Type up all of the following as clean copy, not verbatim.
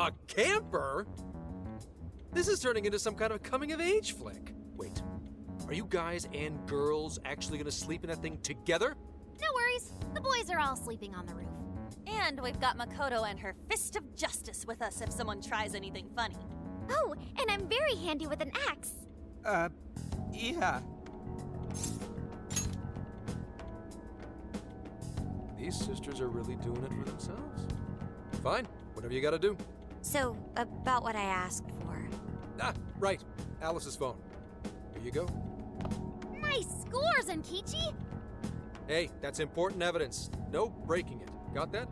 A camper? This is turning into some kind of coming-of-age flick. Wait, are you guys and girls actually gonna sleep in that thing together? No worries. The boys are all sleeping on the roof. And we've got Makoto and her fist of justice with us if someone tries anything funny. Oh, and I'm very handy with an axe. Yeah. These sisters are really doing it for themselves. Fine, whatever you gotta do. So, about what I asked for. Ah, right. Alice's phone. Here you go. Nice scores, Enkichi! Hey, that's important evidence. No breaking it. Got that?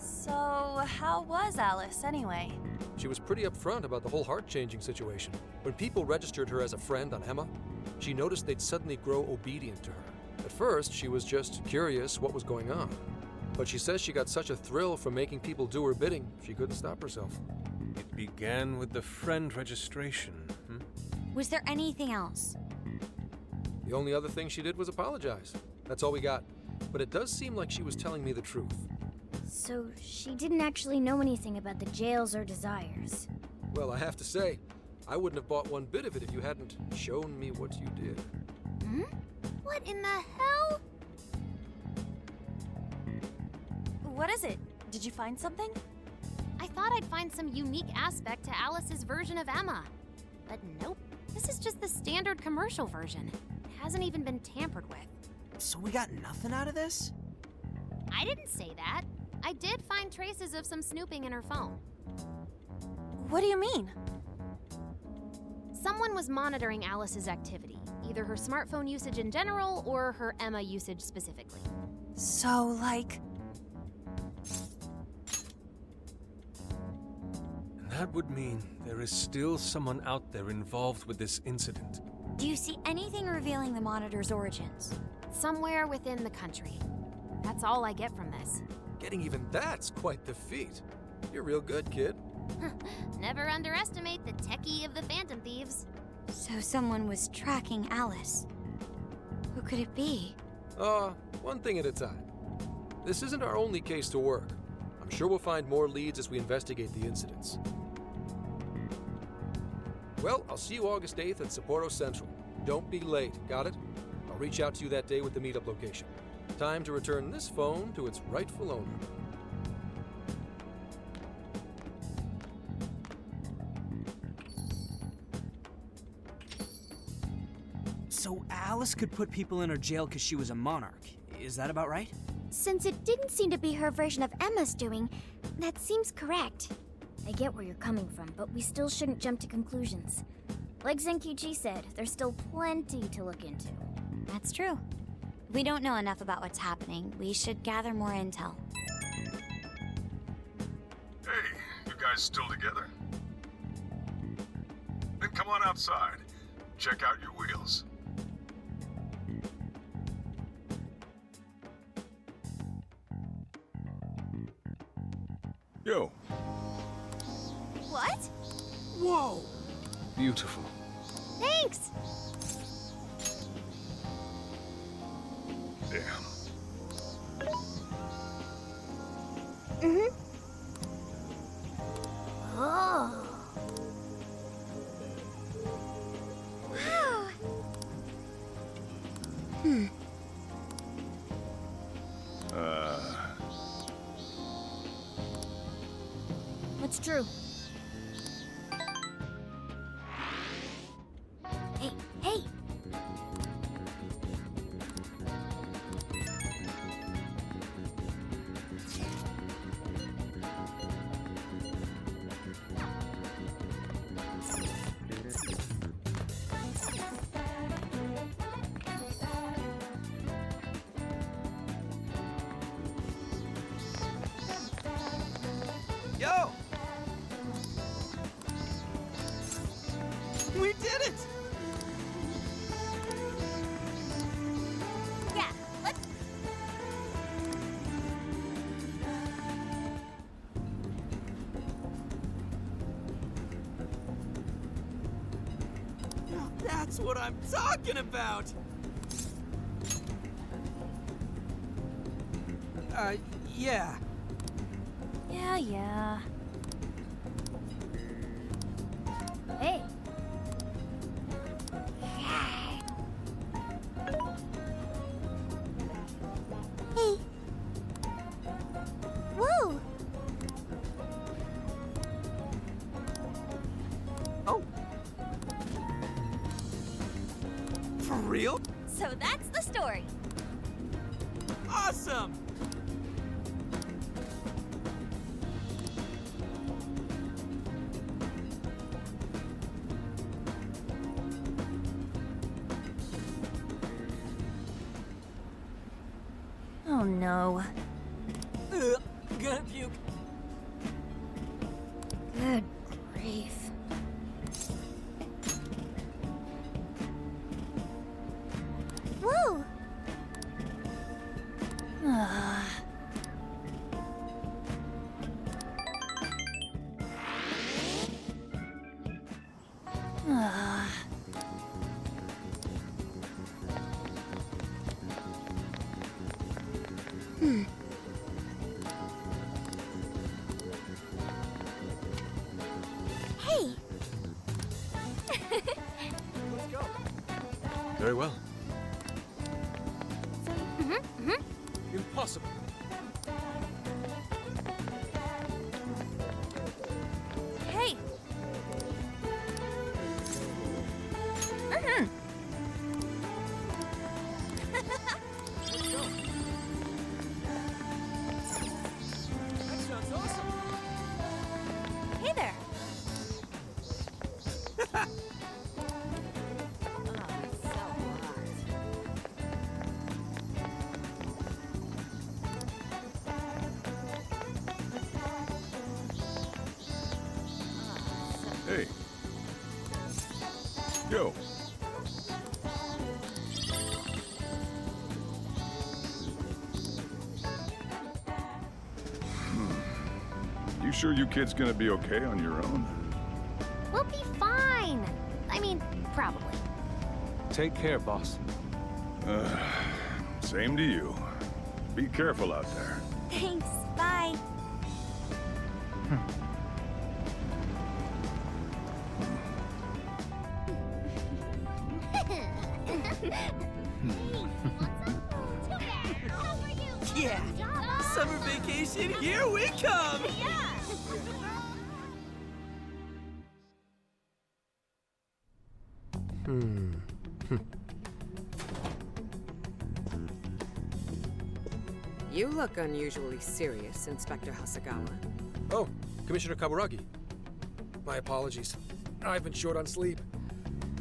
So, how was Alice anyway? She was pretty upfront about the whole heart-changing situation. When people registered her as a friend on Emma, she noticed they'd suddenly grow obedient to her. At first, she was just curious what was going on. But she says she got such a thrill from making people do her bidding, she couldn't stop herself. It began with the friend registration, Was there anything else? The only other thing she did was apologize. That's all we got. But it does seem like she was telling me the truth. So she didn't actually know anything about the jails or desires. Well, I have to say, I wouldn't have bought one bit of it if you hadn't shown me what you did. Hmm? What in the hell? What is it? Did you find something? I thought I'd find some unique aspect to Alice's version of Emma. But nope. This is just the standard commercial version. It hasn't even been tampered with. So we got nothing out of this? I didn't say that. I did find traces of some snooping in her phone. What do you mean? Someone was monitoring Alice's activity, either her smartphone usage in general or her Emma usage specifically. So, like... And that would mean there is still someone out there involved with this incident. Do you see anything revealing the monitor's origins? Somewhere within the country. That's all I get from this. Getting even that's quite the feat. You're real good, kid. Never underestimate the techie of the Phantom Thieves. So someone was tracking Alice. Who could it be? One thing at a time. This isn't our only case to work. I'm sure we'll find more leads as we investigate the incidents. Well, I'll see you August 8th at Sapporo Central. Don't be late, got it? I'll reach out to you that day with the meetup location. Time to return this phone to its rightful owner. So Alice could put people in her jail because she was a monarch. Is that about right? Since it didn't seem to be her version of Emma's doing, that seems correct. I get where you're coming from, but we still shouldn't jump to conclusions. Like Zenkichi said, there's still plenty to look into. That's true. We don't know enough about what's happening. We should gather more intel. Hey, you guys still together? Then come on outside. Check out your wheels. Yo. What? Whoa! Beautiful. Thanks! Damn. Oh. Wow! What's true? Hey, hey! Yo! We did it! Yeah, let's... That's what I'm talking about! Yeah. Yeah. Hey. Hey. Whoa! Oh. For real? So that's the story. Awesome! Oh no. Gonna puke. Good grief. Whoa! Hey! Let's go. Very well. Impossible. Hey! That sounds awesome. Hey there! Hey. Yo. You sure you kids gonna be okay on your own? We'll be fine. I mean, probably. Take care, boss. Same to you. Be careful out there. Thanks. Bye. Yeah! Summer vacation, here we come! You look unusually serious, Inspector Hasagawa. Oh, Commissioner Kaburagi. My apologies. I've been short on sleep.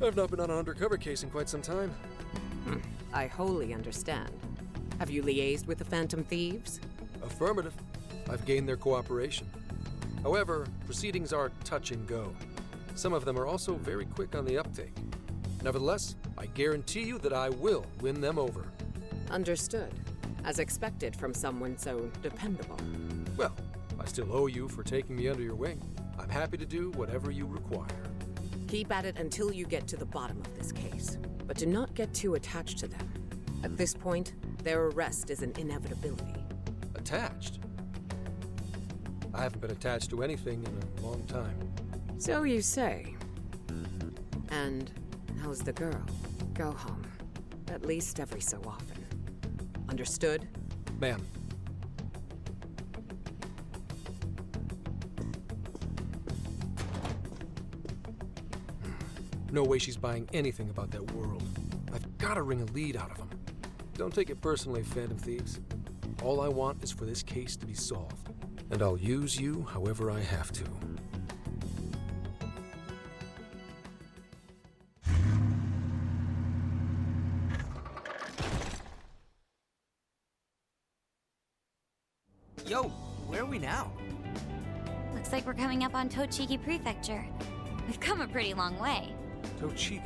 I've not been on an undercover case in quite some time. I wholly understand. Have you liaised with the Phantom Thieves? Affirmative. I've gained their cooperation. However, proceedings are touch and go. Some of them are also very quick on the uptake. Nevertheless, I guarantee you that I will win them over. Understood. As expected from someone so dependable. Well, I still owe you for taking me under your wing. I'm happy to do whatever you require. Keep at it until you get to the bottom of this case. But do not get too attached to them. At this point, their arrest is an inevitability. Attached? I haven't been attached to anything in a long time. So you say. And how's the girl? Go home. At least every so often. Understood? Ma'am. No way she's buying anything about that world. I've got to wring a lead out of them. Don't take it personally, Phantom Thieves. All I want is for this case to be solved. And I'll use you however I have to. Yo, where are we now? Looks like we're coming up on Tochigi Prefecture. We've come a pretty long way. Tochigi.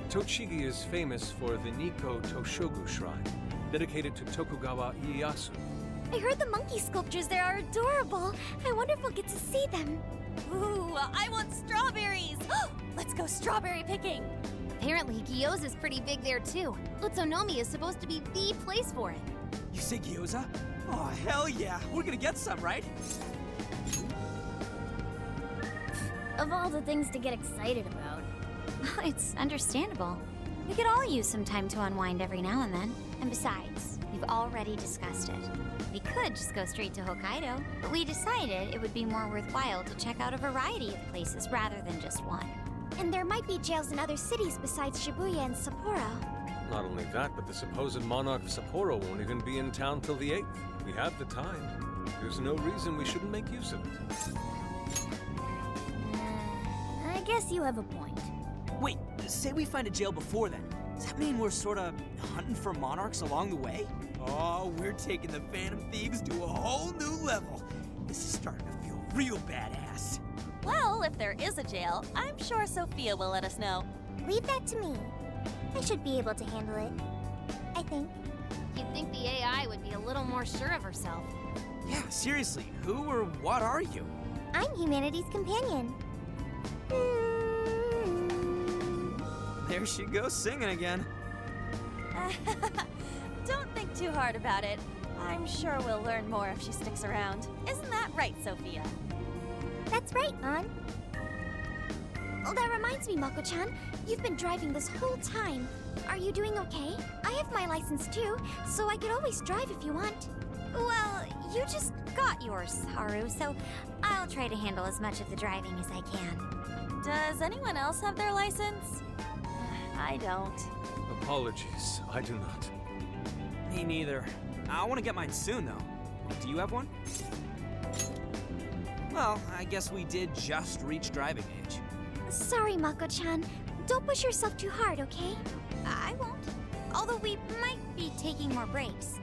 Tochigi is famous for the Nikko Toshogu Shrine, dedicated to Tokugawa Ieyasu. I heard the monkey sculptures there are adorable. I wonder if we'll get to see them. Ooh, I want strawberries! Let's go strawberry picking! Apparently, Gyoza's pretty big there too. Utsunomiya is supposed to be the place for it. You say gyoza? Oh, hell yeah. We're gonna get some, right? Of all the things to get excited about. It's understandable. We could all use some time to unwind every now and then. And besides, we've already discussed it. We could just go straight to Hokkaido, but we decided it would be more worthwhile to check out a variety of places rather than just one. And there might be jails in other cities besides Shibuya and Sapporo. Not only that, but the supposed monarch of Sapporo won't even be in town till the 8th. We have the time. There's no reason we shouldn't make use of it. I guess you have a point. Wait, say we find a jail before then. Does that mean we're sorta hunting for monarchs along the way? Oh, we're taking the Phantom Thieves to a whole new level. This is starting to feel real badass. Well, if there is a jail, I'm sure Sophia will let us know. Leave that to me. I should be able to handle it. I think. You'd think the AI would be a little more sure of herself. Yeah, seriously, who or what are you? I'm humanity's companion. There she goes singing again. Don't think too hard about it. I'm sure we'll learn more if she sticks around. Isn't that right, Sophia? That's right, An. Oh, that reminds me, Mako-chan. You've been driving this whole time. Are you doing okay? I have my license too, so I could always drive if you want. Well, you just got yours, Haru, so I'll try to handle as much of the driving as I can. Does anyone else have their license? I don't. Apologies, I do not. Me neither. I want to get mine soon, though. Do you have one? Well, I guess we did just reach driving age. Sorry, Mako-chan. Don't push yourself too hard, okay? I won't. Although we might be taking more breaks.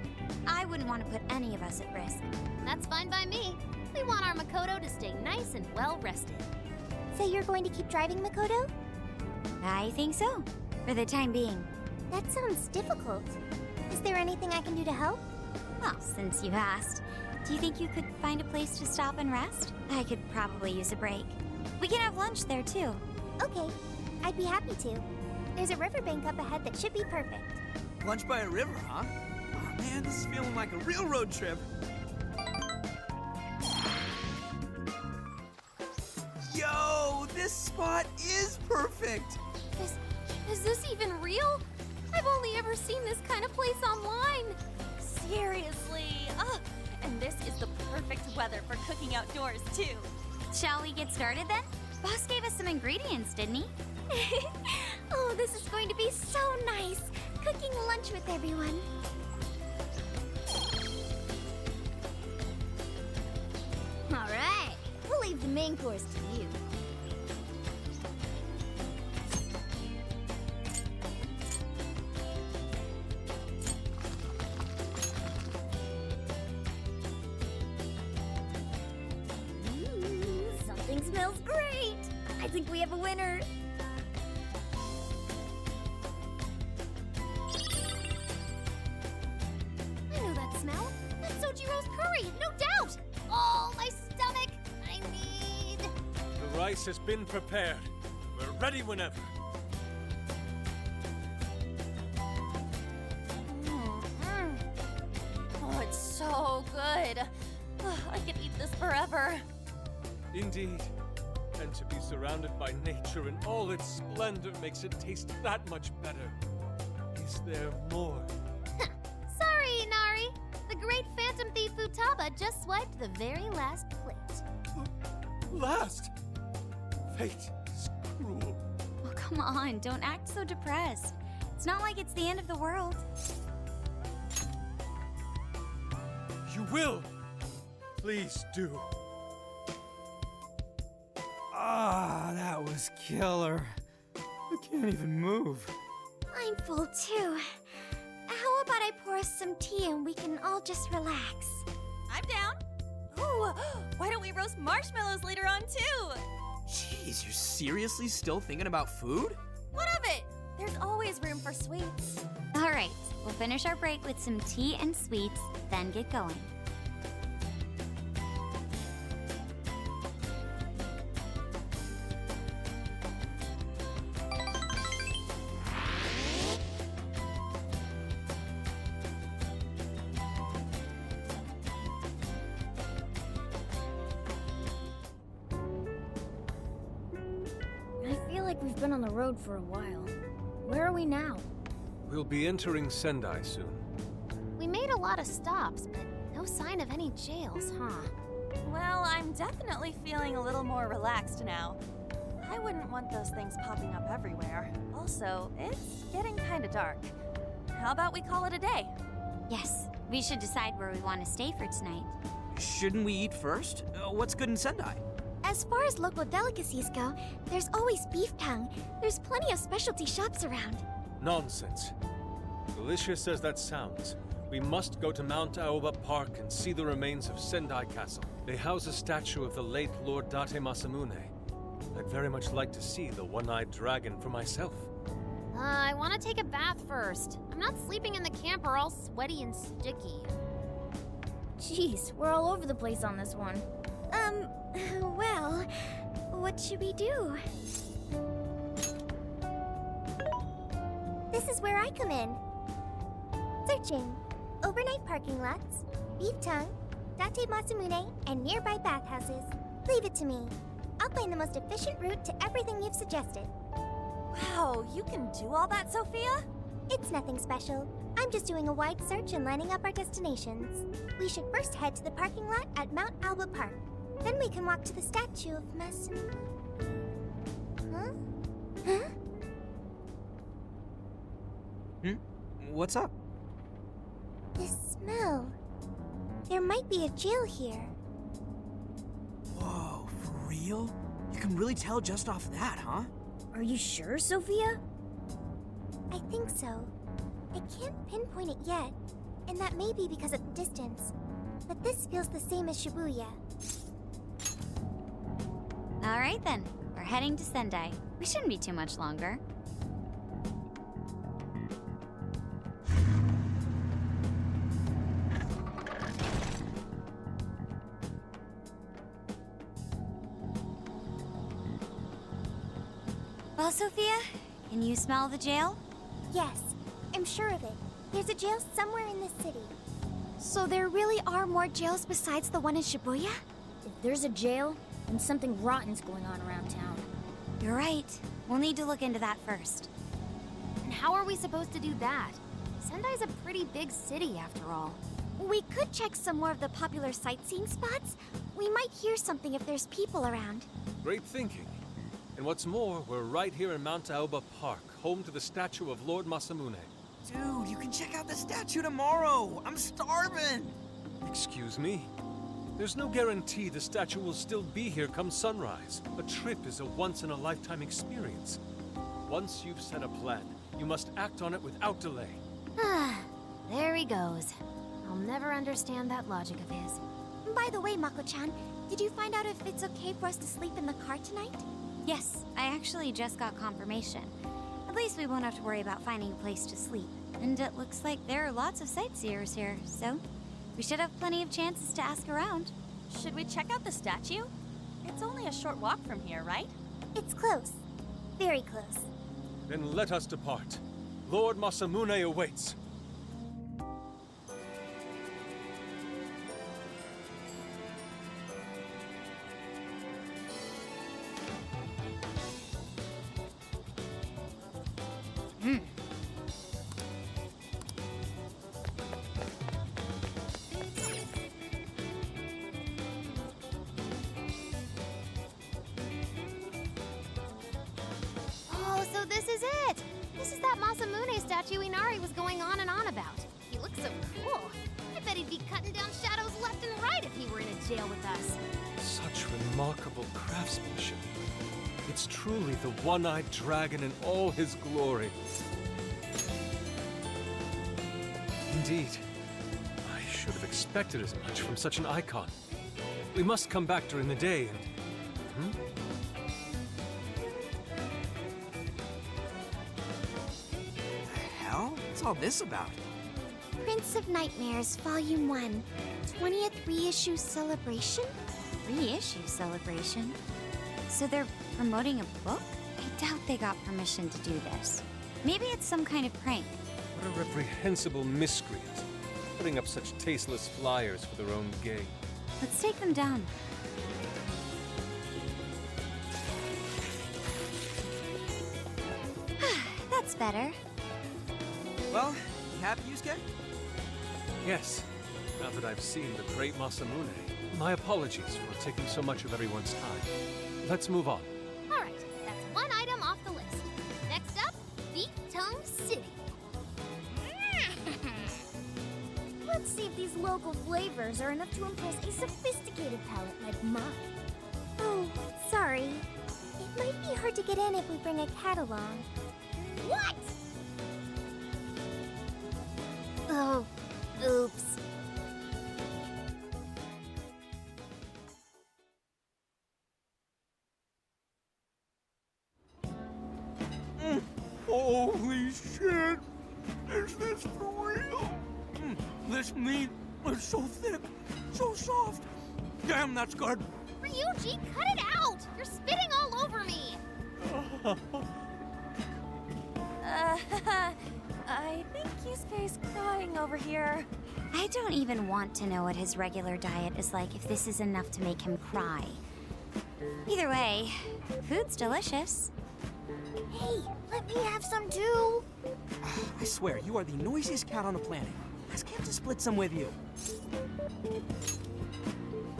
I wouldn't want to put any of us at risk. That's fine by me. We want our Makoto to stay nice and well rested. So you're going to keep driving, Makoto? I think so, for the time being. That sounds difficult. Is there anything I can do to help? Well, since you asked, do you think you could find a place to stop and rest? I could probably use a break. We can have lunch there, too. Okay, I'd be happy to. There's a riverbank up ahead that should be perfect. Lunch by a river, huh? Oh man, this is feeling like a real road trip. Yo, this spot is perfect. Is this even real? I've only ever seen this kind of place online. Seriously. Ugh. And this is the perfect weather for cooking outdoors, too. Shall we get started then? Boss gave us some ingredients, didn't he? Oh, this is going to be so nice. Cooking lunch with everyone. All right, we'll leave the main course to you. Something smells great. I think we have a winner. I know that smell. That's Sojiro's curry, no doubt. Oh, my stomach. I need... The rice has been prepared. We're ready whenever. Oh, it's so good. Ugh, I could eat this forever. Indeed. And to be surrounded by nature in all its splendor makes it taste that much better. Is there more? Sorry, Inari. The great Phantom Thief Futaba just swiped the very last plate. Last! Fate is cruel. Oh, come on, don't act so depressed. It's not like it's the end of the world. You will! Please do. Ah, that was killer. I can't even move. I'm full too. How about I pour us some tea and we can all just relax? I'm down. Ooh, why don't we roast marshmallows later on, too? Jeez, you're seriously still thinking about food? What of it? There's always room for sweets. All right, we'll finish our break with some tea and sweets, then get going. like we've been on the road for a while. Where are we now? We'll be entering Sendai soon. We made a lot of stops, but no sign of any jails, huh? Well, I'm definitely feeling a little more relaxed now. I wouldn't want those things popping up everywhere. Also, it's getting kinda dark. How about we call it a day? Yes, we should decide where we want to stay for tonight. Shouldn't we eat first? What's good in Sendai? As far as local delicacies go, there's always beef tongue. There's plenty of specialty shops around. Nonsense. Delicious as that sounds, we must go to Mount Aoba Park and see the remains of Sendai Castle. They house a statue of the late Lord Date Masamune. I'd very much like to see the one-eyed dragon for myself. I want to take a bath first. I'm not sleeping in the camper all sweaty and sticky. Jeez, we're all over the place on this one. Well, what should we do? This is where I come in. Searching. Overnight parking lots, beef tongue, Date Masamune, and nearby bathhouses. Leave it to me. I'll find the most efficient route to everything you've suggested. Wow, you can do all that, Sophia? It's nothing special. I'm just doing a wide search and lining up our destinations. We should first head to the parking lot at Mount Alba Park. Then we can walk to the statue of Masamune. Huh? What's up? This smell. There might be a jail here. Whoa, for real? You can really tell just off that, huh? Are you sure, Sophia? I think so. I can't pinpoint it yet, and that may be because of the distance. But this feels the same as Shibuya. All right then, we're heading to Sendai. We shouldn't be too much longer. Well, Sophia, can you smell the jail? Yes, I'm sure of it. There's a jail somewhere in this city. So there really are more jails besides the one in Shibuya? If there's a jail, then something rotten's going on around town. You're right. We'll need to look into that first. And how are we supposed to do that? Sendai's a pretty big city, after all. We could check some more of the popular sightseeing spots. We might hear something if there's people around. Great thinking. And what's more, we're right here in Mount Aoba Park, home to the statue of Lord Masamune. Dude, you can check out the statue tomorrow! I'm starving! Excuse me? There's no guarantee the statue will still be here come sunrise. A trip is a once-in-a-lifetime experience. Once you've set a plan, you must act on it without delay. There he goes. I'll never understand that logic of his. By the way, Mako-chan, did you find out if it's okay for us to sleep in the car tonight? Yes, I actually just got confirmation. At least we won't have to worry about finding a place to sleep. And it looks like there are lots of sightseers here, so we should have plenty of chances to ask around. Should we check out the statue? It's only a short walk from here, right? It's close. Very close. Then let us depart. Lord Masamune awaits. Oh, so this is it! This is that Masamune statue Inari was going on and on about. He looks so cool. I bet he'd be cutting down shadows left and right if he were in a jail with us. Such remarkable craftsmanship. It's truly the one-eyed dragon in all his glory. Indeed. I should have expected as much from such an icon. We must come back during the day and... The hell? What's all this about? Prince of Nightmares, Volume 1. 20th reissue celebration? Reissue celebration? So they're promoting a book? I doubt they got permission to do this. Maybe it's some kind of prank. What a reprehensible miscreant, putting up such tasteless flyers for their own gain. Let's take them down. That's better. Well, you happy, Yusuke? Yes, now that I've seen the great Masamune, my apologies for taking so much of everyone's time. Let's move on. All right, that's one item off the list. Next up, Beef Tongue City. Let's see if these local flavors are enough to impress a sophisticated palate like mine. Oh, sorry. It might be hard to get in if we bring a cat along. What? Oh, oops. Holy shit! Is this for real? This meat is so thick, so soft. Damn, that's good. Ryuji, cut it out! You're spitting all over me! I think Yusuke's crying over here. I don't even want to know what his regular diet is like if this is enough to make him cry. Either way, food's delicious. Hey, let me have some too. I swear, you are the noisiest cat on the planet. Ask him to split some with you.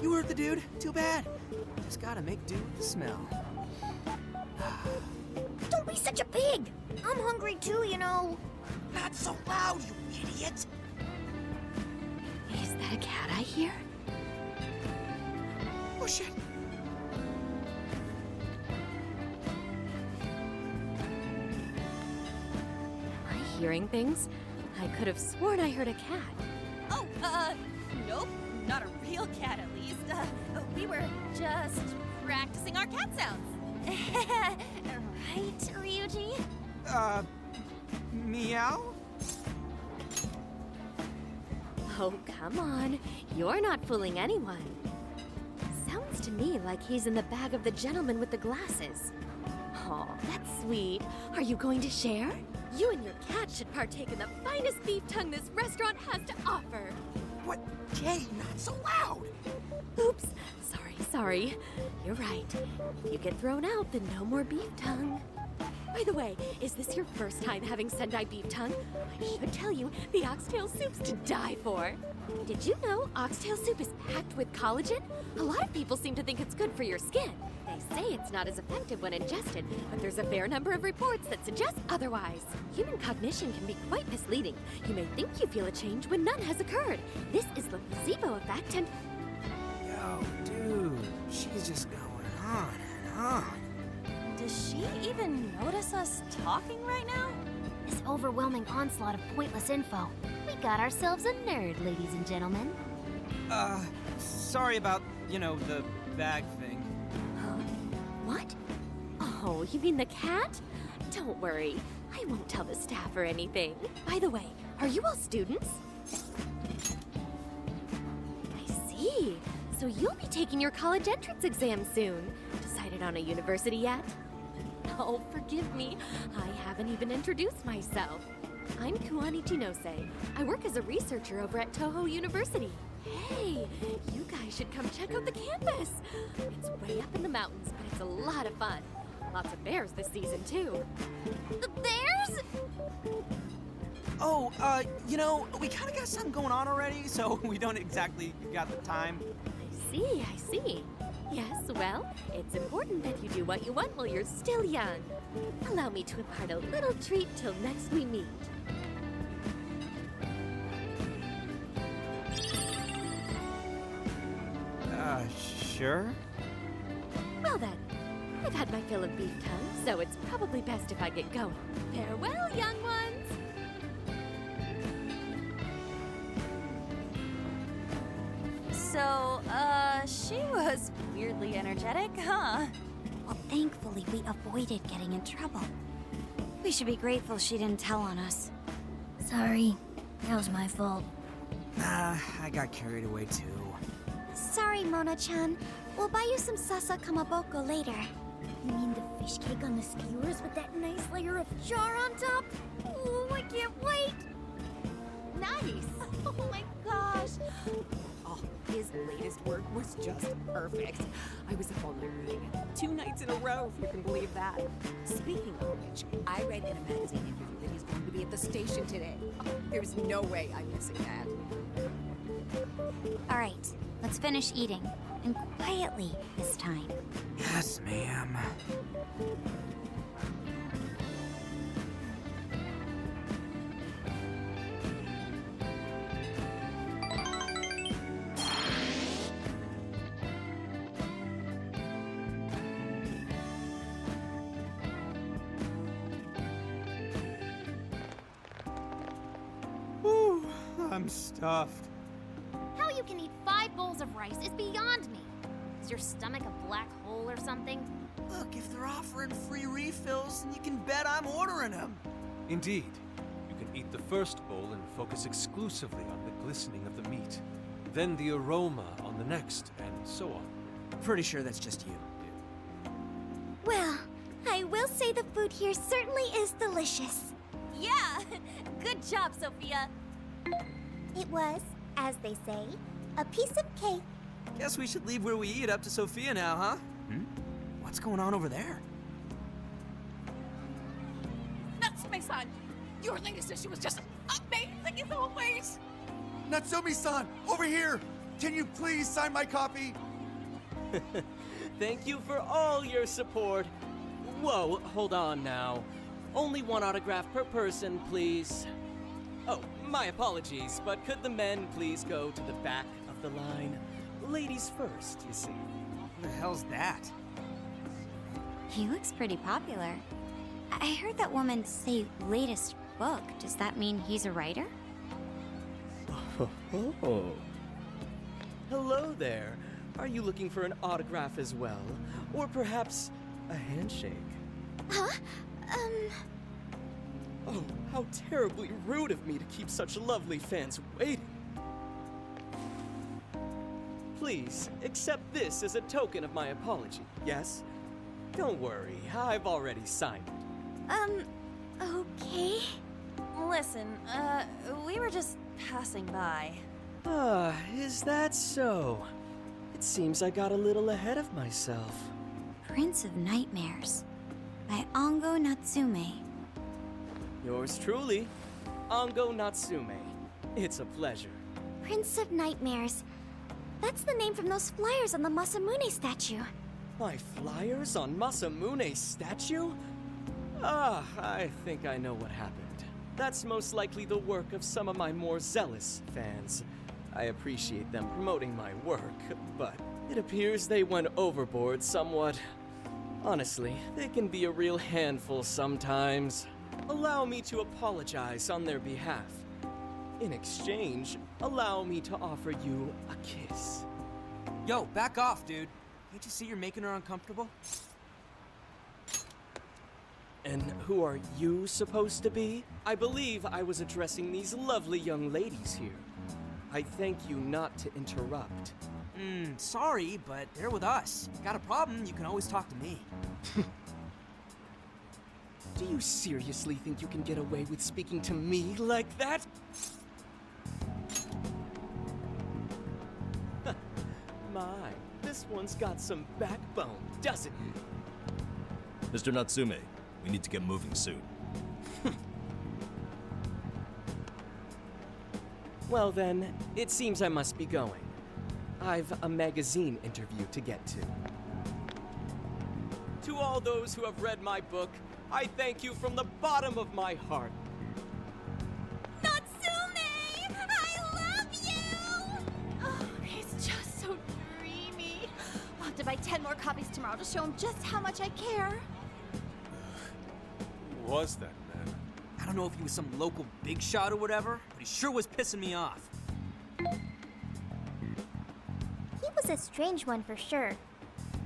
You heard the dude. Too bad. Just gotta make do with the smell. Don't be such a pig. I'm hungry too, you know. Not so loud, you idiot! Is that a cat I hear? Oh shit! Am I hearing things? I could have sworn I heard a cat. Oh, nope. Not a real cat, at least. We were just practicing our cat sounds. Right, Ryuji? Meow? Oh, come on. You're not fooling anyone. Sounds to me like he's in the bag of the gentleman with the glasses. Oh, that's sweet. Are you going to share? You and your cat should partake in the finest beef tongue this restaurant has to offer. What? Jay, not so loud! Oops. Sorry. You're right. If you get thrown out, then no more beef tongue. By the way, is this your first time having Sendai beef tongue? I should tell you, the oxtail soup's to die for. Did you know oxtail soup is packed with collagen? A lot of people seem to think it's good for your skin. They say it's not as effective when ingested, but there's a fair number of reports that suggest otherwise. Human cognition can be quite misleading. You may think you feel a change when none has occurred. This is the placebo effect and... Yo, dude, she's just going on and on. Does she even notice us talking right now? This overwhelming onslaught of pointless info. We got ourselves a nerd, ladies and gentlemen. Sorry about, the bag thing. What? Oh, you mean the cat? Don't worry. I won't tell the staff or anything. By the way, are you all students? I see. So you'll be taking your college entrance exam soon. Decided on a university yet? Oh, forgive me. I haven't even introduced myself. I'm Kuani Chinose. I work as a researcher over at Toho University. Hey, you guys should come check out the campus. It's way up in the mountains, but it's a lot of fun. Lots of bears this season, too. The bears? Oh, we kind of got something going on already, so we don't exactly got the time. I see. Yes, well, it's important that you do what you want while you're still young. Allow me to impart a little treat till next we meet. Sure? Well then, I've had my fill of beef tongue, so it's probably best if I get going. Farewell, young ones! So, she was weirdly energetic, huh? Well, thankfully, we avoided getting in trouble. We should be grateful she didn't tell on us. Sorry, that was my fault. I got carried away too. Sorry, Mona-chan. We'll buy you some sasa kamaboko later. You mean the fish cake on the skewers with that nice layer of char on top? Oh, I can't wait! Nice! Oh my gosh! Oh, his latest work was just perfect. I was up all night reading it. 2 nights in a row, if you can believe that. Speaking of which, Rich. I read in a magazine interview that he's going to be at the station today. Oh, there's no way I'm missing that. All right, let's finish eating. And quietly this time. Yes, ma'am. Whew, I'm stuffed. How you can eat 5 bowls of rice is beyond me. Is your stomach a black hole or something? Look, if they're offering free refills, then you can bet I'm ordering them. Indeed. You can eat the first bowl and focus exclusively on the glistening of the meat. Then the aroma on the next, and so on. I'm pretty sure that's just you. Well, I will say the food here certainly is delicious. Yeah! Good job, Sophia! It was, as they say, a piece of cake. Guess we should leave where we eat up to Sophia now, huh? What's going on over there? Natsume-san, your latest issue was just amazing as always. Natsumi-san, over here! Can you please sign my copy? Thank you for all your support. Whoa, hold on now. Only one autograph per person, please. Oh, my apologies, but could the men please go to the back of the line? Ladies first, you see. Who the hell's that? He looks pretty popular. I heard that woman say latest book. Does that mean he's a writer? Oh. Hello there. Are you looking for an autograph as well? Or perhaps a handshake? Huh? Oh, how terribly rude of me to keep such lovely fans waiting. Please, accept this as a token of my apology, yes? Don't worry, I've already signed it. Okay. Listen, we were just passing by. Ah, is that so? It seems I got a little ahead of myself. Prince of Nightmares by Ango Natsume. Yours truly, Ango Natsume. It's a pleasure. Prince of Nightmares. That's the name from those flyers on the Masamune statue. My flyers on Masamune's statue? Ah, I think I know what happened. That's most likely the work of some of my more zealous fans. I appreciate them promoting my work, but it appears they went overboard somewhat. Honestly, they can be a real handful sometimes. Allow me to apologize on their behalf. In exchange, allow me to offer you a kiss. Yo, back off, dude. Can't you see you're making her uncomfortable? And who are you supposed to be? I believe I was addressing these lovely young ladies here. I thank you not to interrupt. Sorry, but they're with us. Got a problem, you can always talk to me. Do you seriously think you can get away with speaking to me like that? My, this one's got some backbone, doesn't it? Mr. Natsume, we need to get moving soon. Well then, it seems I must be going. I've a magazine interview to get to. To all those who have read my book, I thank you from the bottom of my heart. Natsume! I love you! Oh, he's just so dreamy. I'll have to buy 10 more copies tomorrow to show him just how much I care. Who was that man? I don't know if he was some local big shot or whatever, but he sure was pissing me off. He was a strange one for sure.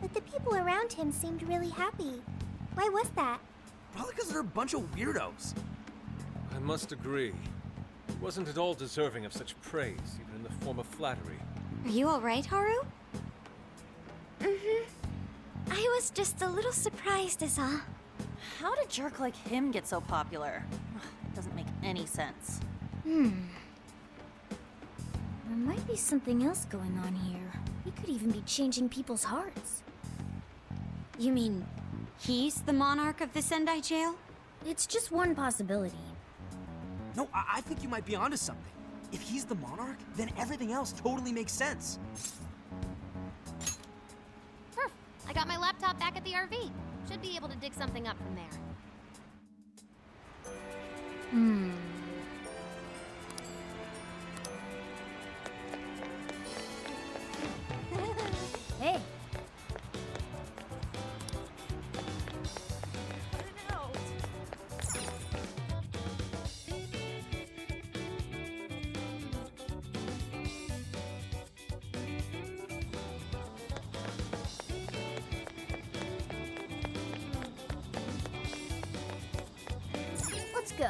But the people around him seemed really happy. Why was that? Probably because they're a bunch of weirdos. I must agree. He wasn't at all deserving of such praise, even in the form of flattery. Are you all right, Haru? I was just a little surprised is all. How did a jerk like him get so popular? Doesn't make any sense. There might be something else going on here. He could even be changing people's hearts. You mean he's the monarch of the Sendai jail? It's just one possibility. No, I think you might be onto something. If he's the monarch, then everything else totally makes sense. Perf! I got my laptop back at the RV. Should be able to dig something up from there. Hey, let's go.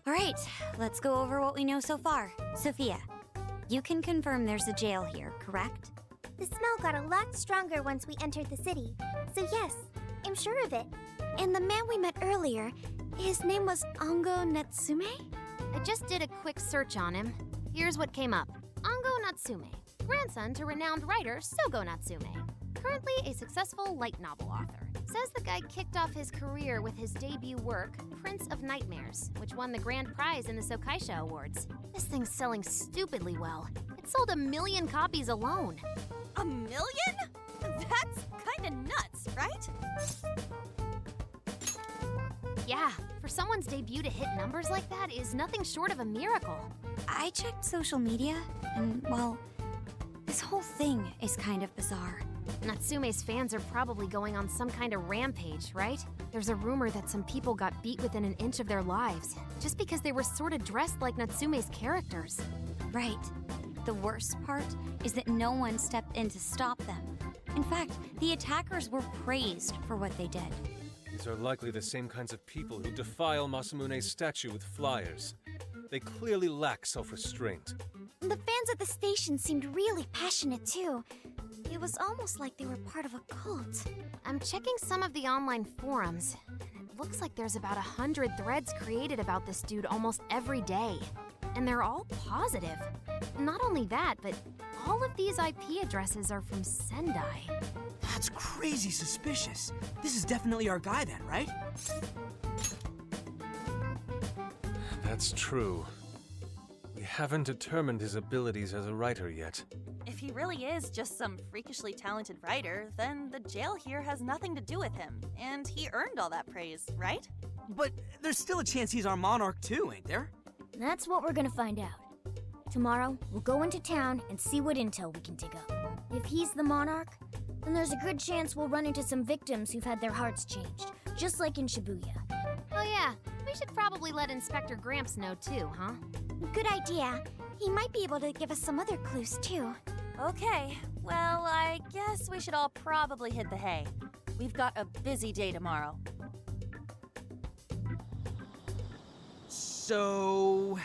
All right, let's go over what we know so far. Sophia, you can confirm there's a jail here, correct? The smell got a lot stronger once we entered the city. So yes, I'm sure of it. And the man we met earlier, his name was Ango Natsume? I just did a quick search on him. Here's what came up. Ango Natsume, grandson to renowned writer Sogo Natsume. Currently a successful light novel author. Says the guy kicked off his career with his debut work, Prince of Nightmares, which won the grand prize in the Sokaisha Awards. This thing's selling stupidly well. It sold 1 million copies alone. 1 million? That's kinda nuts, right? Yeah, for someone's debut to hit numbers like that is nothing short of a miracle. I checked social media, and, well, this whole thing is kind of bizarre. Natsume's fans are probably going on some kind of rampage, right? There's a rumor that some people got beat within an inch of their lives, just because they were sort of dressed like Natsume's characters. Right. The worst part is that no one stepped in to stop them. In fact, the attackers were praised for what they did. These are likely the same kinds of people who defile Masamune's statue with flyers. They clearly lack self-restraint. The fans at the station seemed really passionate too. It was almost like they were part of a cult. I'm checking some of the online forums, and it looks like there's about 100 threads created about this dude almost every day. And they're all positive. Not only that, but all of these IP addresses are from Sendai. That's crazy suspicious. This is definitely our guy then, right? That's true. We haven't determined his abilities as a writer yet. If he really is just some freakishly talented writer, then the jail here has nothing to do with him, and he earned all that praise, right? But there's still a chance he's our monarch too, ain't there? That's what we're gonna find out. Tomorrow, we'll go into town and see what intel we can dig up. If he's the monarch, then there's a good chance we'll run into some victims who've had their hearts changed, just like in Shibuya. Oh yeah, we should probably let Inspector Gramps know too, huh? Good idea. He might be able to give us some other clues too. Okay, well, I guess we should all probably hit the hay. We've got a busy day tomorrow. So...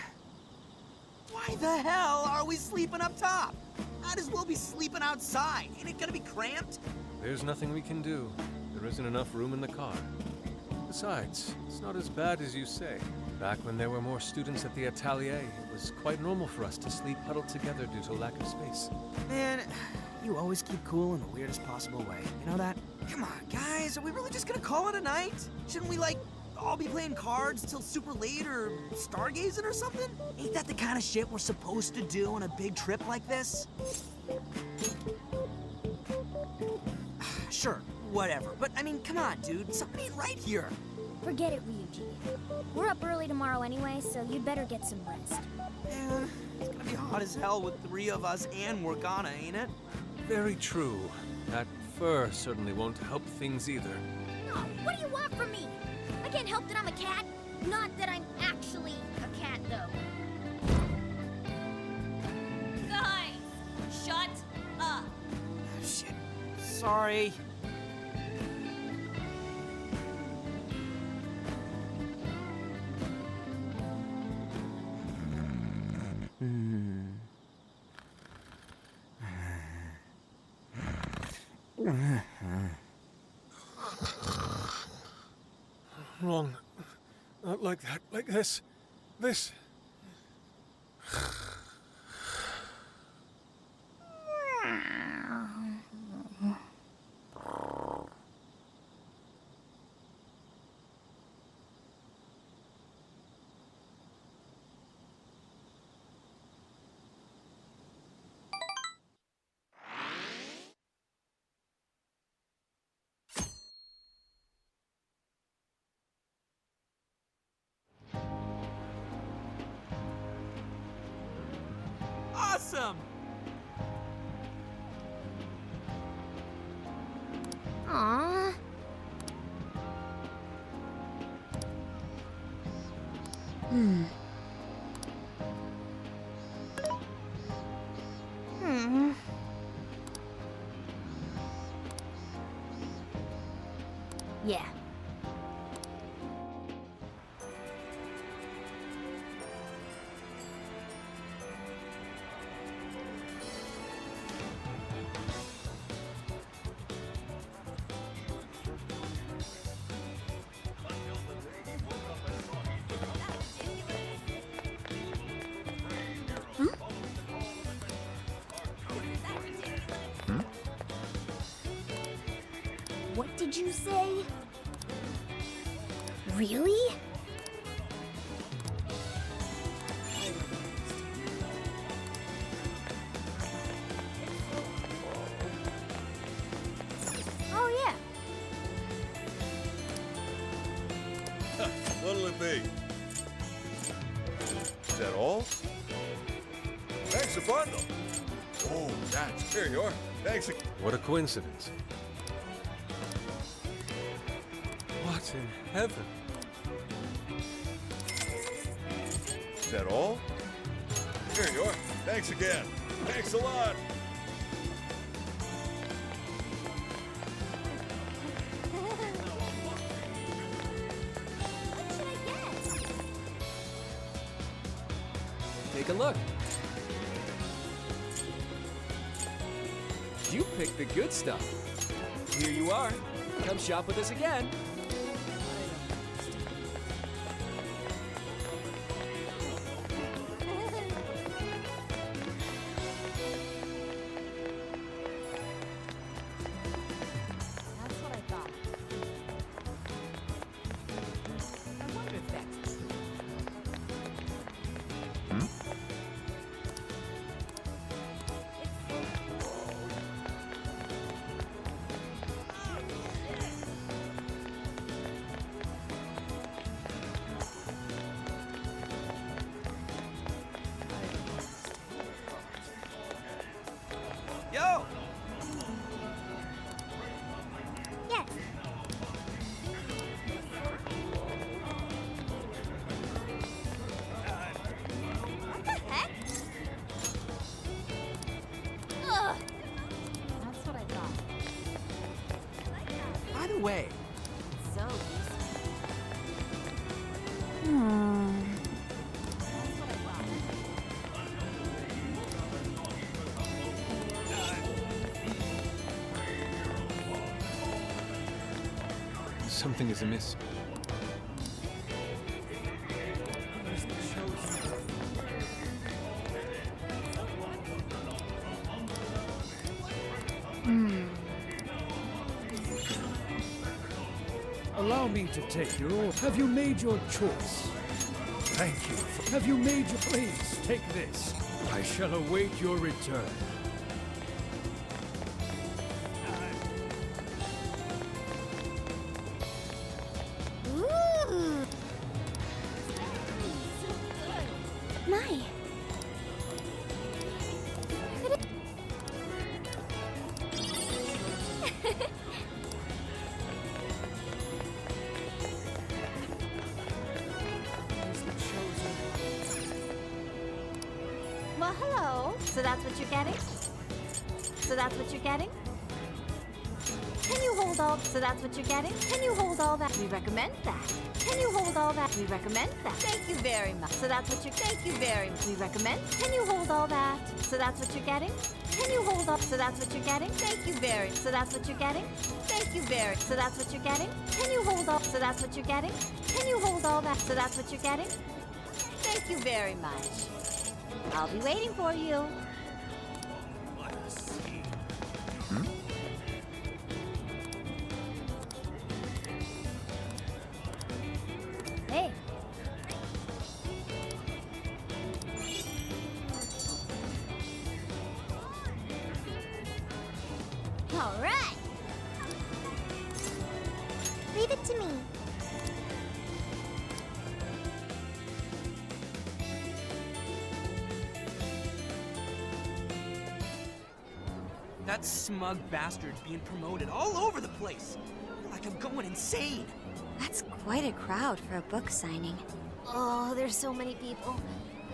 why the hell are we sleeping up top? Might as well be sleeping outside. Ain't it gonna be cramped? There's nothing we can do. There isn't enough room in the car. Besides, it's not as bad as you say. Back when there were more students at the atelier, it was quite normal for us to sleep huddled together due to lack of space. Man, you always keep cool in the weirdest possible way. You know that? Come on, guys, are we really just gonna call it a night? Shouldn't we, like, all be playing cards till super late or stargazing or something? Ain't that the kind of shit we're supposed to do on a big trip like this? Sure, whatever. But, I mean, come on, dude. Something ain't right here. Forget it, Ryuji. We're up early tomorrow anyway, so you'd better get some rest. Yeah, it's gonna be hot as hell with 3 of us and Morgana, ain't it? Very true. That fur certainly won't help things either. No, what do you want from me? I can't help that I'm a cat. Not that I'm actually a cat, though. Guys, shut up. Shit. Sorry. Not like that. Like this. This. Awesome! Aww. Hmm. Yeah. What did you say? Really? Oh, yeah. What'll it be? Is that all? Thanks a bundle. Oh, that's... Here you are. Thanks a... What a coincidence. What in heaven? Is that all? Here you are. Thanks again. Thanks a lot. Take a look. You picked the good stuff. Here you are. Come shop with us again. That's what I thought. I wonder if that's true. Yo! Yes. What the heck? Ugh. That's what I thought. By the way, So useful. That's what I thought. Something is amiss. Allow me to take your order. Have you made your choice? Thank you. Have you made your... Please, take this. I shall await your return. Ooh. My. Well, hello. So that's what you're getting? So that's what you're getting? Can you hold all... So that's what you're getting? Can you hold all that? We recommend that. Can you hold all that? We recommend that. Thank you very much. So that's what you're. Thank you very much. We recommend. Can you hold all that? So that's what you're getting. Can you hold all? So that's what you're getting. Thank you very. So that's what you're getting. Thank you very. So that's what you're getting. Can you hold all? So that's what you're getting. Can you hold all that? So that's what you're getting. Thank you very much. I'll be waiting for you. Hey. All right. Leave it to me. That smug bastard's being promoted all over the place. Like I'm going insane. That's quite a crowd for a book signing. Oh, there's so many people.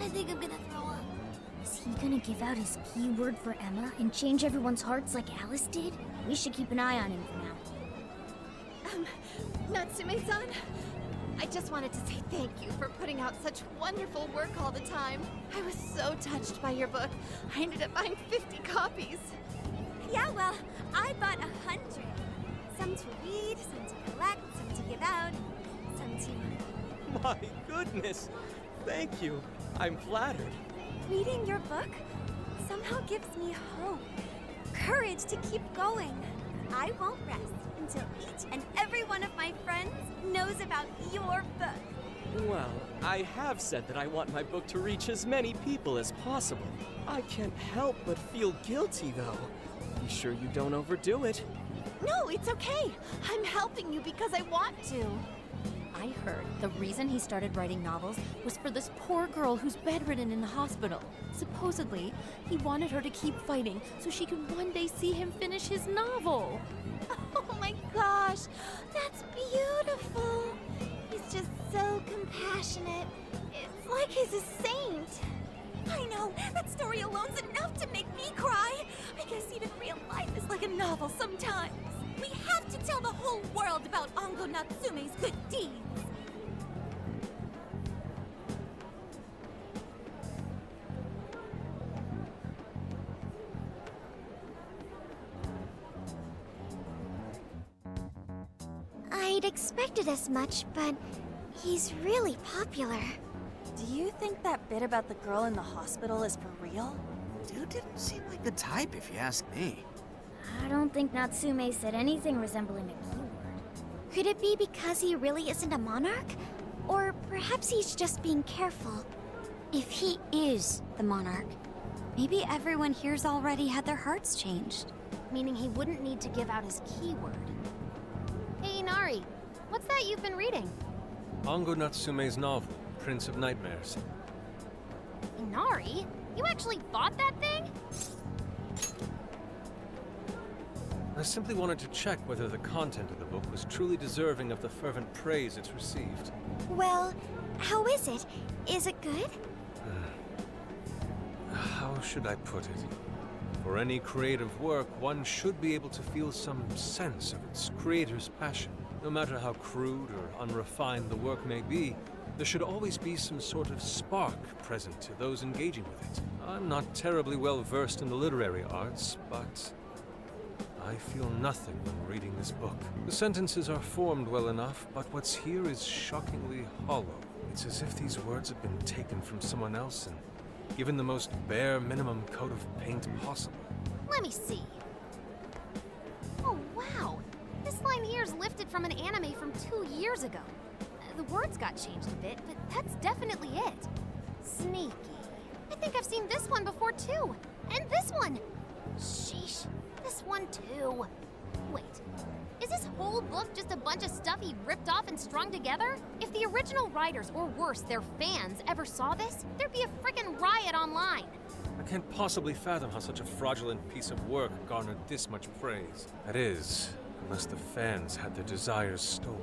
I think I'm gonna throw up. Is he gonna give out his keyword for Emma and change everyone's hearts like Alice did? We should keep an eye on him for now. Natsume-san, I just wanted to say thank you for putting out such wonderful work all the time. I was so touched by your book. I ended up buying 50 copies. Yeah, well, I bought 100. Some to read, some to collect, some to give out, some to... My goodness! Thank you. I'm flattered. Reading your book somehow gives me hope, courage to keep going. I won't rest until each and every one of my friends knows about your book. Well, I have said that I want my book to reach as many people as possible. I can't help but feel guilty, though. Be sure you don't overdo it. No, it's okay. I'm helping you because I want to. I heard the reason he started writing novels was for this poor girl who's bedridden in the hospital. Supposedly, he wanted her to keep fighting so she could one day see him finish his novel. Oh my gosh, that's beautiful. He's just so compassionate. It's like he's a saint. I know, that story alone's enough to make me cry. I guess even real life is like a novel sometimes. We have to tell the whole world about Ango Natsume's good deeds. I'd expected as much, but he's really popular. Do you think that bit about the girl in the hospital is for real? Dude didn't seem like the type, if you ask me. I don't think Natsume said anything resembling a keyword. Could it be because he really isn't a monarch? Or perhaps he's just being careful. If he is the monarch, maybe everyone here's already had their hearts changed. Meaning he wouldn't need to give out his keyword. Hey, Inari, what's that you've been reading? Ango Natsume's novel, Prince of Nightmares. Inari? You actually bought that thing? I simply wanted to check whether the content of the book was truly deserving of the fervent praise it's received. Well, how is it? Is it good? How should I put it? For any creative work, one should be able to feel some sense of its creator's passion. No matter how crude or unrefined the work may be, there should always be some sort of spark present to those engaging with it. I'm not terribly well versed in the literary arts, but I feel nothing when reading this book. The sentences are formed well enough, but what's here is shockingly hollow. It's as if these words have been taken from someone else and given the most bare minimum coat of paint possible. Let me see. Oh, wow. This line here is lifted from an anime from 2 years ago. The words got changed a bit, but that's definitely it. Sneaky. I think I've seen this one before, too. And this one. Sheesh. This one, too. Wait. Is this whole book just a bunch of stuff he ripped off and strung together? If the original writers, or worse, their fans, ever saw this, there'd be a frickin' riot online. I can't possibly fathom how such a fraudulent piece of work garnered this much praise. That is, unless the fans had their desires stolen.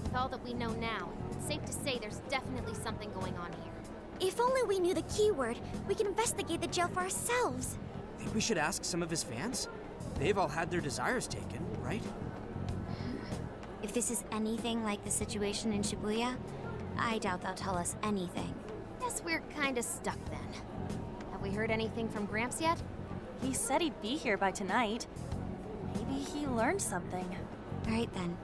With all that we know now, it's safe to say there's definitely something going on here. If only we knew the keyword, we could investigate the jail for ourselves. Think we should ask some of his fans? They've all had their desires taken, right? If this is anything like the situation in Shibuya, I doubt they'll tell us anything. Guess we're kinda stuck then. Have we heard anything from Gramps yet? He said he'd be here by tonight. Maybe he learned something. All right then.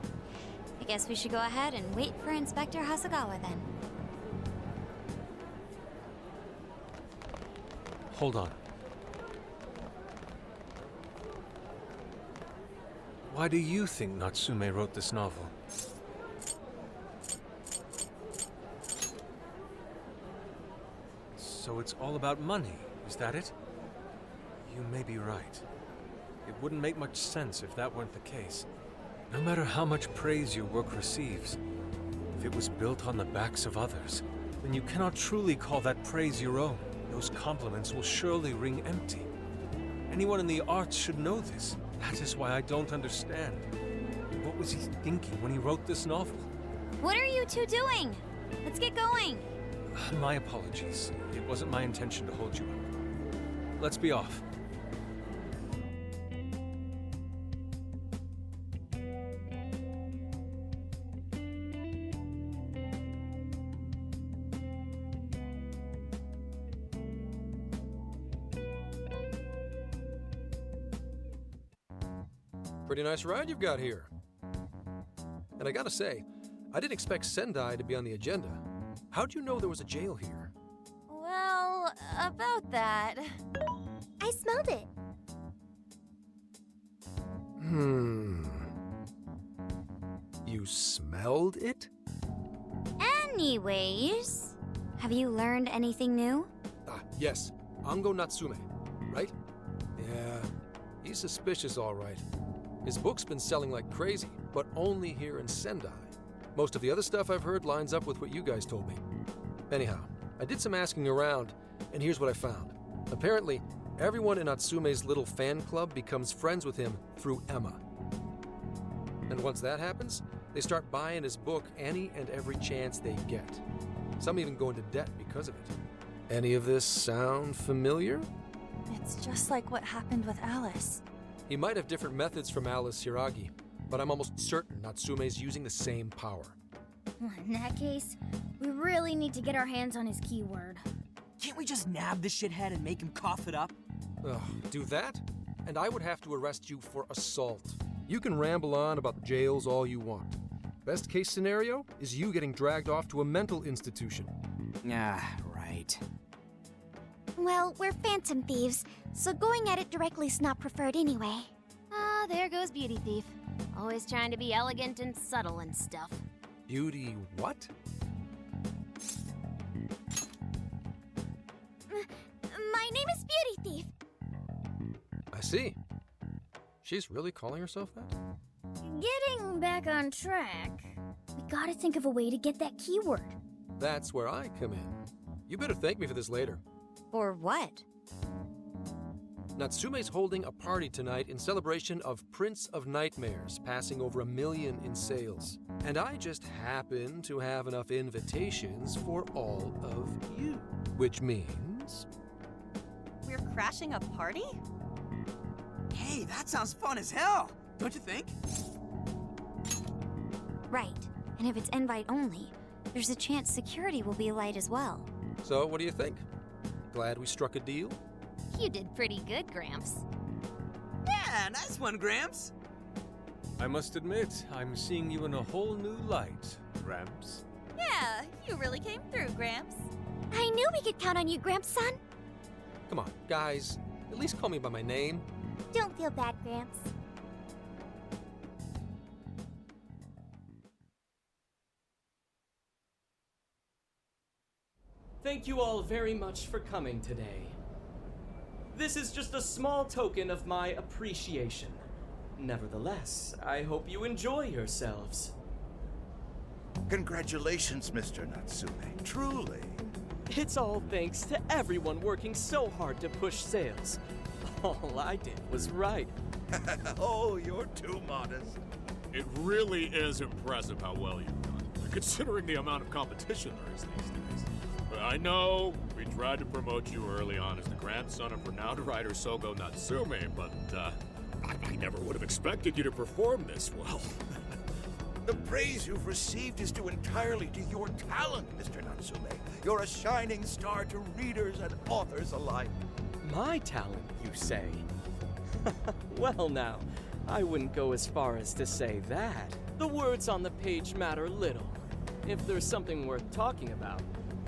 I guess we should go ahead and wait for Inspector Hasagawa then. Hold on. Why do you think Natsume wrote this novel? So it's all about money, is that it? You may be right. It wouldn't make much sense if that weren't the case. No matter how much praise your work receives, if it was built on the backs of others, then you cannot truly call that praise your own. Those compliments will surely ring empty. Anyone in the arts should know this. That is why I don't understand. What was he thinking when he wrote this novel? What are you two doing? Let's get going. My apologies. It wasn't my intention to hold you up. Let's be off. Pretty nice ride you've got here. And I gotta say, I didn't expect Sendai to be on the agenda. How'd you know there was a jail here? Well, about that. I smelled it. You smelled it? Anyways, have you learned anything new? Yes. Ango Natsume, right? Yeah, he's suspicious all right. His book's been selling like crazy, but only here in Sendai. Most of the other stuff I've heard lines up with what you guys told me. Anyhow, I did some asking around, and here's what I found. Apparently, everyone in Natsume's little fan club becomes friends with him through Emma. And once that happens, they start buying his book any and every chance they get. Some even go into debt because of it. Any of this sound familiar? It's just like what happened with Alice. He might have different methods from Alice Hiragi, but I'm almost certain Natsume's using the same power. In that case, we really need to get our hands on his keyword. Can't we just nab the shithead and make him cough it up? Ugh, do that? And I would have to arrest you for assault. You can ramble on about jails all you want. Best case scenario is you getting dragged off to a mental institution. Right. Well, we're phantom thieves, so going at it directly's not preferred anyway. Ah, there goes Beauty Thief. Always trying to be elegant and subtle and stuff. Beauty what? My name is Beauty Thief. I see. She's really calling herself that? Getting back on track, we gotta think of a way to get that keyword. That's where I come in. You better thank me for this later. For what? Natsume's holding a party tonight in celebration of Prince of Nightmares passing over 1 million in sales. And I just happen to have enough invitations for all of you. Which means... We're crashing a party? Hey, that sounds fun as hell, don't you think? Right. And if it's invite only, there's a chance security will be light as well. So, what do you think? Glad we struck a deal? You did pretty good, Gramps. Yeah, nice one, Gramps. I must admit, I'm seeing you in a whole new light, Gramps. Yeah, you really came through, Gramps. I knew we could count on you, Gramps-son. Come on, guys. At least call me by my name. Don't feel bad, Gramps. Thank you all very much for coming today. This is just a small token of my appreciation. Nevertheless, I hope you enjoy yourselves. Congratulations, Mr. Natsume. Truly. It's all thanks to everyone working so hard to push sales. All I did was write. Oh, you're too modest. It really is impressive how well you've done, considering the amount of competition there is these days. I know we tried to promote you early on as the grandson of renowned writer Sogo Natsume, but I never would have expected you to perform this well. The praise you've received is due entirely to your talent, Mr. Natsume. You're a shining star to readers and authors alike. My talent, you say? Well now, I wouldn't go as far as to say that. The words on the page matter little. If there's something worth talking about,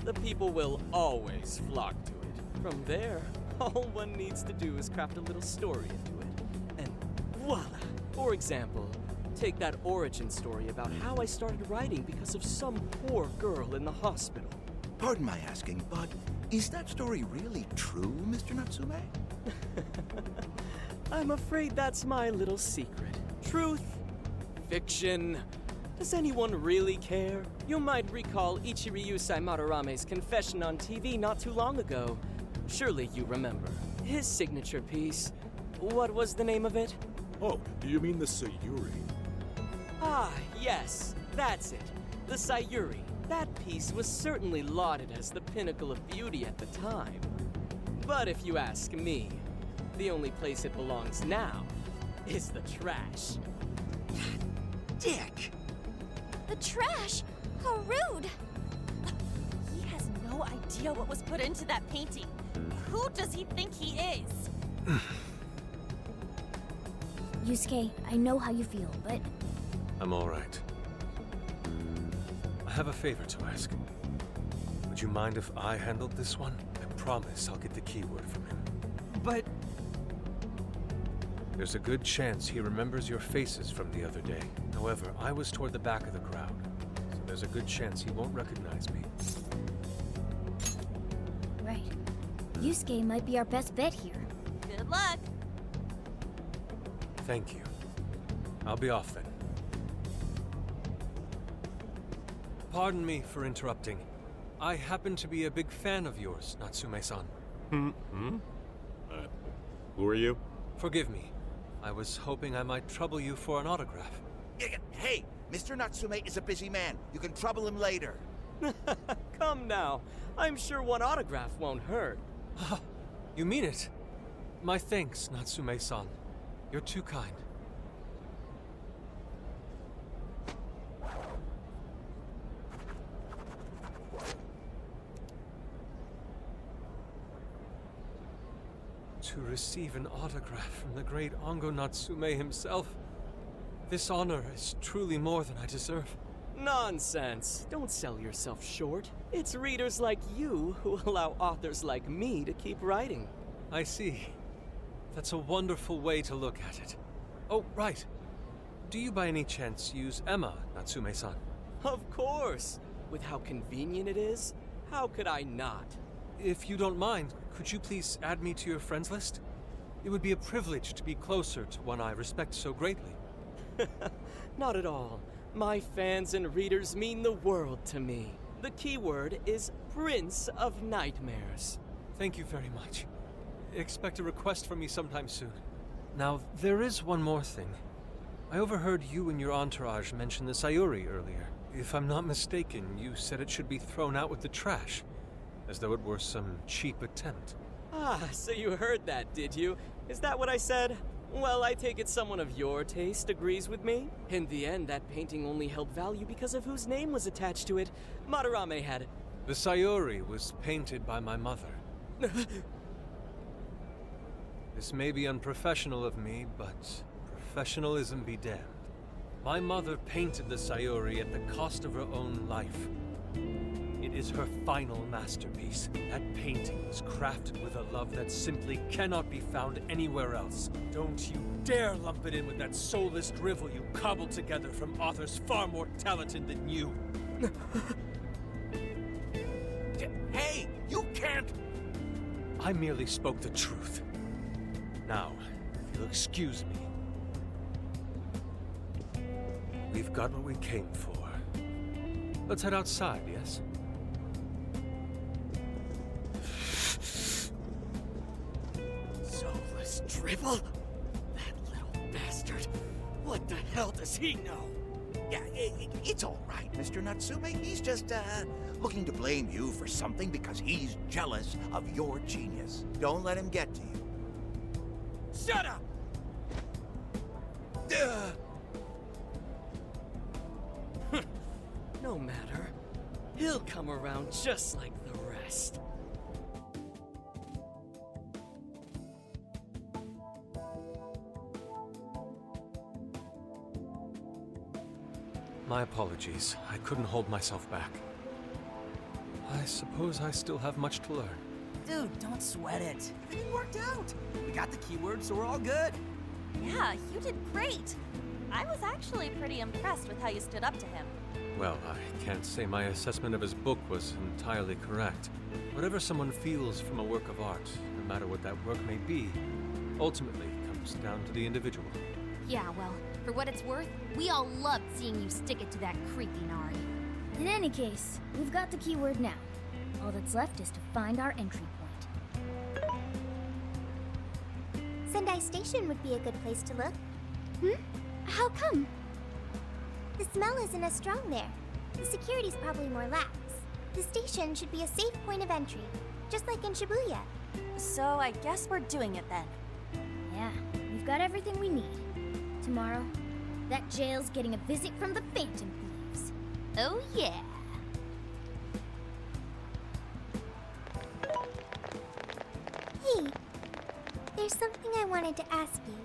the people will always flock to it. From there, all one needs to do is craft a little story into it. And voila! For example, take that origin story about how I started writing because of some poor girl in the hospital. Pardon my asking, but is that story really true, Mr. Natsume? I'm afraid that's my little secret. Truth, fiction. Does anyone really care? You might recall Ichiryu Madarame's confession on TV not too long ago. Surely you remember. His signature piece. What was the name of it? Oh, do you mean the Sayuri? Ah, yes, that's it. The Sayuri. That piece was certainly lauded as the pinnacle of beauty at the time. But if you ask me, the only place it belongs now is the trash. Dick! The trash? How rude! He has no idea what was put into that painting. Who does he think he is? Yusuke, I know how you feel, but I'm all right. I have a favor to ask. Would you mind if I handled this one? I promise I'll get the keyword from him. But there's a good chance he remembers your faces from the other day. However, I was toward the back of the crowd, so there's a good chance he won't recognize me. right. Yusuke might be our best bet here. Good luck! Thank you. I'll be off then. Pardon me for interrupting. I happen to be a big fan of yours, Natsume-san. Who are you? Forgive me. I was hoping I might trouble you for an autograph. Hey, Mr. Natsume is a busy man. You can trouble him later. come now. I'm sure one autograph won't hurt. You mean it? My thanks, Natsume-san. You're too kind. To receive an autograph from the great Ango Natsume himself, this honor is truly more than I deserve. Nonsense. Don't sell yourself short. It's readers like you who allow authors like me to keep writing. I see. That's a wonderful way to look at it. Oh, right. Do you by any chance use Emma, Natsume-san? Of course. With how convenient it is, how could I not? If you don't mind, could you please add me to your friends list? It would be a privilege to be closer to one I respect so greatly. Not at all. My fans and readers mean the world to me. The keyword is Prince of Nightmares. Thank you very much. Expect a request from me sometime soon. Now, there is one more thing. I overheard you and your entourage mention the Sayuri earlier. If I'm not mistaken, you said it should be thrown out with the trash, as though it were some cheap attempt. Ah, so you heard that, did you? Is that what I said? Well, I take it someone of your taste agrees with me. In the end, that painting only held value because of whose name was attached to it. Madarame had... The Sayuri was painted by my mother. This may be unprofessional of me, but professionalism be damned. My mother painted the Sayuri at the cost of her own life. It is her final masterpiece. That painting was crafted with a love that simply cannot be found anywhere else. Don't you dare lump it in with that soulless drivel you cobbled together from authors far more talented than you. Hey, you can't... I merely spoke the truth. Now, if you'll excuse me. We've got what we came for. Let's head outside, yes? Soulless drivel? That little bastard. What the hell does he know? Yeah, it's all right, Mr. Natsume. He's just, looking to blame you for something because he's jealous of your genius. Don't let him get to you. Shut up! No matter. He'll come around just like the rest. My apologies. I couldn't hold myself back. I suppose I still have much to learn. Dude, don't sweat it. Everything worked out. We got the keywords, so we're all good. Yeah, you did great. I was actually pretty impressed with how you stood up to him. Well, I can't say my assessment of his book was entirely correct. Whatever someone feels from a work of art, no matter what that work may be, ultimately comes down to the individual. Yeah, well, for what it's worth, we all loved seeing you stick it to that creepy Nari. In any case, we've got the keyword now. All that's left is to find our entry point. Sendai Station would be a good place to look. How come? The smell isn't as strong there. The security's probably more lax. The station should be a safe point of entry, just like in Shibuya. So I guess we're doing it then. Yeah, we've got everything we need. Tomorrow, that jail's getting a visit from the Phantom Thieves. Oh yeah. Hey, there's something I wanted to ask you.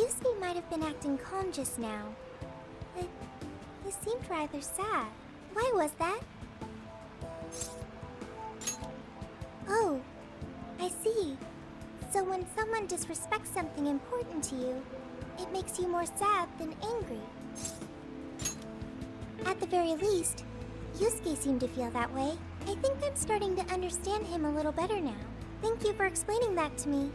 Yusuke might have been acting calm just now, but he seemed rather sad. Why was that? Oh, I see. So when someone disrespects something important to you, it makes you more sad than angry. At the very least, Yusuke seemed to feel that way. I think I'm starting to understand him a little better now. Thank you for explaining that to me.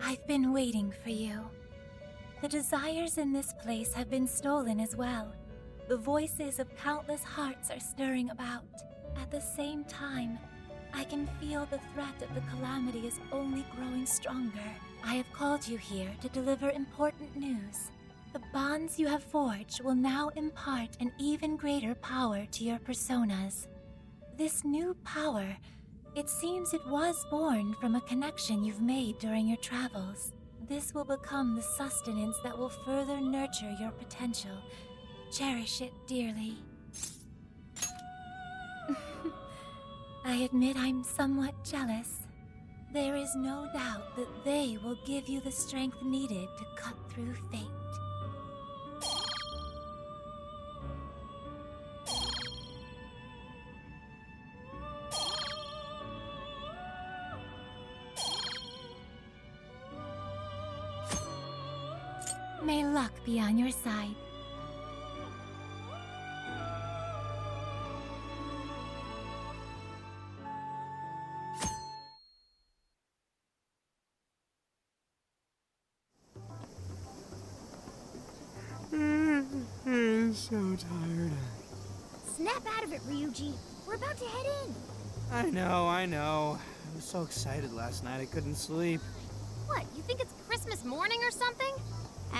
I've been waiting for you. The desires in this place have been stolen as well. The voices of countless hearts are stirring about. At the same time, I can feel the threat of the calamity is only growing stronger. I have called you here to deliver important news. The bonds you have forged will now impart an even greater power to your personas. This new power, it seems it was born from a connection you've made during your travels. This will become the sustenance that will further nurture your potential. Cherish it dearly. I admit I'm somewhat jealous. There is no doubt that they will give you the strength needed to cut through fate. May luck be on your side. I'm so tired. Snap out of it, Ryuji. We're about to head in. I know. I was so excited last night I couldn't sleep. What, you think it's Christmas morning or something?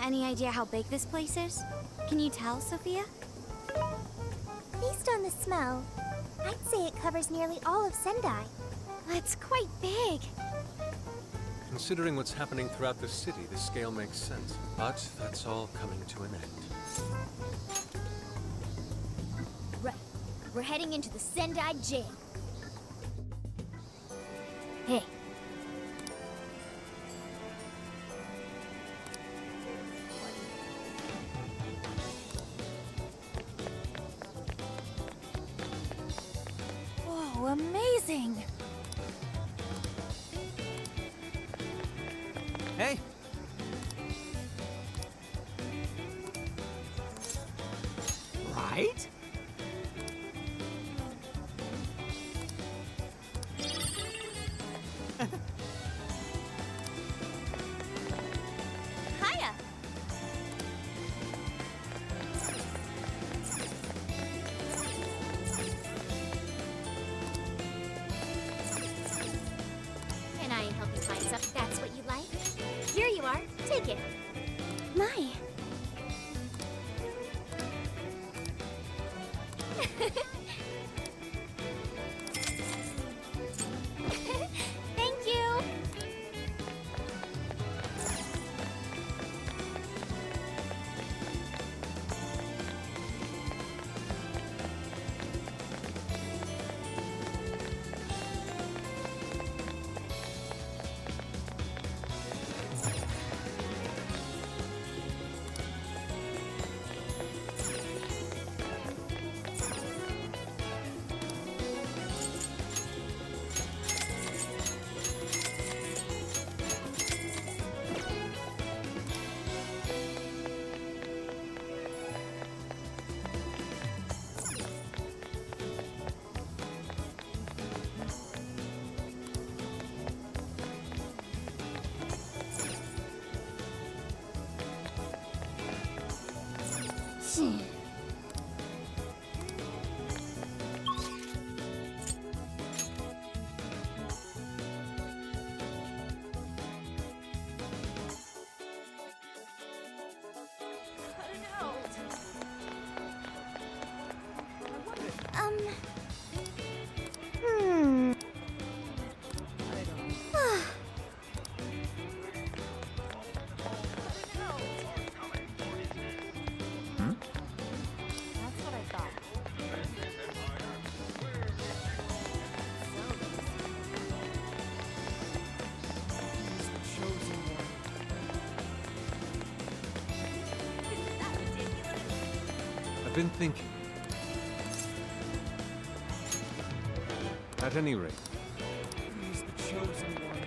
Any idea how big this place is? Can you tell, Sophia? Based on the smell, I'd say it covers nearly all of Sendai. That's quite big. Considering what's happening throughout the city, the scale makes sense. But that's all coming to an end. Right. We're heading into the Sendai jail. Hey. Whoa, amazing! Hey! Right? Hiya! Can I help you find some? That's what you like? Here you Hmm. That's what I thought. I've been thinking. At any rate, He's the chosen one.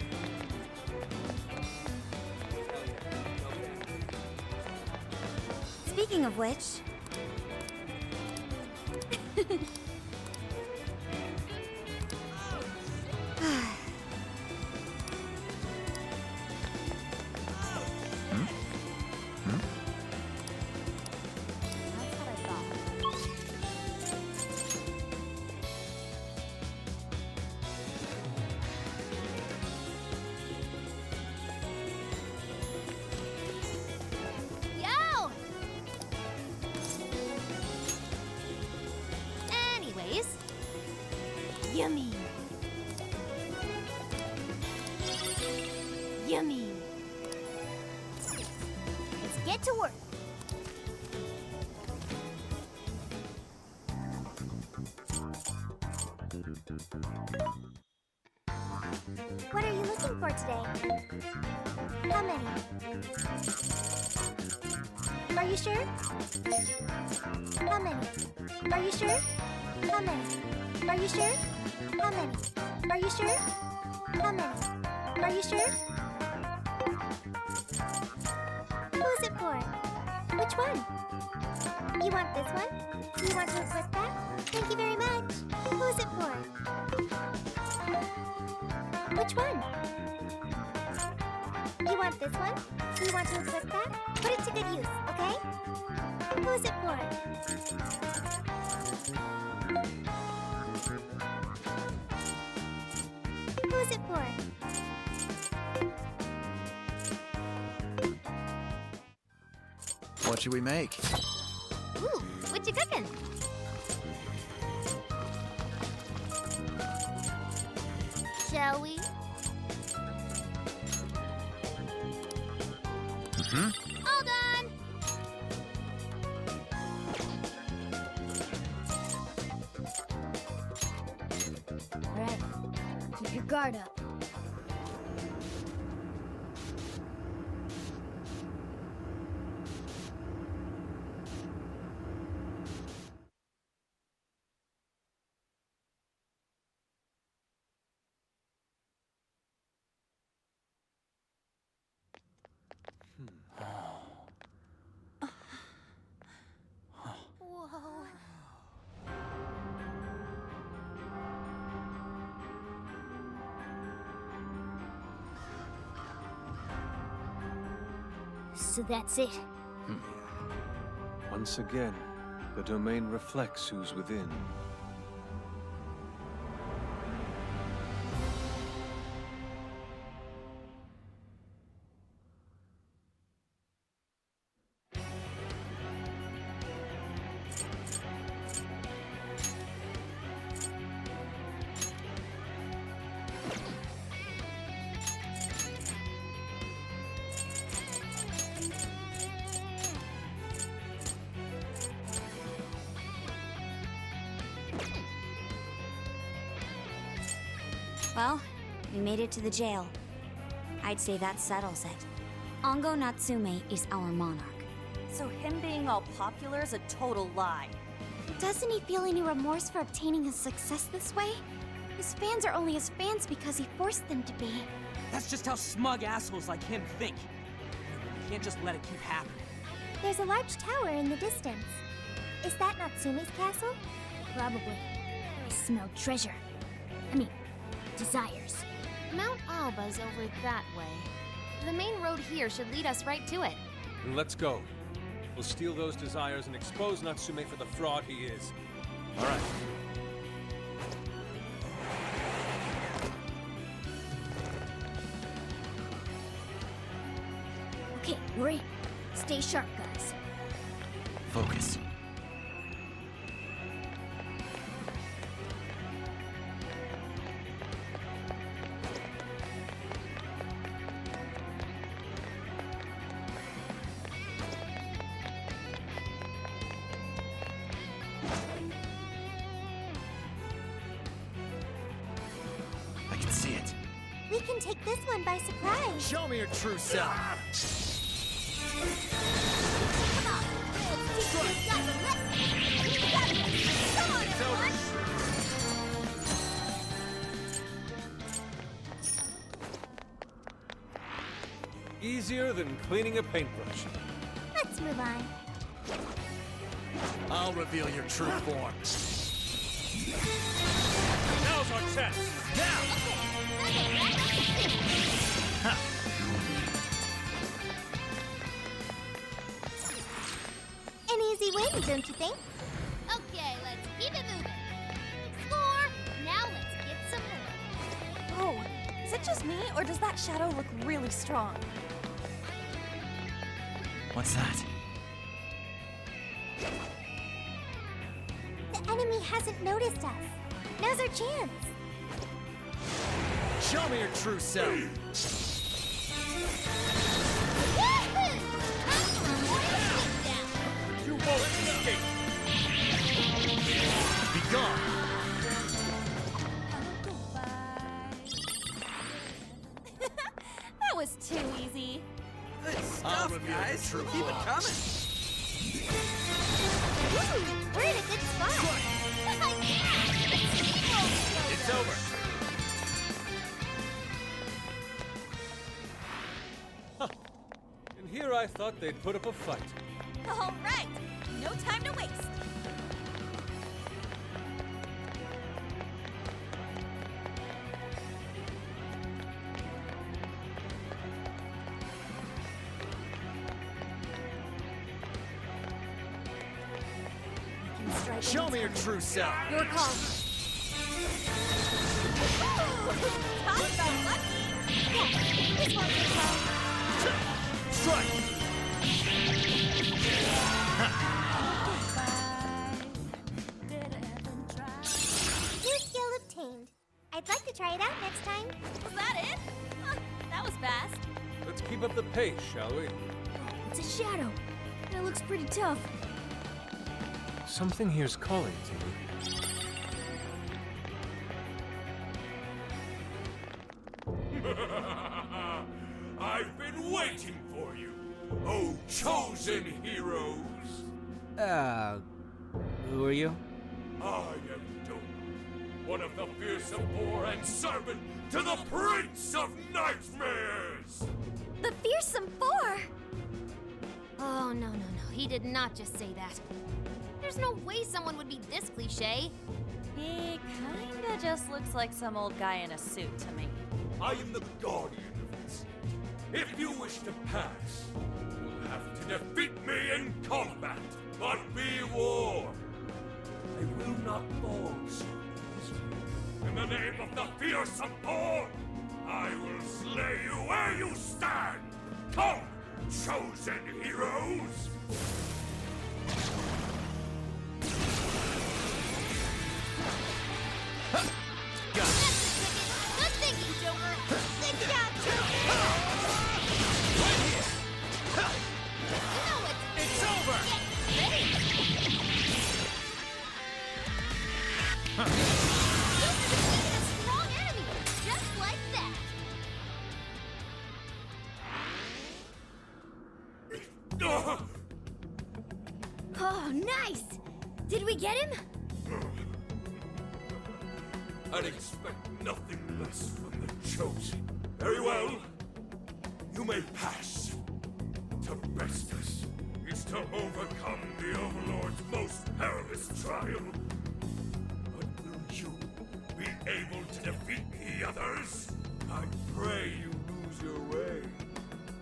Speaking of which... Yo! Anyways, yummy. Yummy. Let's get to work. What are you looking for today? How many? Are you sure? How many? Are you sure? How many? Are you sure? How many? Are you sure? How many? Are you sure? Who's it for? Which one? You want this one? You want to equip that? Thank you very much. Who's it for? Which one? You want this one? You want to equip that? Put it to good use, okay? Who's it for? Who's it for? What should we make? Ooh, what you cooking? Shall we? All done! Alright, keep your guard up. Whoa. So that's it. once again, the domain reflects who's within. Well, we made it to the jail. I'd say that settles it. Ango Natsume is our monarch. So him being all popular is a total lie. Doesn't he feel any remorse for obtaining his success this way? His fans are only his fans because he forced them to be. That's just how smug assholes like him think. You can't just let it keep happening. There's a large tower in the distance. Is that Natsume's castle? Probably. I smell treasure. I mean, desires. Mount Alba's over that way. The main road here should lead us right to it. Then let's go. We'll steal those desires and expose Natsume for the fraud he is. All right. Okay, we're in. Stay sharp, guys. Focus. I can see it. We can take this one by surprise. Show me your true self. Come on, let's teach these guys a lesson. You got this. Come on, everyone. Easier than cleaning a paintbrush. Let's move on. I'll reveal your true form. Now's our chance. An easy win, don't you think? Okay, let's keep it moving. Score! Now let's get some more. Oh, is it just me, or does that shadow look really strong? What's that? The enemy hasn't noticed us. Now's our chance. Show me your true self. You won't escape! Be gone. That was too easy. Good I'll stuff, reveal guys. the true Keep it form. coming. Woo, we're in a good spot. It's over. And here I thought they'd put up a fight. All right, no time to waste. Show me your true self. Your call. Talk about lucky. Yeah, this one's your call. Strike. New skill obtained. I'd like to try it out next time. Was that it? Huh, that was fast. Let's keep up the pace, shall we? It's a shadow. And it looks pretty tough. Something here's calling to me. I've been waiting for you, oh chosen heroes! Who are you? I am Doom, one of the fearsome four and servant to the Prince of Nightmares! The Fearsome Four! Oh, no. He did not just say that. There's no way someone would be this cliche. He kinda just looks like some old guy in a suit to me. I am the guardian of this. If you wish to pass, you'll have to defeat me in combat. But be warned, I will not fall so easily. In the name of the fearsome four, I will slay you where you stand. Come, chosen heroes! Good thinking, Joker. Good job, Joker. You know it's over. Get ready. Joker defeated a strong enemy, just like that. Oh, nice! Did we get him? I'd expect nothing less from the chosen. Very well. You may pass. To best us is to overcome the Overlord's most perilous trial. But will you be able to defeat the others? I pray you lose your way.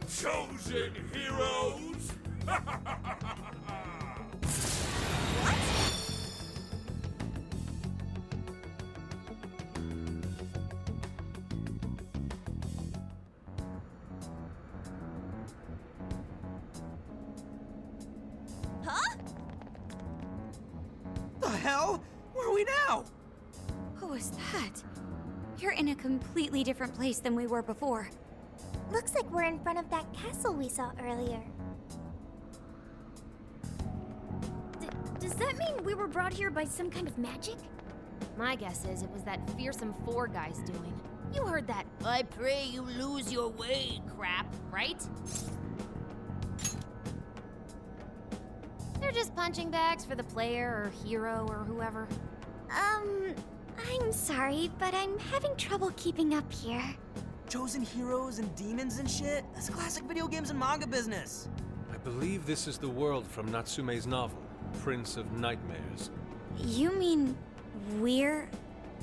Chosen heroes! hell? Where are we now? What was that? You're in a completely different place than we were before. Looks like we're in front of that castle we saw earlier. Does that mean we were brought here by some kind of magic? My guess is it was that fearsome four guy's doing. You heard that "I pray you lose your way" crap, right? They're just punching bags for the player or hero or whoever. I'm sorry, but I'm having trouble keeping up here. Chosen heroes and demons and shit? That's classic video games and manga business. I believe this is the world from Natsume's novel, Prince of Nightmares. You mean we're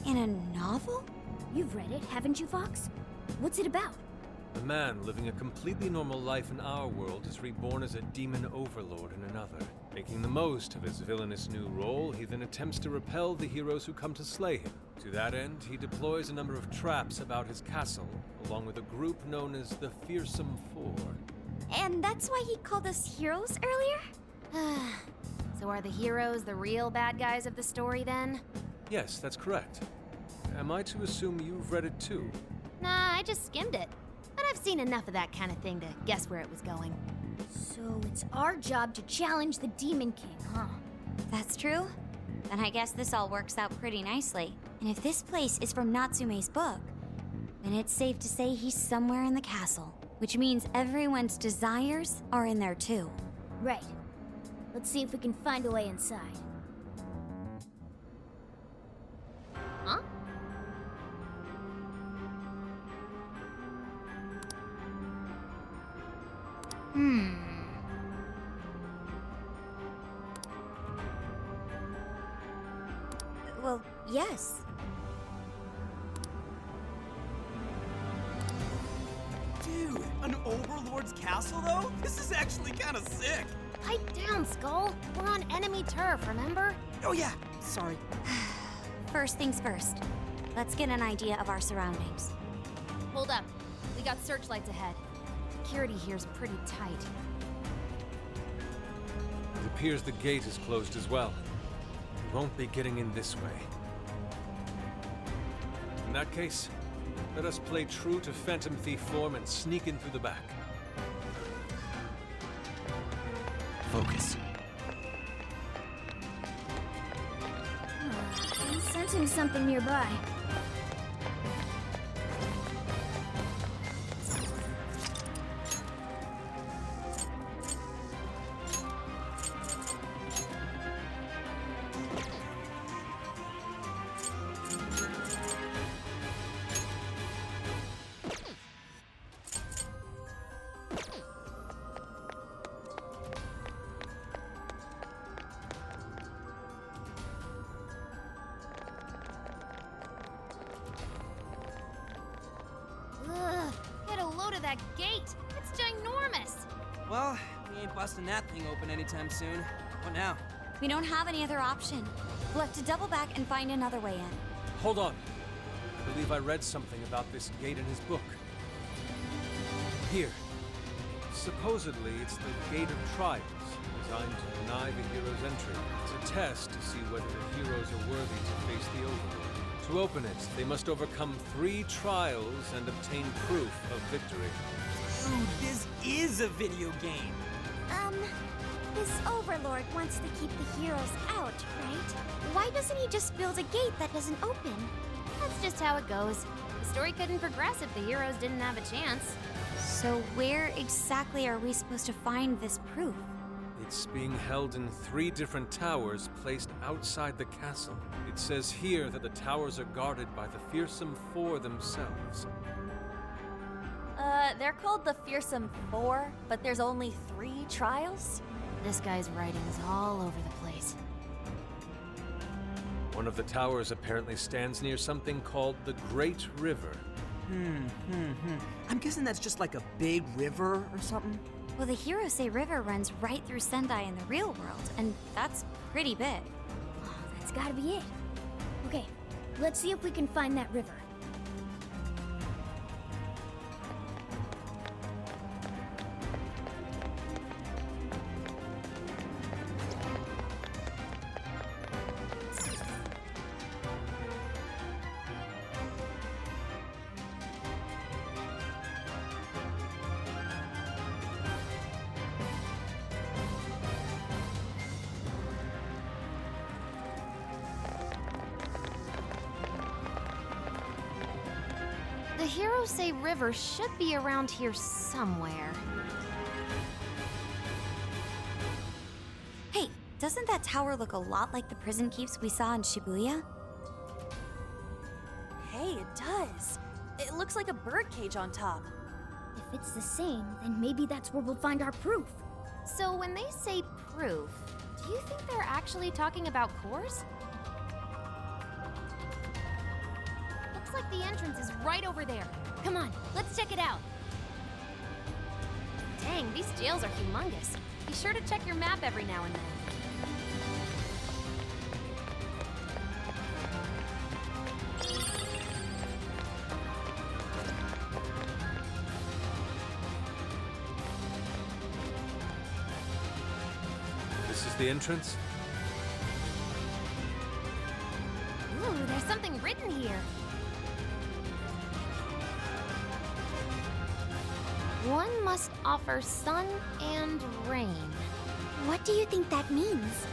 in a novel? You've read it, haven't you, Fox? What's it about? A man living a completely normal life in our world is reborn as a demon overlord in another. Making the most of his villainous new role, he then attempts to repel the heroes who come to slay him. To that end, he deploys a number of traps about his castle, along with a group known as the Fearsome Four. And that's why he called us heroes earlier? So are the heroes the real bad guys of the story then? Yes, that's correct. Am I to assume you've read it too? Nah, I just skimmed it. But I've seen enough of that kind of thing to guess where it was going. So it's our job to challenge the Demon King, huh? That's true? Then I guess this all works out pretty nicely. And if this place is from Natsume's book, then it's safe to say he's somewhere in the castle. Which means everyone's desires are in there too. Right. Let's see if we can find a way inside. Huh? Well, yes. Dude, an overlord's castle though? This is actually kind of sick. Pipe down, Skull. We're on enemy turf, remember? Oh yeah, sorry. First things first. Let's get an idea of our surroundings. Hold up. We got searchlights ahead. Security here's pretty tight. It appears the gate is closed as well. We won't be getting in this way. In that case, let us play true to Phantom Thief form and sneak in through the back. Focus. I'm sensing something nearby. Ugh, get a load of that gate. It's ginormous. Well, we ain't busting that thing open anytime soon. What now? We don't have any other option. We'll have to double back and find another way in. Hold on. I believe I read something about this gate in his book. Here. Supposedly, it's the Gate of Trials, designed to deny the hero's entry. It's a test to see whether the heroes are worthy to face the Overlord. To open it, they must overcome 3 trials and obtain proof of victory. Dude, this is a video game. This Overlord wants to keep the heroes out, right? Why doesn't he just build a gate that doesn't open? That's just how it goes. The story couldn't progress if the heroes didn't have a chance. So where exactly are we supposed to find this proof? It's being held in 3 different towers placed outside the castle. It says here that the towers are guarded by the Fearsome Four themselves. They're called the Fearsome Four, but there's only 3 trials? This guy's writing's all over the place. One of the towers apparently stands near something called the Great River. I'm guessing that's just like a big river or something? Well, the heroes say river runs right through Sendai in the real world, and that's pretty big. Oh, that's gotta be it. Okay, let's see if we can find that river. Hirose River should be around here somewhere. Hey, doesn't that tower look a lot like the prison keeps we saw in Shibuya? Hey, it does. It looks like a birdcage on top. If it's the same, then maybe that's where we'll find our proof. So when they say proof, do you think they're actually talking about cores? Looks like the entrance is right over there. Come on, let's check it out. Dang, these jails are humongous. Be sure to check your map every now and then. This is the entrance? Ooh, there's something written here. One must offer sun and rain. What do you think that means?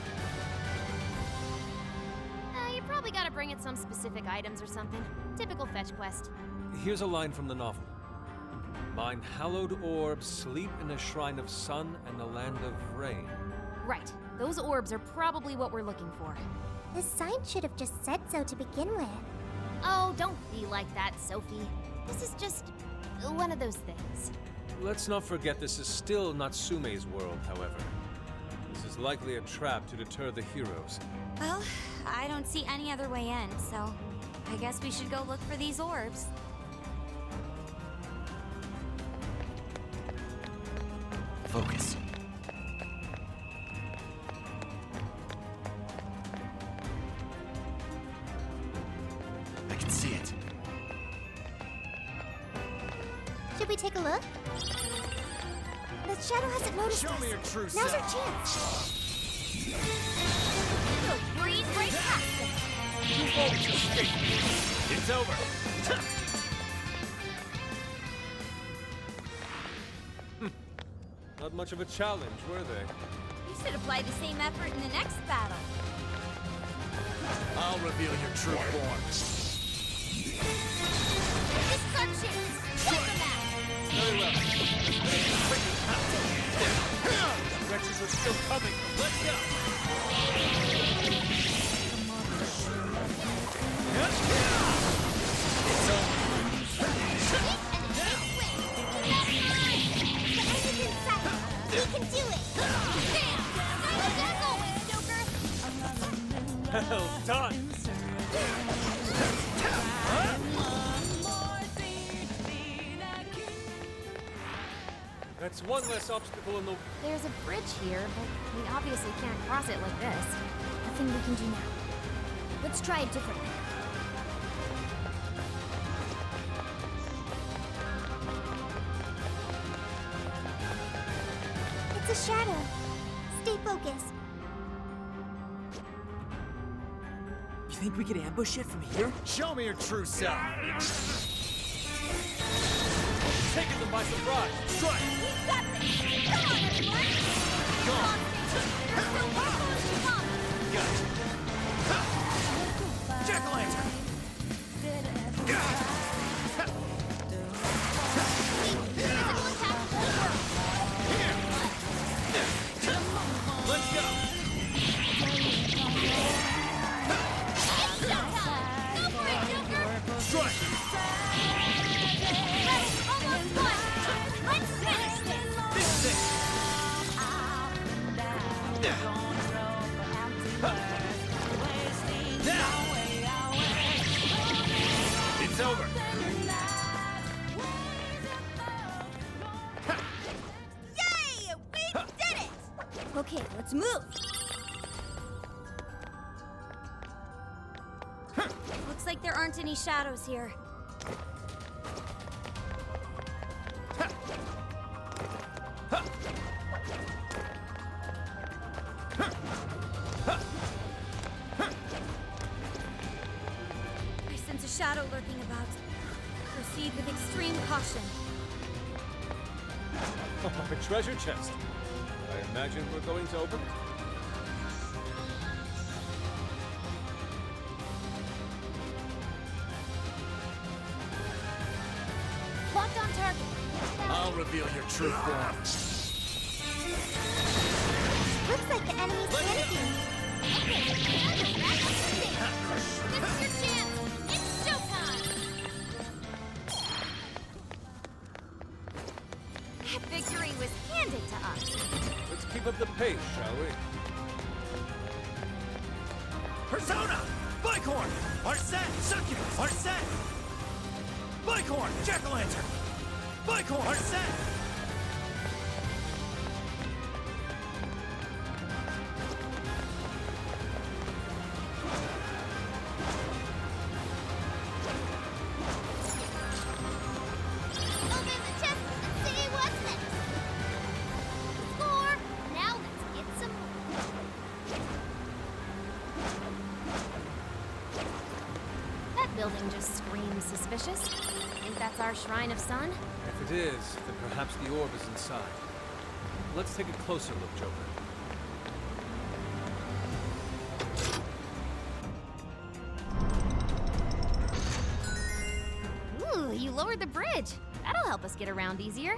You probably gotta bring it some specific items or something. Typical fetch quest. Here's a line from the novel. Mine hallowed orbs sleep in a shrine of sun and a land of rain. Right. Those orbs are probably what we're looking for. The sign should have just said so to begin with. Oh, don't be like that, Sophie. This is just one of those things. Let's not forget this is still Natsume's world, however. This is likely a trap to deter the heroes. Well, I don't see any other way in, so I guess we should go look for these orbs. Focus. I can see it. Should we take a look? The shadow hasn't noticed Show us. me your true Now's self. our chance. We'll breeze right past them. You won't escape me. It's over. Not much of a challenge, were they? You should apply the same effort in the next battle. I'll reveal your true form. This is our chance. Take them out. Very well. The wretches are still coming. Let's go. It's over. We can do it! Well done! That's one less obstacle in the... There's a bridge here, but we obviously can't cross it like this. Nothing we can do now. Let's try a different path. It's a shadow. Stay focused. You think we could ambush it from here? Show me your true self. Taking them by surprise! Strike! We've got this! Come on, everyone! Go on. We're so powerful as you come! Got it. Jack-o'-lantern. Physical attack will work! Let's go. Go for it, Joker! Strike. Battle's almost won! Let's finish this! This is it. It's over. Yay! We did it! Okay, let's move. Looks like there aren't any shadows here. I sense a shadow lurking about. Proceed with extreme caution. A treasure chest. I imagine we're going to open it. target. I'll reveal your true form. Looks like the enemy's panicking. This is your chance. It's showtime. That victory was handed to us. Let's keep up the pace, shall we? Persona! Bicorn! Arsene! Succubus! Arsene! Bicorn! Jack-o'-lantern! Bicorn! Arsene! Open the chest and see what's next. Score! Now let's get some more. That building just screams suspicious. Think that's our Shrine of Sun? If it is, then perhaps the orb is inside. Let's take a closer look, Joker. Ooh, you lowered the bridge. That'll help us get around easier.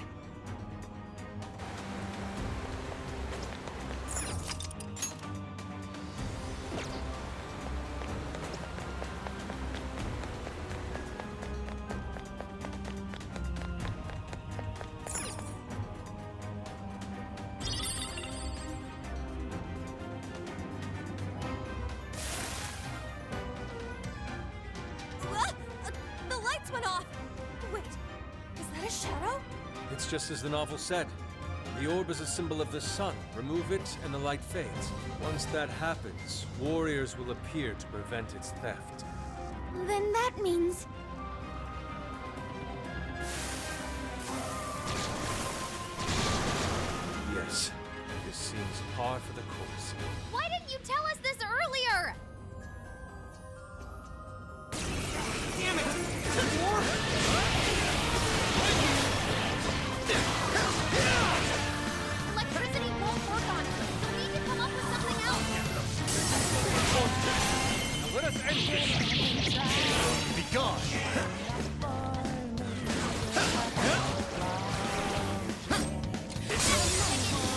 The lights went off! Wait, is that a shadow? It's just as the novel said. The orb is a symbol of the sun. Remove it, and the light fades. Once that happens, warriors will appear to prevent its theft. Then that means... Yes, this seems par for the course. Why didn't you tell us this earlier? Damn it! Electricity won't work on it, so we need to come up with something else. Now let us end this! Be gone!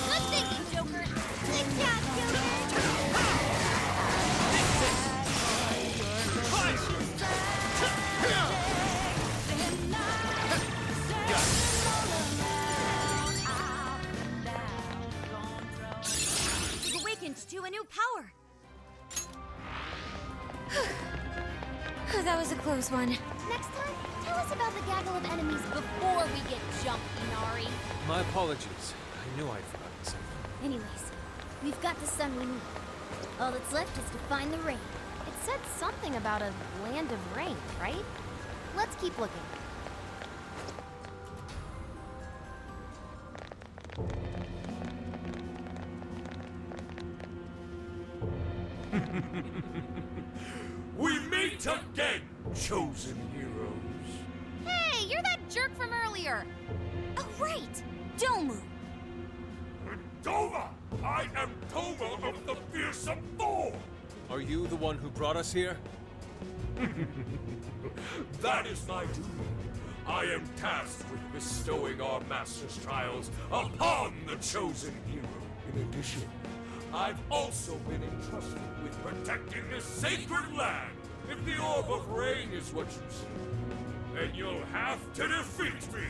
Good thinking, Joker. Good job, Joker. You've awakened to a new power. That was a close one. Next time, tell us about the gaggle of enemies before we get jumped, Inari. My apologies. I knew I'd forgotten something. Anyways, we've got the sun we need. All that's left is to find the rain. It said something about a land of rain, right? Let's keep looking. We meet again, chosen heroes. Hey, you're that jerk from earlier. Oh, right! Domu! Doma! I am Doma of the Fearsome Four! Are you the one who brought us here? That is my duty. I am tasked with bestowing our master's trials upon the chosen hero. In addition, I've also been entrusted with protecting this sacred land. If the Orb of Rain is what you see, then you'll have to defeat me.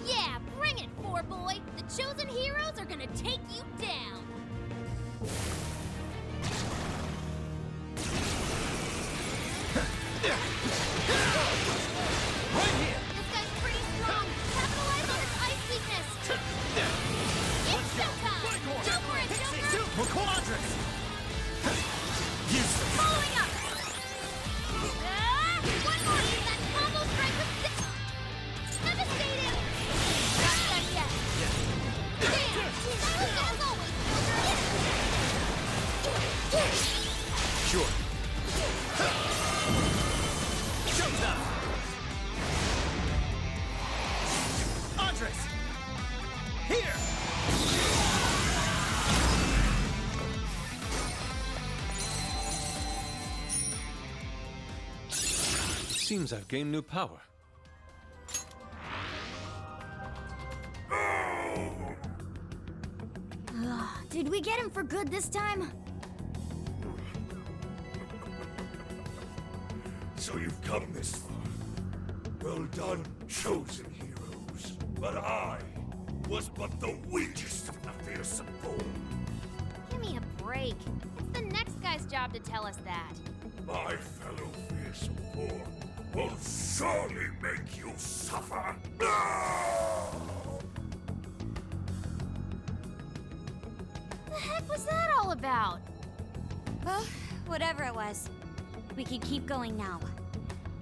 Yeah, bring it, Four Boy. The chosen heroes are gonna take you down. Right here! This guy's pretty strong. Capitalize on his ice weakness. It's showtime. Go for it, Joker. Quadrants! Useless! Following up. One more. That combo strike was devastating. Not done yet. Damn. As always, Joker. Sure. Showtime! Andres! Here! seems I've gained new power. Did we get him for good this time? So you've come this far. Well done, chosen heroes. But I was but the weakest of the fearsome four. Give me a break. It's the next guy's job to tell us that. My fellow fearsome four will surely make you suffer. The heck was that all about? Well, whatever it was. We could keep going now.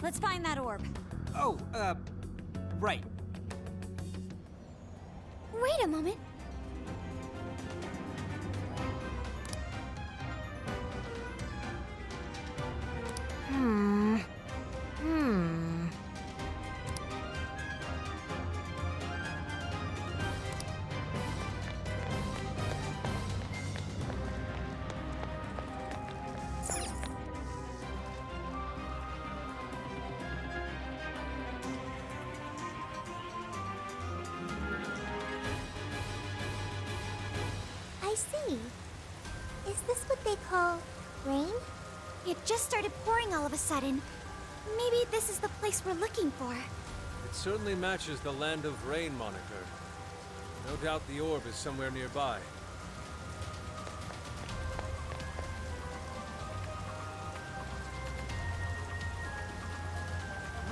Let's find that orb. Oh, right. Wait a moment. I see. Is this what they call rain? It just started pouring all of a sudden. Maybe this is the place we're looking for. It certainly matches the Land of Rain moniker. No doubt the orb is somewhere nearby.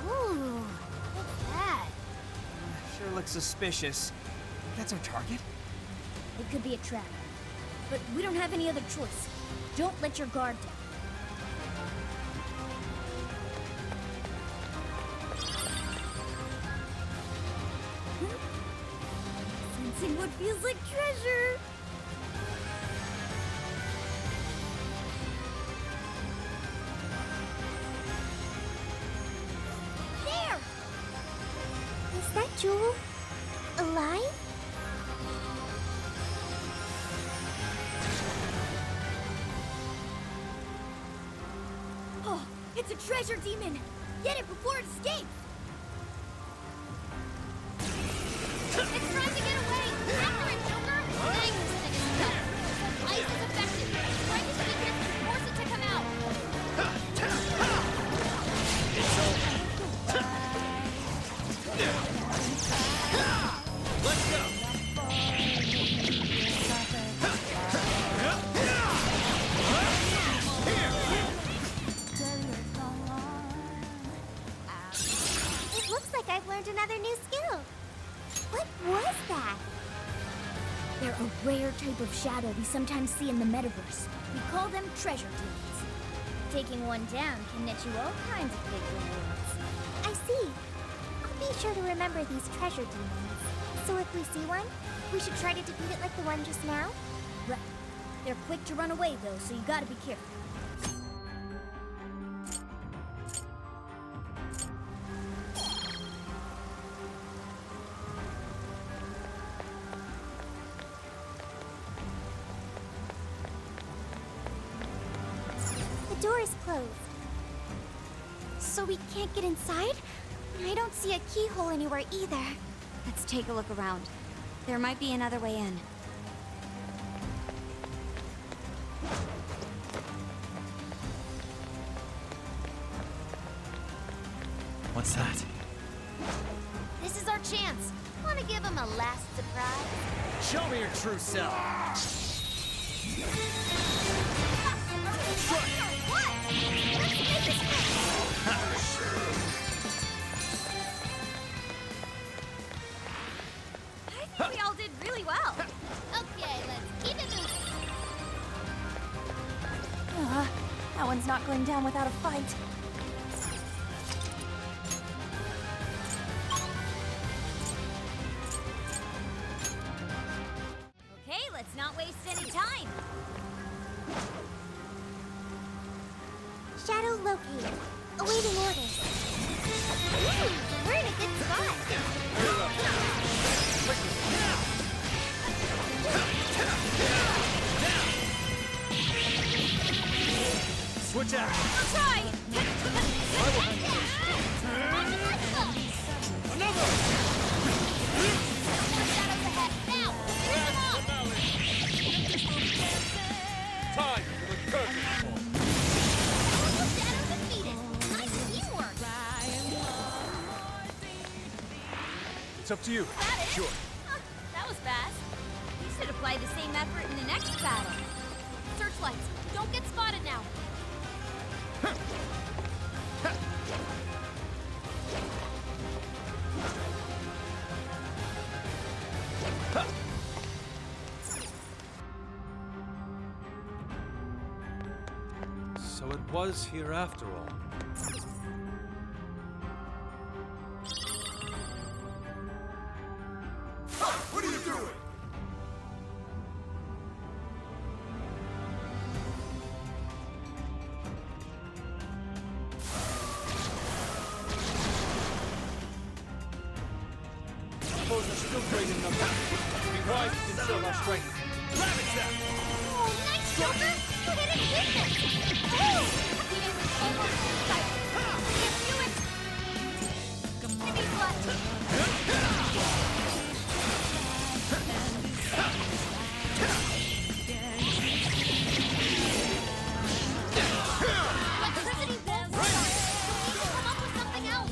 Ooh, what's that? Sure looks suspicious. That's our target? It could be a trap. But we don't have any other choice. Don't let your guard down. Sensing what feels like treasure. There! Is that jewel alive? Oh, it's a treasure demon! Get it before it escapes! It's trying to get away! After it, Joker! Dang, this thing is stuck! Ice is effective! Try to speak it and force it to come out! Let's go! It looks like I've learned another new skill. What was that? They're a rare type of shadow we sometimes see in the metaverse. We call them treasure demons. Taking one down can net you all kinds of big rewards. I see. I'll be sure to remember these treasure demons. So if we see one, we should try to defeat it like the one just now? Right. They're quick to run away, though, so you gotta be careful. The door is closed. So we can't get inside? I don't see a keyhole anywhere either. Let's take a look around. There might be another way in. What's that? This is our chance. Want to give him a last surprise? Show me your true self. What? Let's make this I think we all did really well. Okay, let's keep it moving. That one's not going down without a fight. Okay, let's not waste any time. Shadow located. Awaiting orders. Ooh, we're in a good spot. Switch out. I'll try! I will handle this. It's up to you. That it? Sure. Huh, that was fast. You should apply the same effort in the next battle. Searchlights, don't get spotted now. So it was here after all. What are you doing? Foes are still great in numbers. Be wise to conserve our strength. Ravage them! Oh, nice, Joker! You hit it weakness! Oh! He is almost inside. Can't do it! Jimmy's left. Electricity won't work. We need to come up with something else.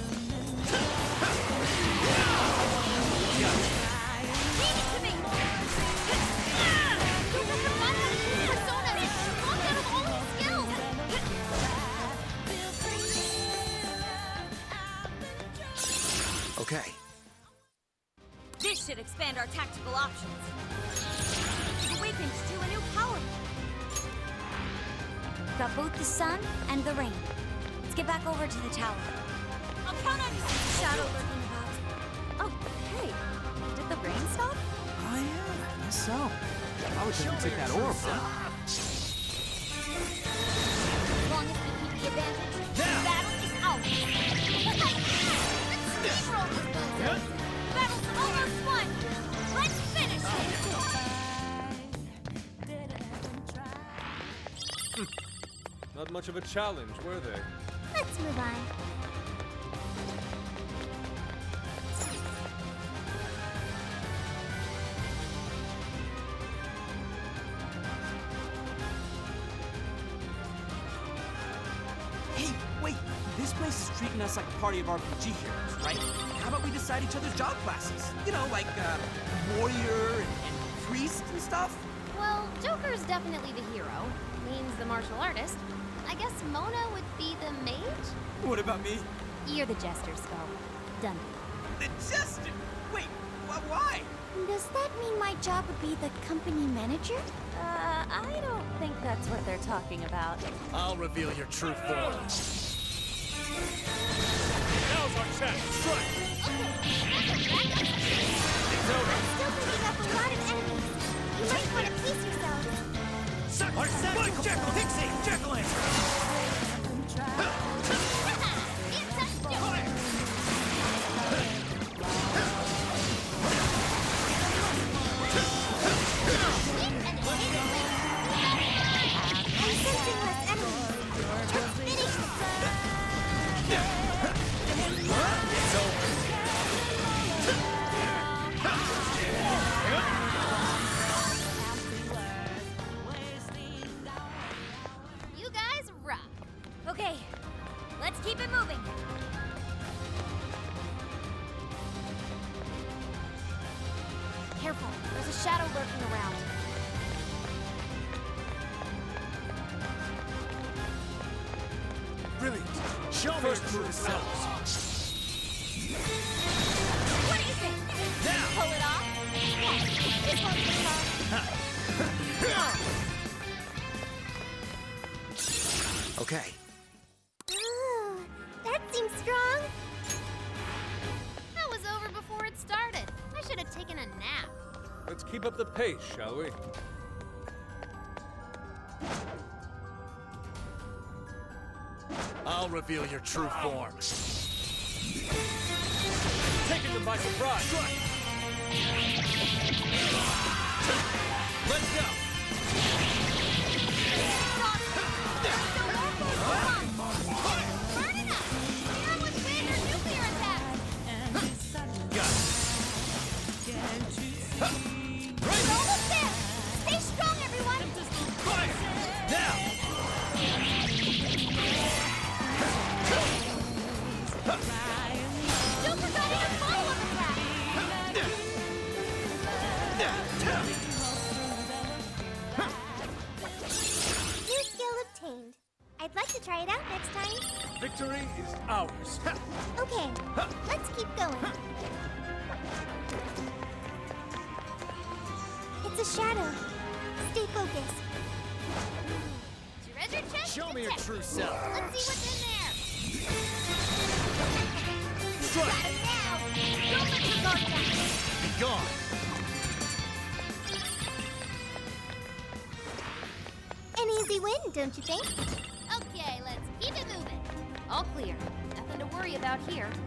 Leave it to me! Joker forgot how to use personas! Locked out of all his skills! Okay. This should expand our tactical options. It awakens to a new power. Got both the sun and the rain. Let's get back over to the tower. I'll count on you. Shadow lurking about. Oh, hey. Did the rain stop? Oh yeah, I guess so. Probably couldn't take that orb, huh? As long as we keep the advantage, the battle is ours. Let's steamroll this building. Battle's almost won. Let's finish it. Not much of a challenge, were they? Let's move on. Hey, wait! This place is treating us like a party of RPG heroes, right? How about we decide each other's job classes? You know, like, warrior and priest and stuff? Well, Joker's definitely the hero. Means the martial artist. I guess Mona would be the mage? What about me? You're the jester, Skull. Done. The jester! Wait, why? Does that mean my job would be the company manager? I don't think that's what they're talking about. I'll reveal your true form. Now's our chance. Strike! I'm still picking up a lot of enemies. You might want to pace yourself. Jekyll, Pixie, Jack-o'-lantern! I'm sensing less enemies. Let's finish this. It's over. You guys rock. Okay, let's keep it moving. Careful, there's a shadow lurking around. Brilliant. Show me First your true move is self. What do you think? Now. Pull it off? Yes, this one's fun. Okay. Ooh, that seems strong. That was over before it started. I should have taken a nap. Let's keep up the pace, shall we? I'll reveal your true form. Taking them by surprise. Let's go. Burn it up! Hero with greater nuclear attacks! It's almost there! Stay strong, everyone! Joker got in a follow-up attack! victory is ours. Okay, let's keep going. It's a shadow. Stay focused. Treasure chest Show me your detected. true self. Let's see what's in there. Strike. Got it now. Don't let your guard down. Be gone. An easy win, don't you think? Okay, let's keep it moving. All clear. Nothing to worry about here, I think.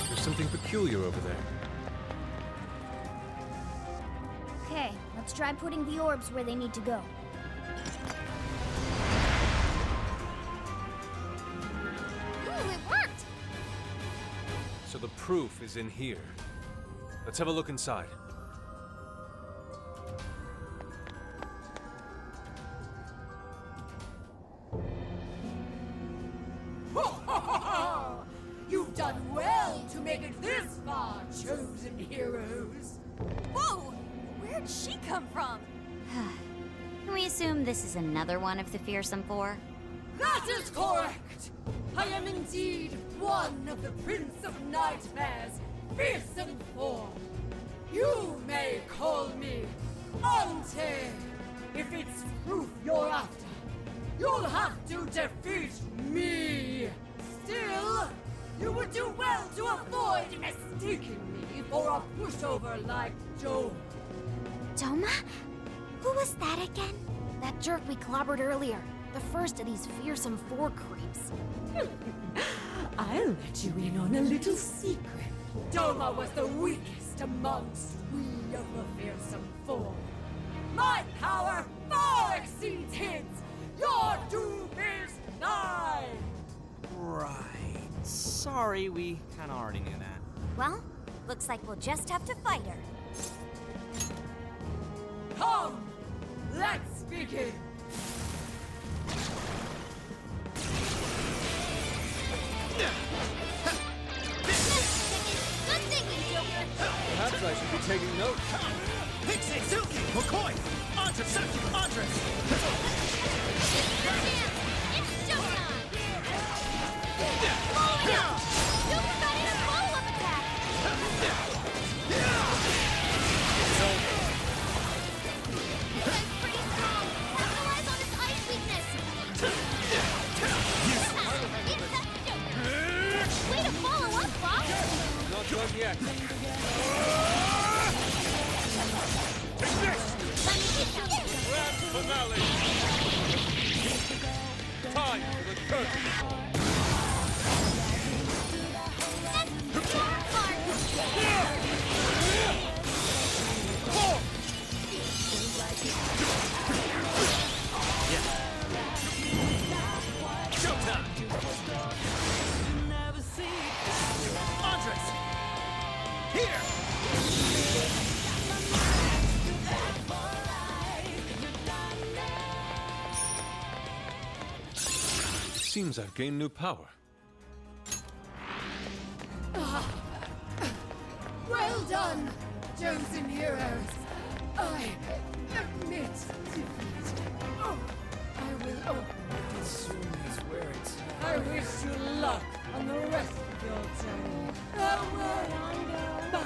There's something peculiar over there. Okay, let's try putting the orbs where they need to go. Ooh, it worked! So the proof is in here. Let's have a look inside. You've done well to make it this far, chosen heroes. Whoa! Where'd she come from? Can we assume this is another one of the fearsome four? That is correct! I am indeed one of the Prince of Nightmare's fearsome four. You may call me Auntie. If it's proof you're after, you'll have to defeat me. Still, you would do well to avoid mistaking me for a pushover like Joe. Doma? Who was that again? That jerk we clobbered earlier. The first of these fearsome four creeps. I'll let you in on a little secret. Doma was the weakest amongst we of the fearsome four. My power far exceeds his. Your doom is nigh. Right. Sorry, we kind of already knew that. Well, looks like we'll just have to fight her. Come, let's begin. Good thinking, Joker. Perhaps I should be taking notes. Pixie, Suki, McCoy, Andres, Andres. It's showtime! Joker got in a follow-up attack! This guy's pretty strong. Capitalize on his ice weakness. Insect Joker. Way to follow up, Bob. Not done yet. Take this! Let me get you. Grand finale! Time for the curtain call. Showtime! Andres! Here! Seems I've gained new power. Well done, chosen heroes. I admit defeat. Oh, I will open Sumi's where it's at. I wish you luck on the rest of your journey. Onward, Ango.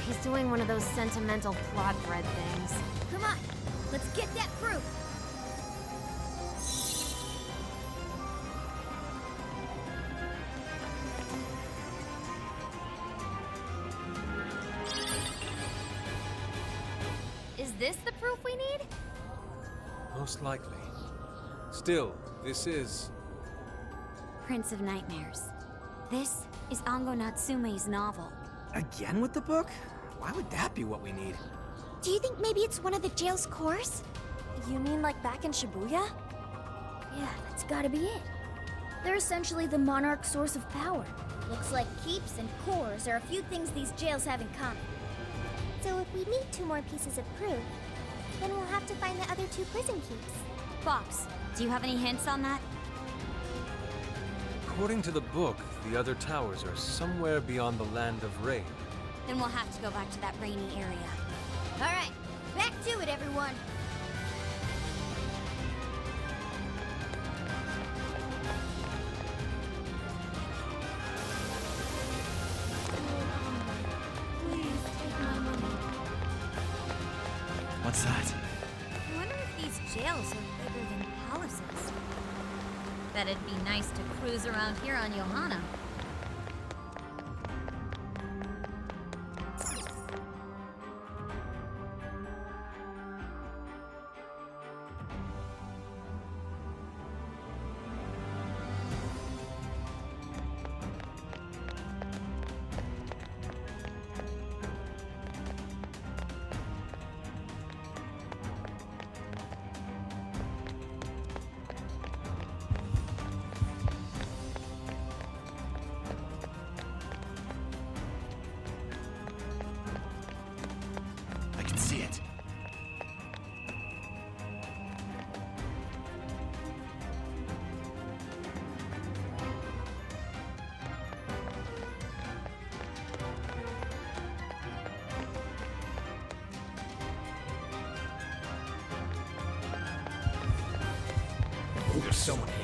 He's doing one of those sentimental plot thread things. Come on, let's get that proof. Is this the proof we need? Most likely. Still, this is... Prince of Nightmares. This is Ango Natsume's novel. Again with the book? Why would that be what we need? Do you think maybe it's one of the jail's cores? You mean like back in Shibuya? Yeah, that's gotta be it. They're essentially the monarch's source of power. Looks like keeps and cores are a few things these jails have in common. So if we need 2 more pieces of proof, then we'll have to find the other 2 prison keys. Fox, do you have any hints on that? According to the book, the other towers are somewhere beyond the land of rain. Then we'll have to go back to that rainy area. All right, back to it, everyone. Please take my money. What's that? I wonder if these jails are bigger than palaces. Bet it'd be nice to cruise around here on Johanna. I can see it. There's someone here.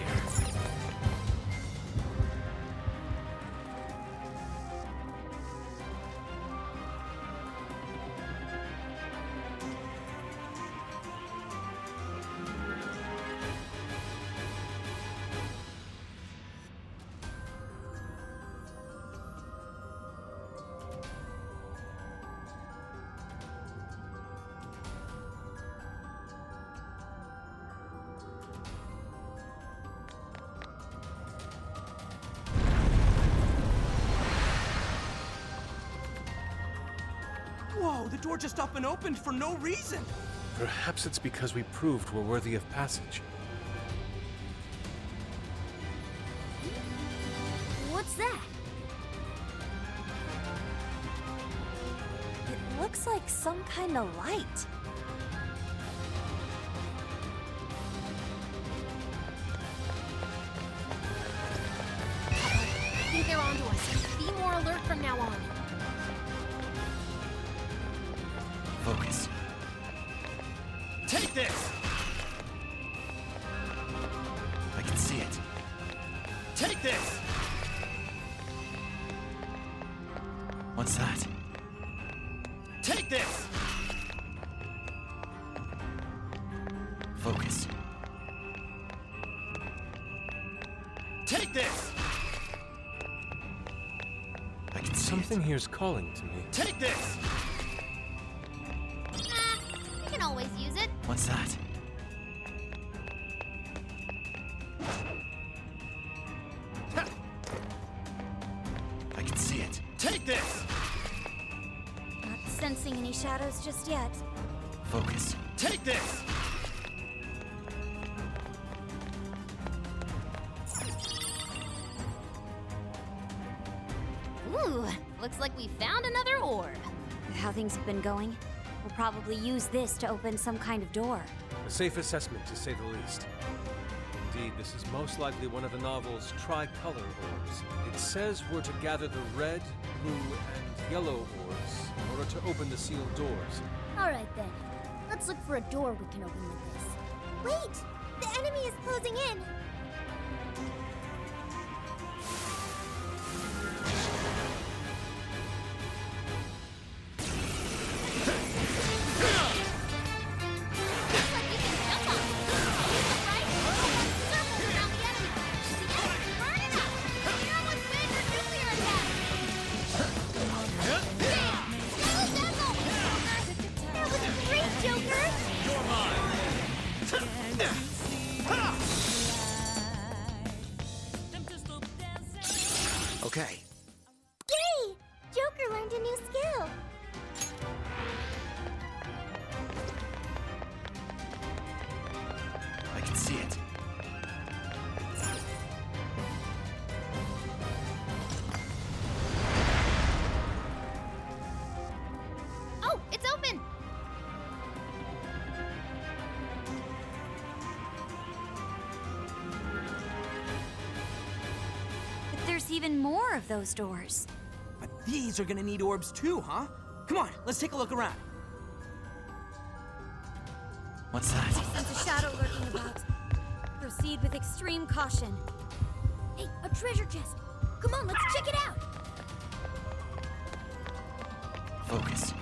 Whoa, the door just up and opened for no reason. Perhaps it's because we proved we're worthy of passage. What's that? It looks like some kind of light. I think they're onto us. Be more alert from now on. Focus. Take this! I can see it. Take this! What's that? Take this! Focus. Take this! I can see Something here's calling to me. Take this! We can always use it. What's that? I can see it. Take this! Not sensing any shadows just yet. Focus. Take this! Ooh, looks like we found another orb. With how things have been going, we'll probably use this to open some kind of door. A safe assessment, to say the least. Indeed, this is most likely one of the novel's tricolor orbs. It says we're to gather the red, blue, and yellow orbs in order to open the sealed doors. All right then. Let's look for a door we can open with this. Wait! The enemy is closing in! That was great, Joker! You're mine! Okay. Yay! Joker learned a new skill! I can see it. Oh, it's open! force even more of those doors. But these are gonna need orbs too, huh? Come on, let's take a look around. What's that? I sense a shadow lurking about. Proceed with extreme caution. Hey, a treasure chest! Come on, let's check it out! Focus.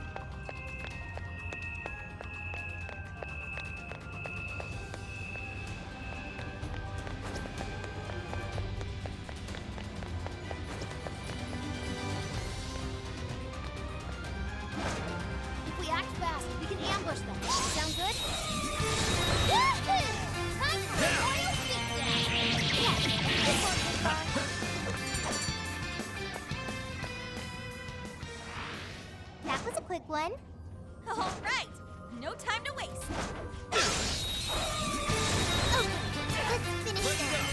If we act fast, we can ambush them. Sound good? Yahoo! Time for a royal beatdown! Yes, this one's the fun. That was a quick one. All right, no time to waste. Okay, let's finish them.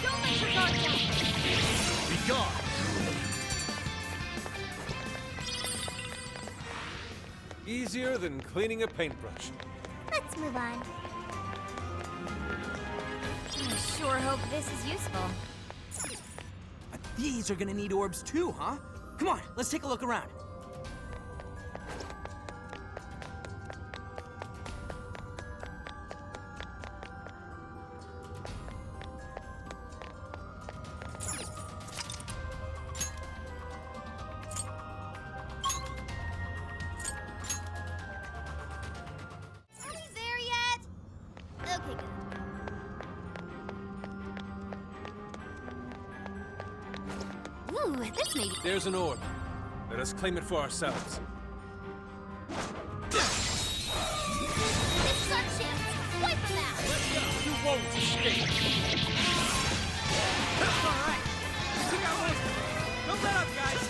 Don't let your guard down. Be gone! Easier than cleaning a paintbrush. Let's move on. I sure hope this is useful. But these are gonna need orbs too, huh? Come on, let's take a look around. Are we there yet? Okay, good. Ooh, this may be... There's an orb. Let us claim it for ourselves. This is our chance. Wipe them out. You won't escape! All right, took our wisdom. Don't let up, guys.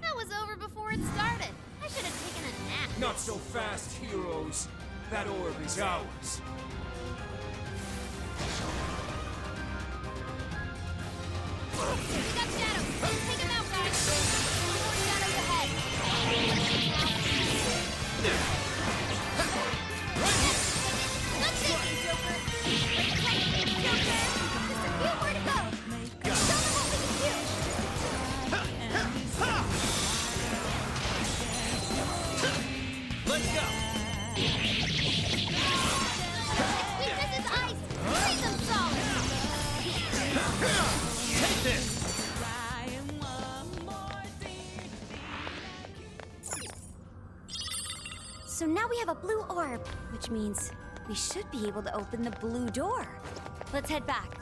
That was over before it started. I should have taken a nap. Not so fast, heroes. That orb is ours. We got shadows. Take him out, guys. More shadows ahead. That's it, Joker. Joker. Just a few more to go. Show them what we can do. Let's go! Weakness is ice. Freeze them solid. Take this! So now we have a blue orb, which means we should be able to open the blue door. Let's head back.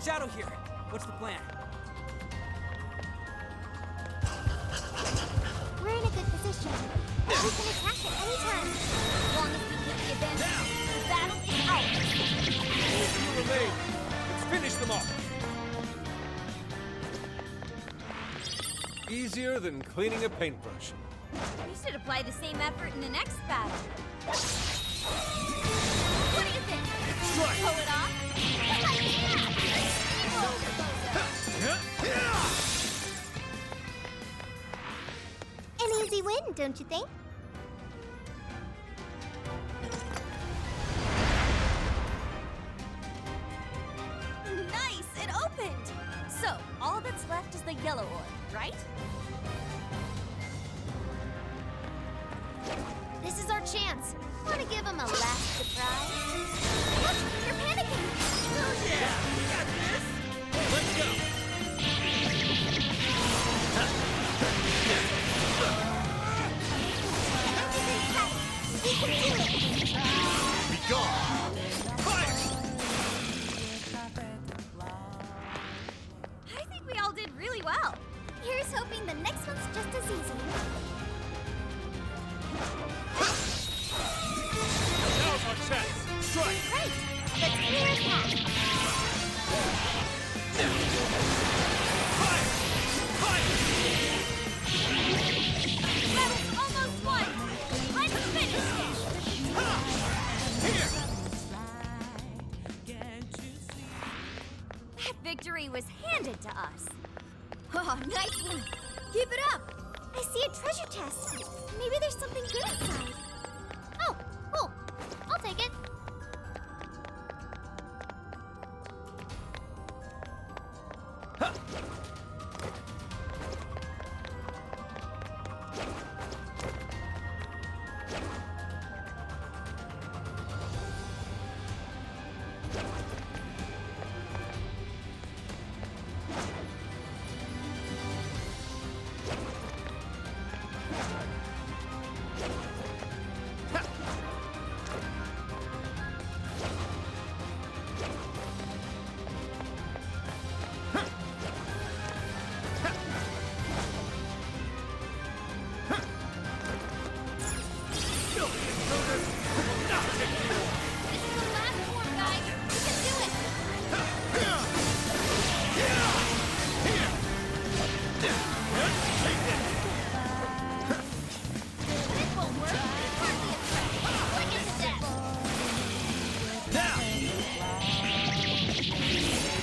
Shadow here. What's the plan? We're in a good position. We can attack at any time. As long as we keep the advantage, the battle is ours. You remain. Let's finish them off. Easier than cleaning a paintbrush. We should apply the same effort in the next battle. What do you think? Strike! Pull it off? Good idea! An easy win, don't you think? Nice, it opened. So, all that's left is the yellow orb, right? This is our chance. Want to give him a last surprise? Look, you're panicking. Oh yeah! We got this! Let's go! We can do it! Be gone! Fire! I think we all did really well. Here's hoping the next one's just as easy. Now's our chance! Strike! Great! Let's clear a path. Fire! Fire! Battle's almost won. Let's finish it. Here! That victory was handed to us. Oh, nice one. Keep it up. I see a treasure chest. Maybe there's something good inside. Oh, cool. I'll take it.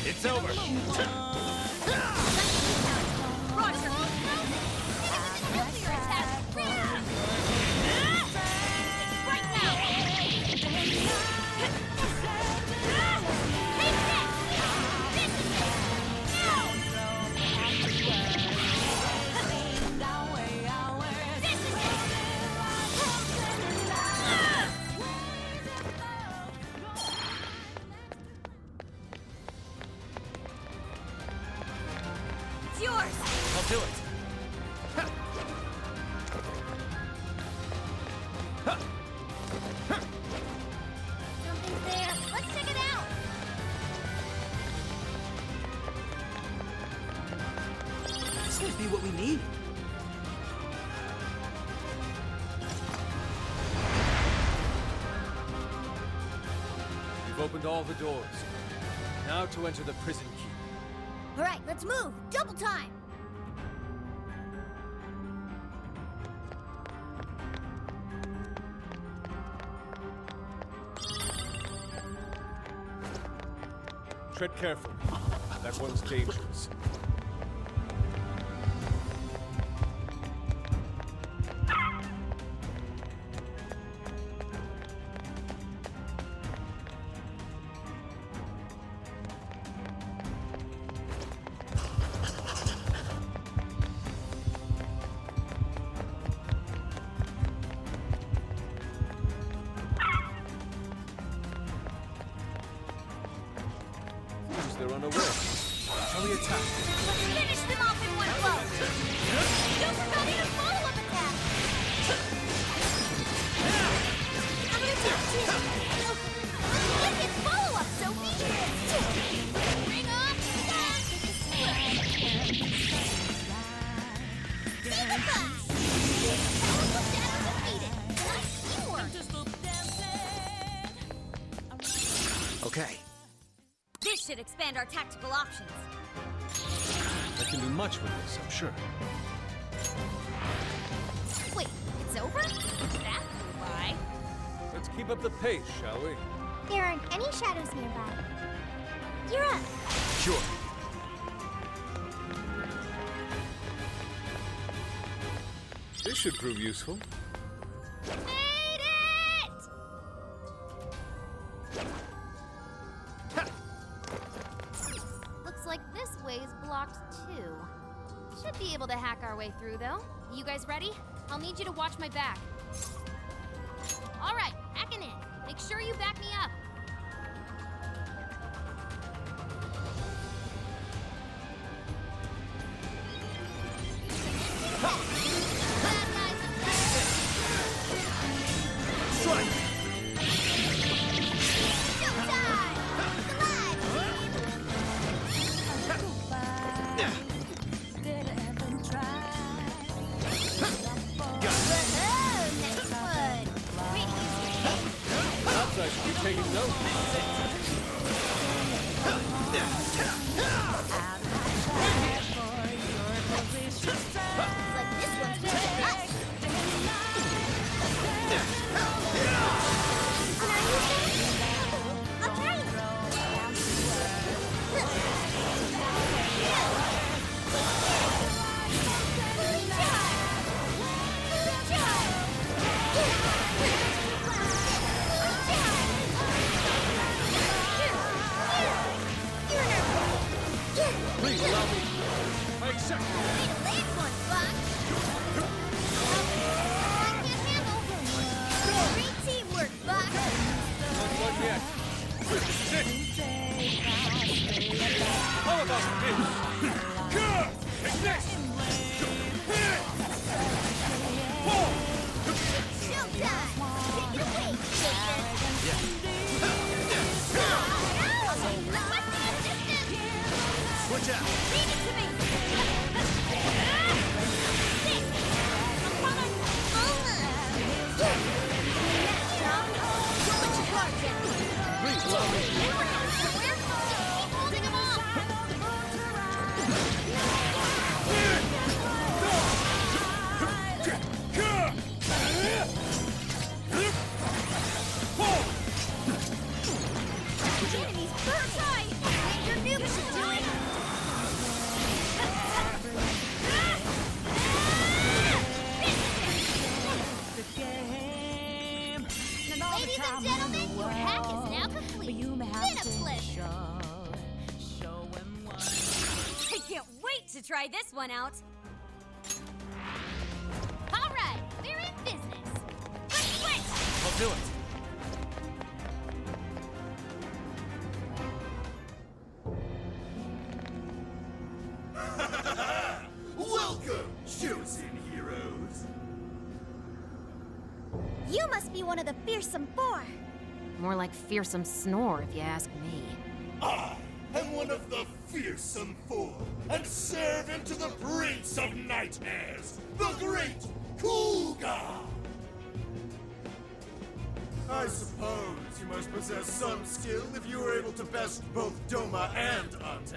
It's over. It's yours. I'll do it. Something's there. Let's check it out. This might be what we need. We've opened all the doors. Now to enter the prison keep. All right, let's move. Double time. Tread carefully. That one's dangerous. They're unaware. Shall we attack? Let's finish them off in one blow. Don't forget your follow-up attack. I'm gonna attack too. Look at follow-up, Sophie. Bring on that. Powerful shadow defeated. Nice teamwork. Okay. This should expand our tactical options. I can do much with this, I'm sure. Wait, it's over? That flew by. Let's keep up the pace, shall we? There aren't any shadows nearby. You're up. Sure. This should prove useful. Made it! Looks like this way is blocked too. Should be able to hack our way through though. You guys ready? I'll need you to watch my back. All right, hacking in. Make sure you back me up. I should be taking notes. Please allow me. I accept. Last one, Buck. I can't handle. Great teamwork, Buck. Not one yet. This is it. How about this? Good! Take this! Showtime! Take it away, Shaker! Yeah. Watch out! Leave it to me! Please allow me. Keep holding him off! Enemy's bird eye! Your noob should do it! Ladies and gentlemen, your hack is now complete. Been a pleasure. I can't wait to try this one out. All right, we're in business. Let's switch! I'll do it. Welcome, chosen heroes. You must be one of the fearsome four. More like fearsome snore, if you ask me. I am one of the fearsome four, and servant to the Prince of Nightmares, the Great Kuga. I suppose you must possess some skill if you were able to best both Doma and Ante.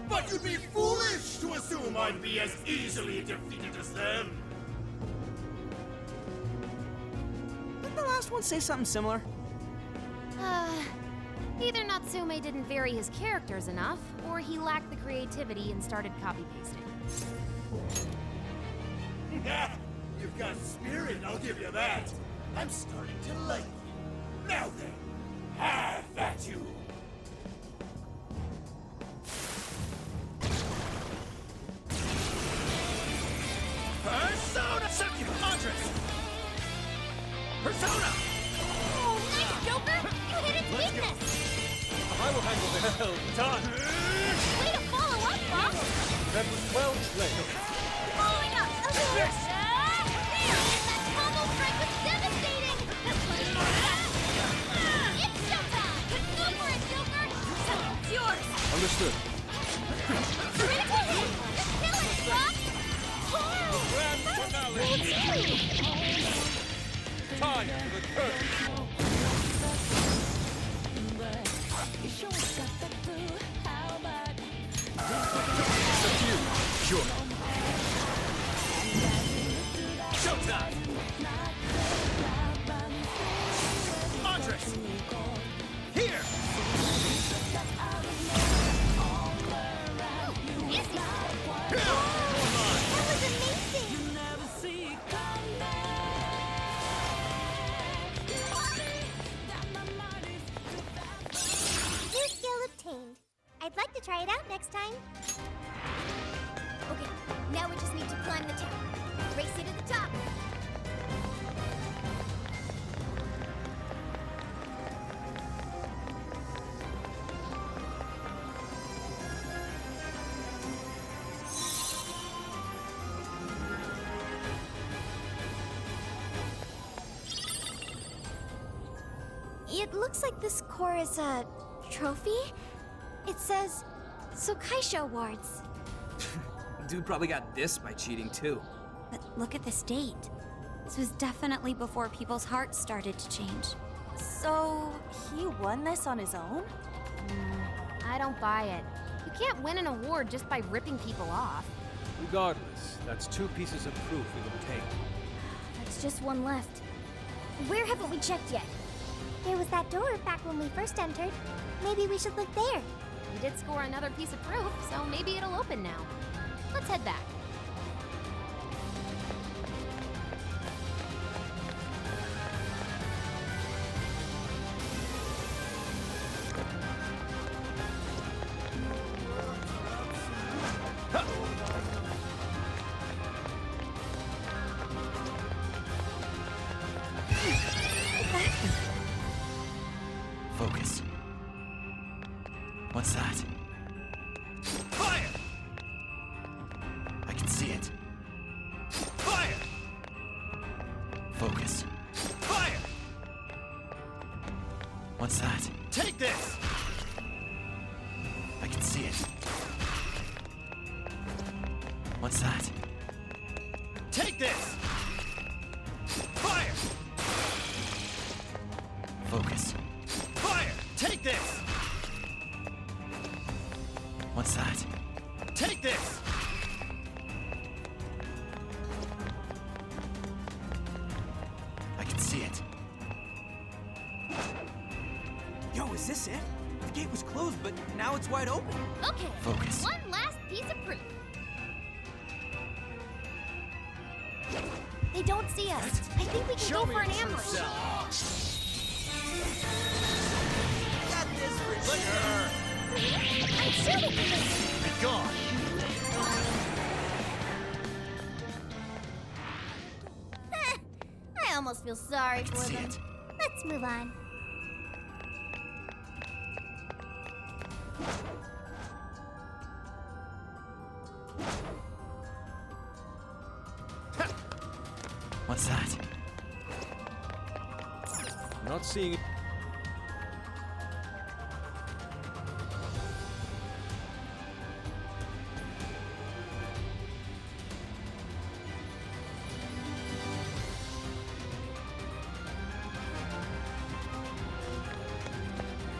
But you'd be foolish to assume I'd be as easily defeated as them. Didn't the last one say something similar? Either Natsume didn't vary his characters enough, or he lacked the creativity and started copy-pasting. You've got spirit, I'll give you that. I'm starting to like you. Now then, have at you. Persona! Succubus! Andres! Persona! Oh, nice, Joker! You hit its weakness! I will handle the hell done. Way to follow up, Bob! That was well played. Following up! There! That combo strike was devastating! It's showtime! Go for it, Joker! It's yours! Understood. Critical hit! Just kill it, Bob! Grand finale. Time for the curtain. It's up to you. Sure. Showtime! Andres! Here! That was amazing! New skill obtained. I'd like to try it out next time. Okay, now we just need to climb the tower. Race it to the top. It looks like this core is a trophy. It says Sokaisha Awards. Dude probably got this by cheating too. But look at this date. This was definitely before people's hearts started to change. So, he won this on his own? I don't buy it. You can't win an award just by ripping people off. Regardless, that's 2 pieces of proof we've obtained. That's just one left. Where haven't we checked yet? There was that door back when we first entered. Maybe we should look there. We did score another piece of proof, so maybe it'll open now. Let's head back. What's that? Fire! I can see it. Fire! Focus. Fire! What's that? Take this! I can see it. What's that? Take this! Fire! Focus. Fire! Take this! What's that? Take this! I can see it. Yo, is this it? The gate was closed, but now it's wide open. Okay, Focus. one last piece of proof. They don't see us. I think we can go for an ambush. Got this for sure. I'm sure we can make it. Be gone. I almost feel sorry for them. Let's move on. What's that? Not seeing.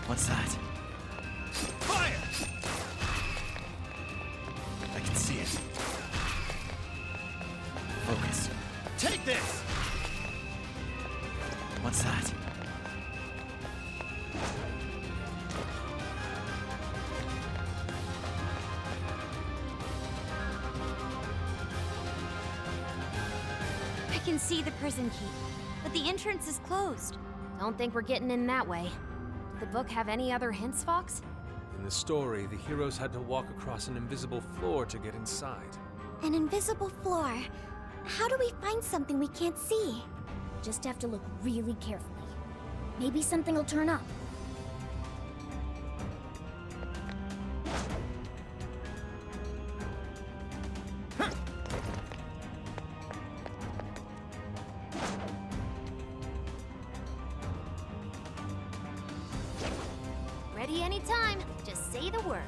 What's that? Fire! I can see it. Focus. Take this! What's that? I can see the prison keep, but the entrance is closed. Don't think we're getting in that way. Did the book have any other hints, Fox? In the story, the heroes had to walk across an invisible floor to get inside. An invisible floor. How do we find something we can't see? Just have to look really carefully. Maybe something will turn up. Ready anytime. Just say the word.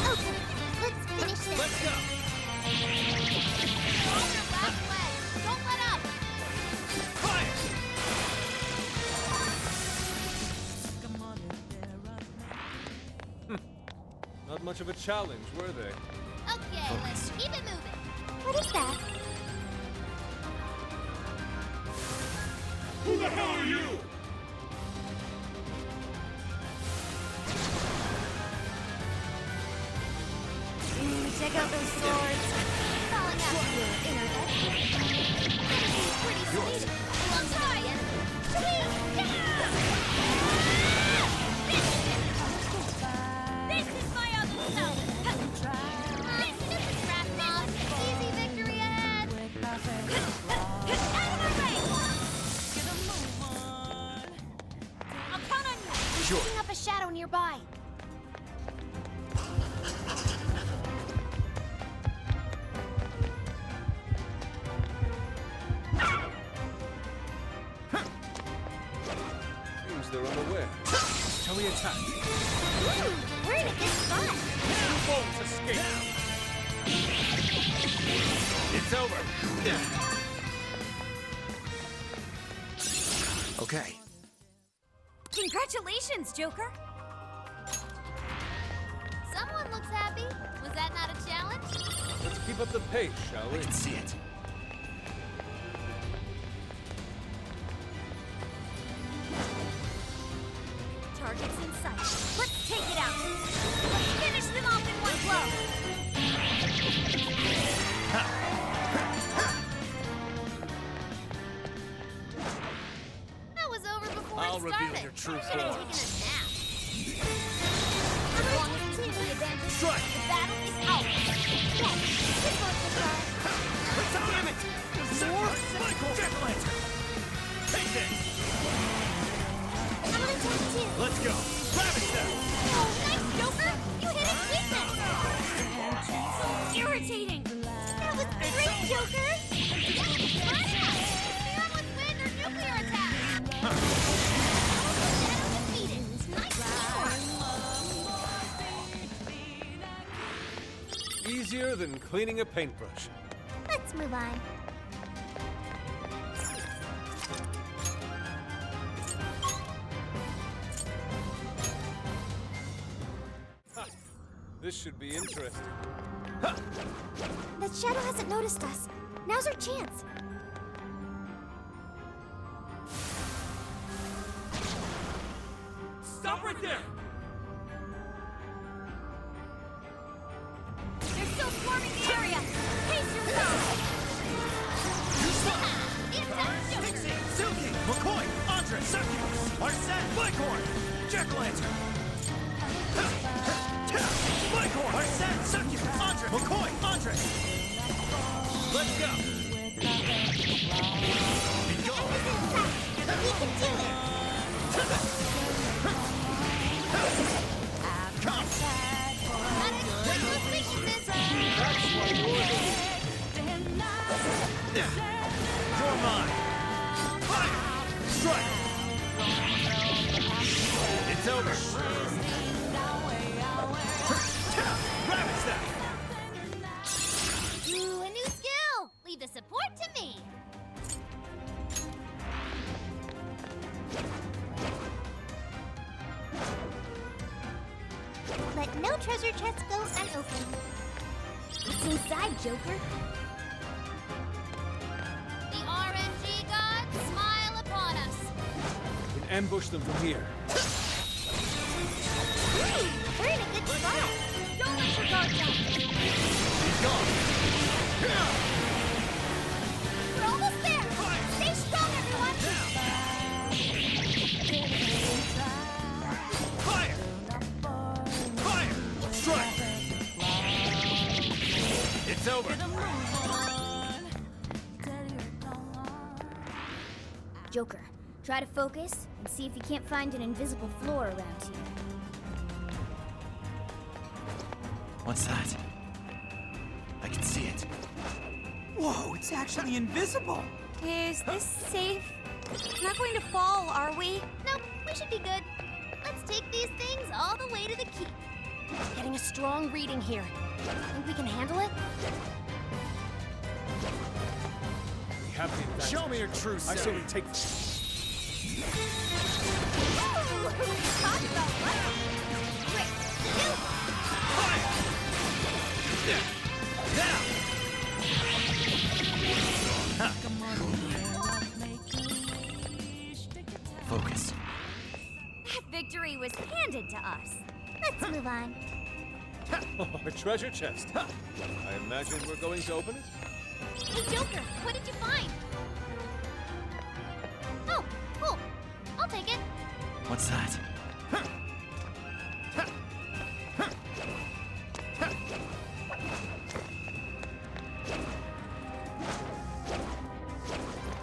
Okay, let's finish this. Let's go! Hold your last leg. Don't let up. Not much of a challenge, were they? Okay, let's keep it moving. What is that? Who the hell are you? Check out those swords. Calling out to your internet. Pretty sweet. Long time again. This is my other self. This is a trap mob. Easy victory ahead. Out of my way. I'll count on you. Sure. Picking up a shadow nearby. Seems they're unaware. Shall we attack? Ooh, we're in a good spot. You won't escape! It's over! Okay. Congratulations, Joker. Someone looks happy. Was that not a challenge? Let's keep up the pace, shall we? I can see it. Target's in sight. Let's take it out. Let's finish them off in one blow. That was over before I'll it reveal started. your true I should have form. taken a nap. As long as we take the advantage, Strike! the battle is ours. Yes, this works as well. Damn it! More? Michael! Jack-o'-lantern! Take this! I'm gonna take two. Let's go! Rabbit step! Oh, nice, Joker! You hit its weakness! Irritating! That was great, Joker! You're with wind or nuclear attack! Defeated. Nice teamwork! Easier than cleaning a paintbrush. Let's move on. This should be interesting. The shadow hasn't noticed us. Now's our chance. Stop right there! They're still swarming the area! Pace yourself! Pixie, Silky, McCoy, Andre, Circus, Arsette, Bighorn, Jack-o'-lantern. Bighorn, Arsette, Circus, Andre, McCoy, Andre. Let's go. Be gone. We can do it! Come. Gotta exploit those weaknesses! You're mine. Fire. Strike. It's over. Rabbit step. Ooh, a new skill! Leave the support to me! Let no treasure chest go unopened. What's inside, Joker? The RNG gods smile upon us! We can ambush them from here. We're in a good spot. Don't let your guard down! He's gone. We're almost there. Stay strong, everyone. Fire. Fire. Strike. It's over. Joker, try to focus and see if you can't find an invisible floor around here. What's that? I can see it. Whoa, it's actually invisible. Is this safe? Not going to fall, are we? Nope, we should be good. Let's take these things all the way to the keep. Getting a strong reading here. Think we can handle it? We have the advantage. Show me your true I self. say we take. Talk about luck! Quick, you! Fire. Now. Focus. That victory was handed to us. Let's move on. Oh, a treasure chest. I imagine we're going to open it? Hey, Joker, what did you find? Oh, cool. I'll take it. What's that?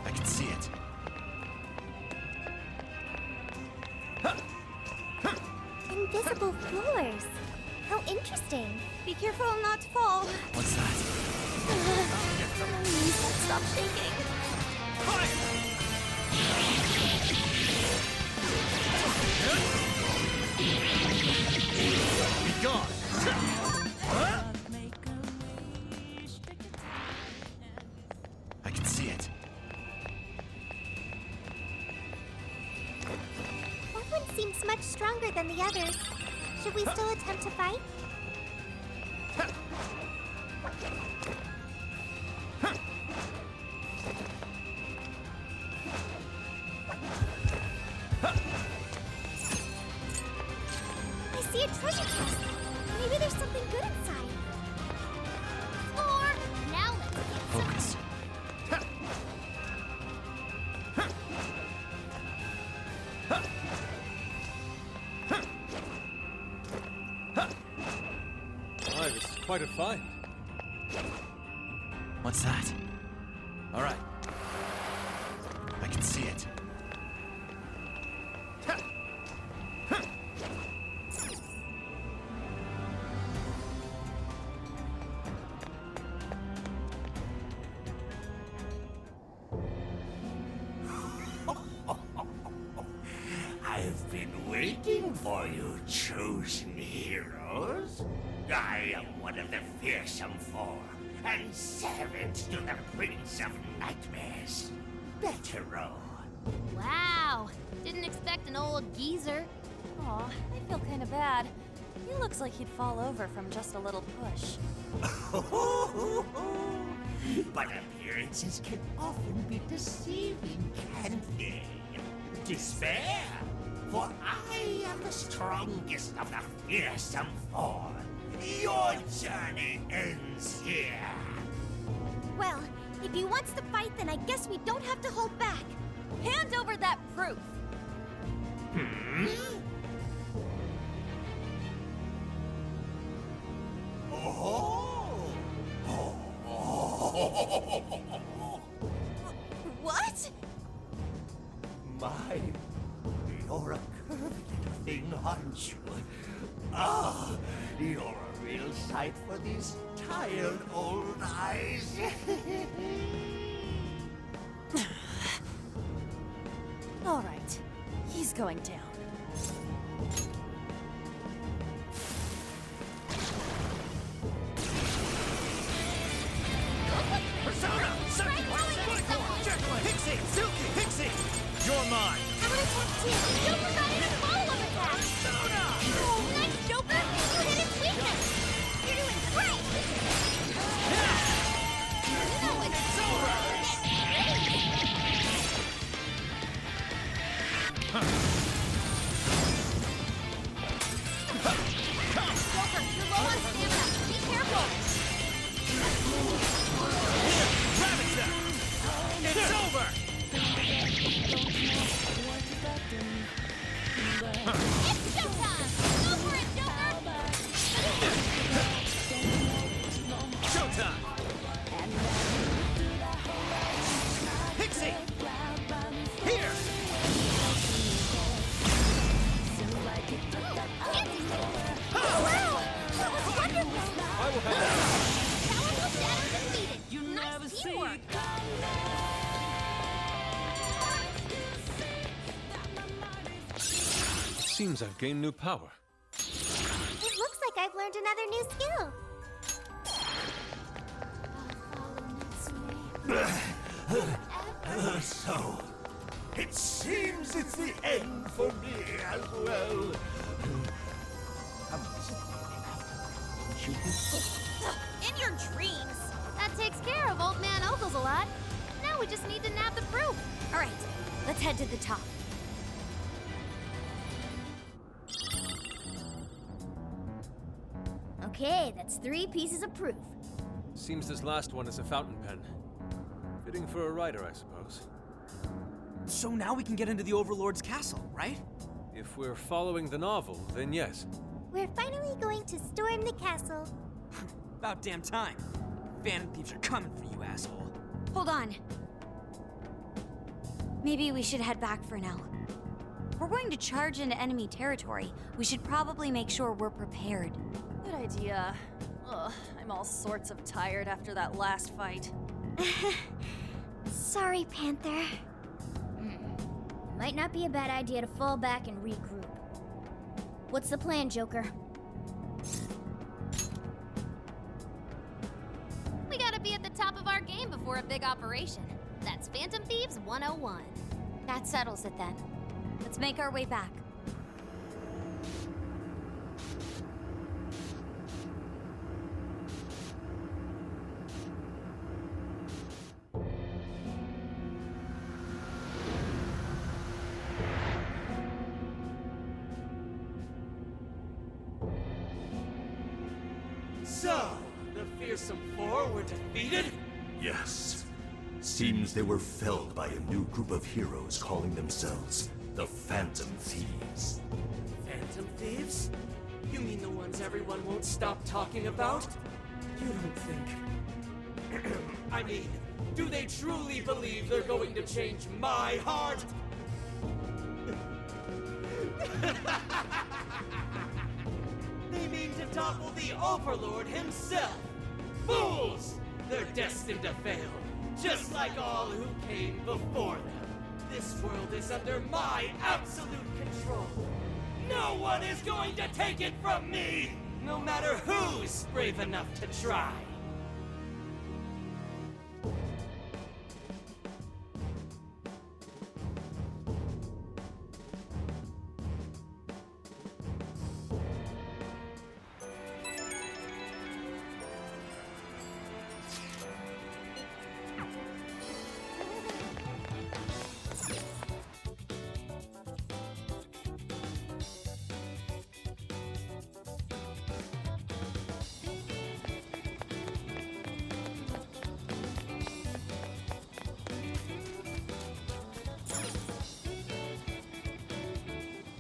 I can see it. Invisible floors. How interesting. Be careful not to fall. What's that? My knees won't stop shaking. Be gone. I can see it. That one seems much stronger than the others. Should we still attempt to fight? I see a treasure chest. Maybe there's something good inside. Or, now let's get some. Focus. My, this is quite a find. What's that? All right. I can see it. for you chosen heroes. I am one of the fearsome four, and servant to the Prince of Nightmares, Betero. Wow, didn't expect an old geezer. Aw, I feel kind of bad. He looks like he'd fall over from just a little push. But appearances can often be deceiving, can't they? Despair, for I am the strongest of the fearsome four. Your journey ends here. Well, if he wants to fight, then I guess we don't have to hold back. Hand over that proof! Hmm? What? My, you're a curved little thing, aren't you? Ah, you're a real sight for these tired old eyes. All right, he's going down. Persona! Sucky! Jetline! Pixie! Silky! Pixie! You're mine! I would have too. Joker got in a follow-up attack. Persona! Oh, nice, Joker. You hit its weakness. You're doing great. No, it's over. Joker, you're low on stamina. Be careful. It's over! It's showtime. Go for it, Joker. Showtime! Pixie! Here! Oh, wow. That was wonderful. I will have Powerful Shadow defeated. Nice teamwork. Seems I've gained new power. It looks like I've learned another new skill. So, it seems it's the end for me as well. In your dreams. That takes care of Old Man Ogles a lot. Now we just need to nab the proof. All right, let's head to the top. Okay, that's 3 pieces of proof. Seems this last one is a fountain pen. Fitting for a writer, I suppose. So now we can get into the Overlord's castle, right? If we're following the novel, then yes. We're finally going to storm the castle. About damn time. Phantom thieves are coming for you, asshole. Hold on. Maybe we should head back for now. We're going to charge into enemy territory. We should probably make sure we're prepared. Good idea. Ugh, I'm all sorts of tired after that last fight. Sorry, Panther. Might not be a bad idea to fall back and regroup. What's the plan, Joker? We gotta be at the top of our game before a big operation. That's Phantom Thieves 101. That settles it then. Let's make our way back. So, the fearsome four were defeated? Yes. Seems they were felled by a new group of heroes calling themselves the Phantom Thieves. Phantom thieves? You mean the ones everyone won't stop talking about? You don't think... I mean, do they truly believe they're going to change my heart? They mean to topple the Overlord himself! Fools! They're destined to fail, just like all who came before them. This world is under my absolute control. No one is going to take it from me! No matter who's brave enough to try.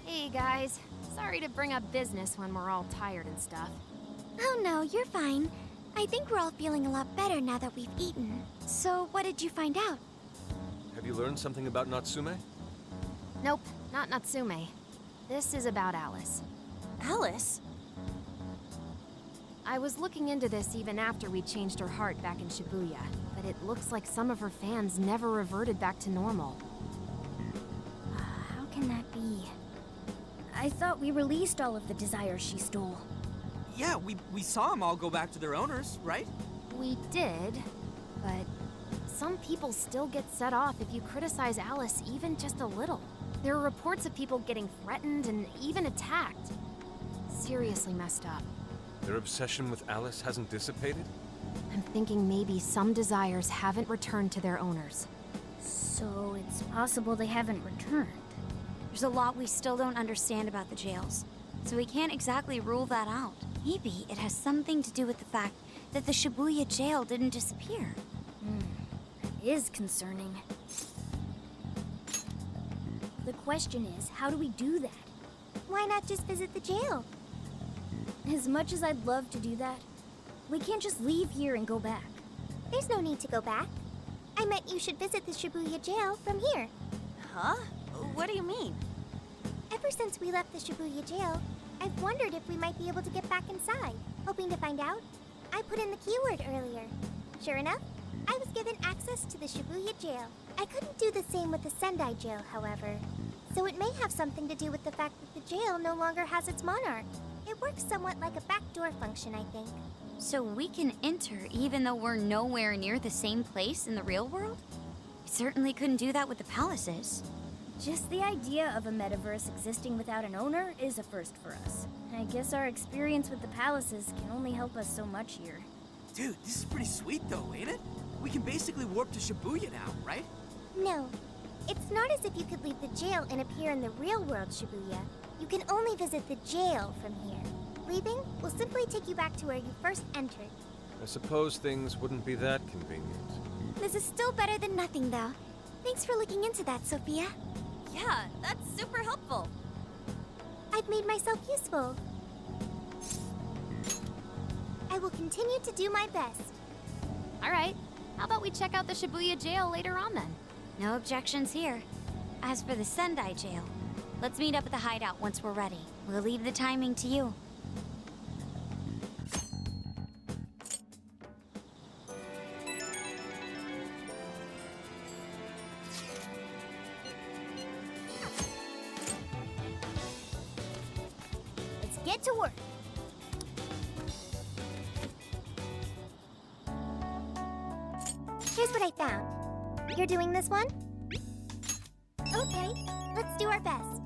Hey guys, sorry to bring up business when we're all tired and stuff. Oh no, you're fine. I think we're all feeling a lot better now that we've eaten. So, what did you find out? Have you learned something about Natsume? Nope, not Natsume. This is about Alice. Alice? I was looking into this even after we changed her heart back in Shibuya, but it looks like some of her fans never reverted back to normal. How can that be? I thought we released all of the desires she stole. Yeah, we saw them all go back to their owners, right? We did, but some people still get set off if you criticize Alice even just a little. There are reports of people getting threatened and even attacked. Seriously messed up. Their obsession with Alice hasn't dissipated? I'm thinking maybe some desires haven't returned to their owners. So it's possible they haven't returned. There's a lot we still don't understand about the jails, so we can't exactly rule that out. Maybe it has something to do with the fact that the Shibuya jail didn't disappear. That is concerning. The question is, how do we do that? Why not just visit the jail? As much as I'd love to do that, we can't just leave here and go back. There's no need to go back. I meant you should visit the Shibuya jail from here. Huh? What do you mean? Ever since we left the Shibuya jail, I've wondered if we might be able to get back inside. Hoping to find out, I put in the keyword earlier. Sure enough, I was given access to the Shibuya jail. I couldn't do the same with the Sendai jail, however. So it may have something to do with the fact that the jail no longer has its monarch. It works somewhat like a backdoor function, I think. So we can enter even though we're nowhere near the same place in the real world? We certainly couldn't do that with the palaces. Just the idea of a metaverse existing without an owner is a first for us. I guess our experience with the palaces can only help us so much here. Dude, this is pretty sweet though, ain't it? We can basically warp to Shibuya now, right? No. It's not as if you could leave the jail and appear in the real world, Shibuya. You can only visit the jail from here. Leaving will simply take you back to where you first entered. I suppose things wouldn't be that convenient. This is still better than nothing, though. Thanks for looking into that, Sophia. Yeah, that's super helpful. I've made myself useful. I will continue to do my best. All right, how about we check out the Shibuya jail later on then? No objections here. As for the Sendai jail, let's meet up at the hideout once we're ready. We'll leave the timing to you. Let's get to work. Here's what I found. You're doing this one? Okay, let's do our best.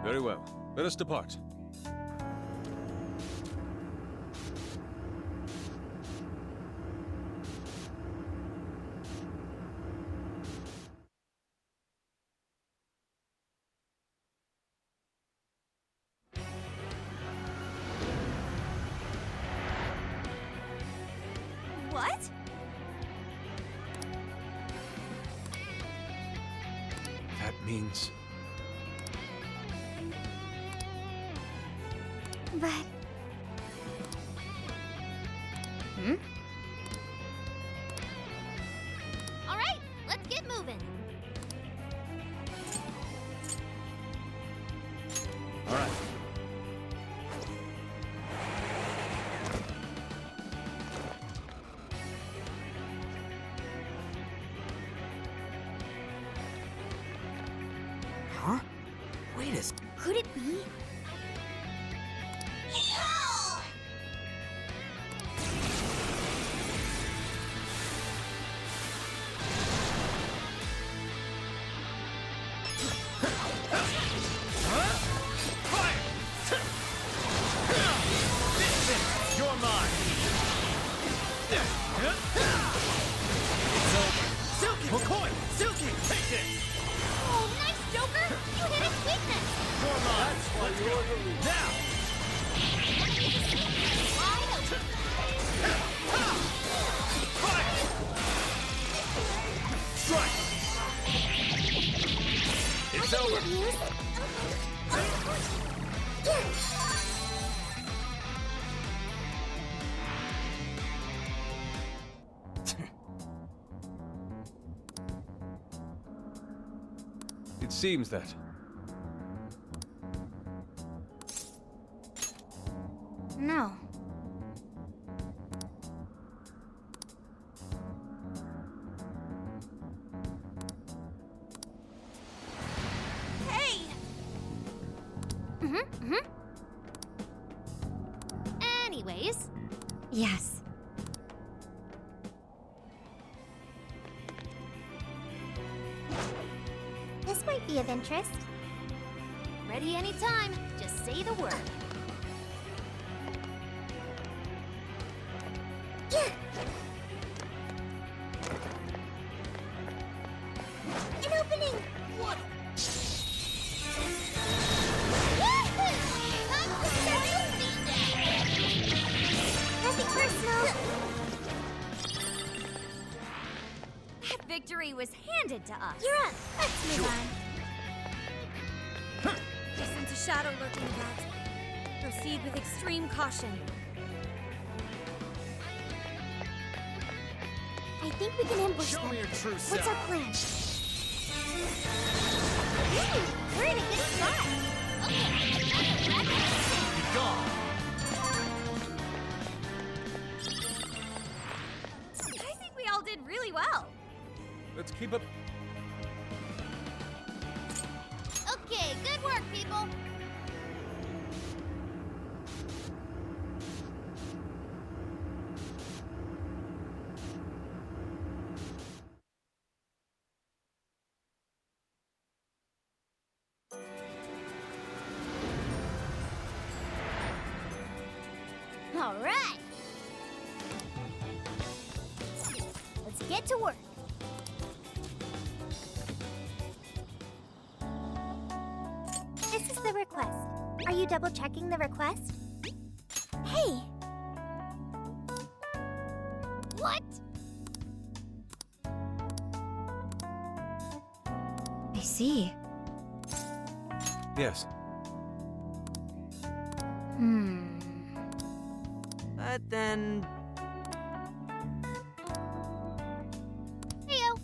Very well. Let us depart. What? That means... But... All right, let's get moving. All right. Wait a second. Could it be? You're mine. Silky! McCoy! Silky! Take this! Oh, nice, Joker! You hit his weakness! You're mine. That's why you're the lead. Now! Wide open. Fire! Strike! It's over. It seems that. No. Hey! Anyways, Yes. This might be of interest. ready anytime. Just say the word. An opening! What? Nothing personal. That victory was handed to us. You're up. Let's move on. I sense a shadow lurking about. Proceed with extreme caution. I think we can ambush Show them. me your true What's self. our plan? Ooh, we're in a good spot. Be gone. I think we all did really well. Let's keep up. Okay, good work, people. All right. Let's get to work. This is the request. Are you double checking the request? Hey! What? I see. Yes. But then... Heyo.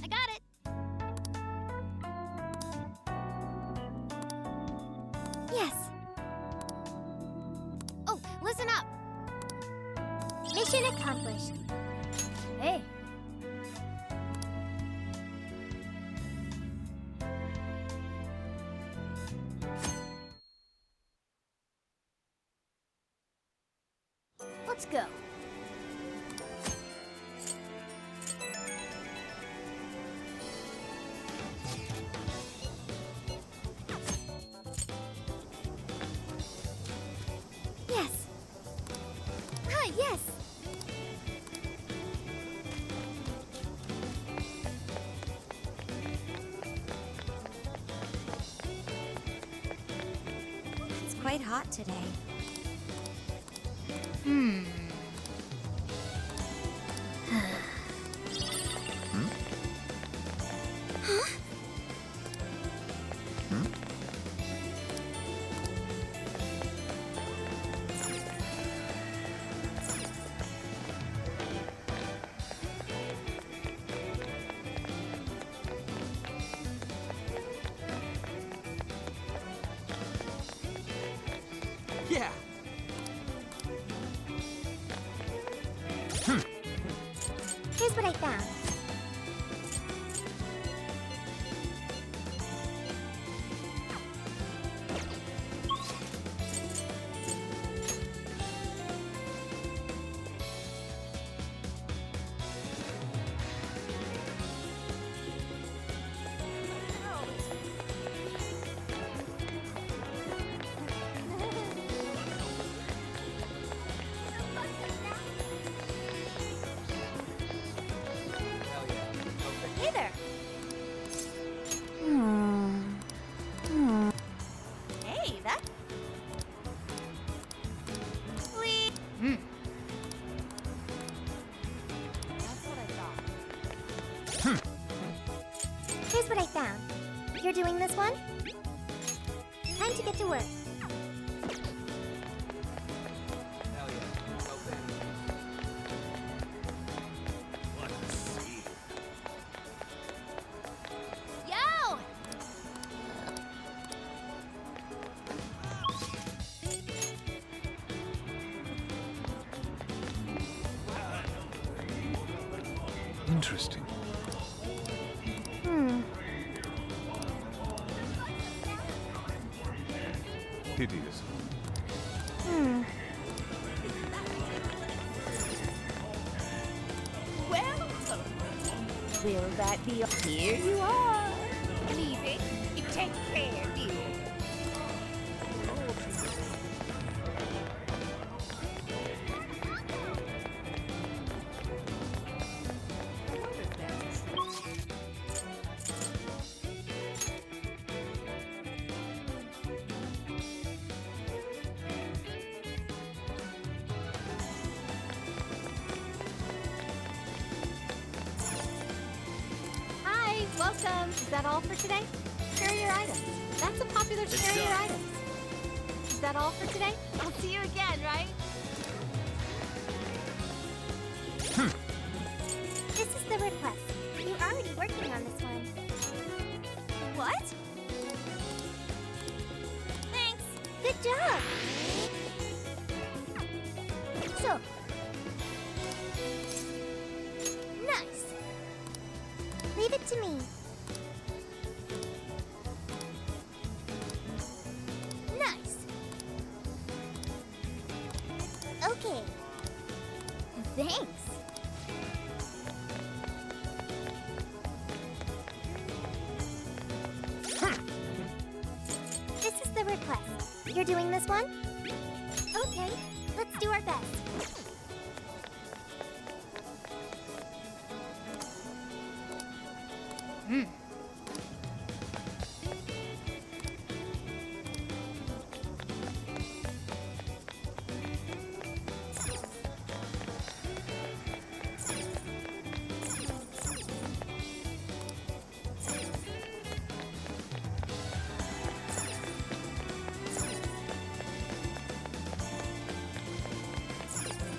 I got it. Yes. Oh, listen up. Mission accomplished. Hey. Let's go. Yes. Ah, yes. It's quite hot today. Yeah. Hey, that. Please. That's what I thought. Here's what I found. You're doing this one? Time to get to work. Yo! Interesting. Hideous. Welcome. Will that be? Here you are. Leaving? You take care, dear. Hi, welcome. Is that all for today? Carry your items. That's a popular carry your items. Is that all for today? I'll see you again, right? This is the request. You're already working on this one. What? Thanks. Good job. So. Nice. Leave it to me. Nice. Okay. Thanks. This is the request. You're doing this one? Okay, let's do our best.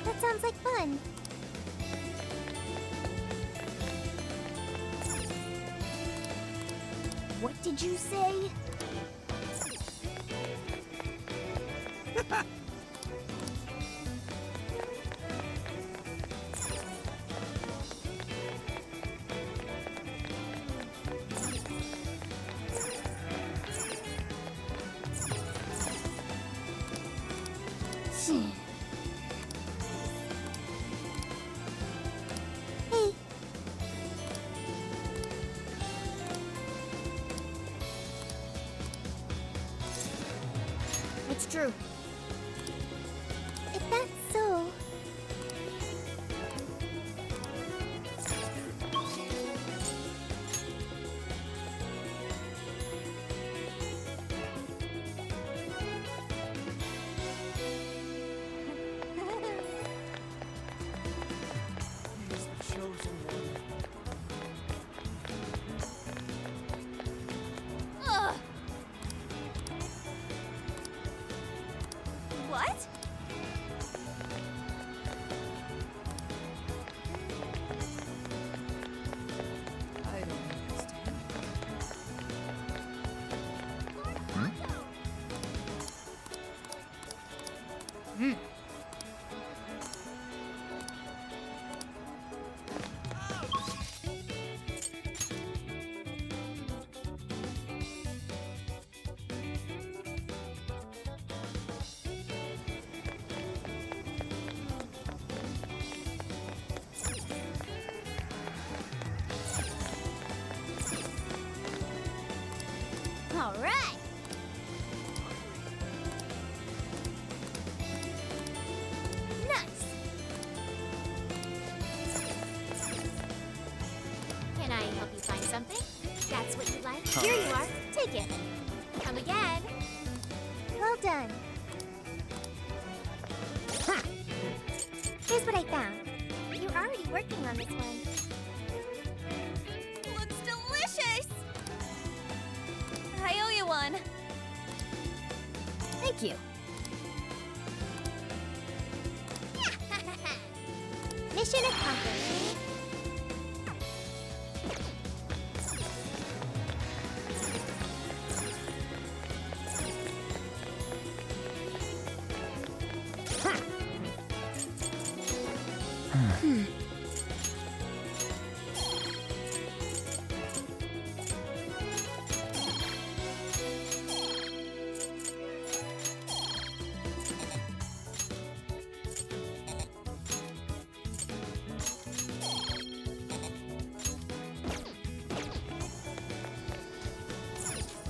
That sounds like fun. What did you say? Hey. It's true. If that's so. He's the chosen one. Ugh. What? I don't understand. All right. Nice. Can I help you find something? That's what you like. Here you are. Take it. Come again. working on this one. Looks delicious! I owe you one. Thank you. Mission accomplished.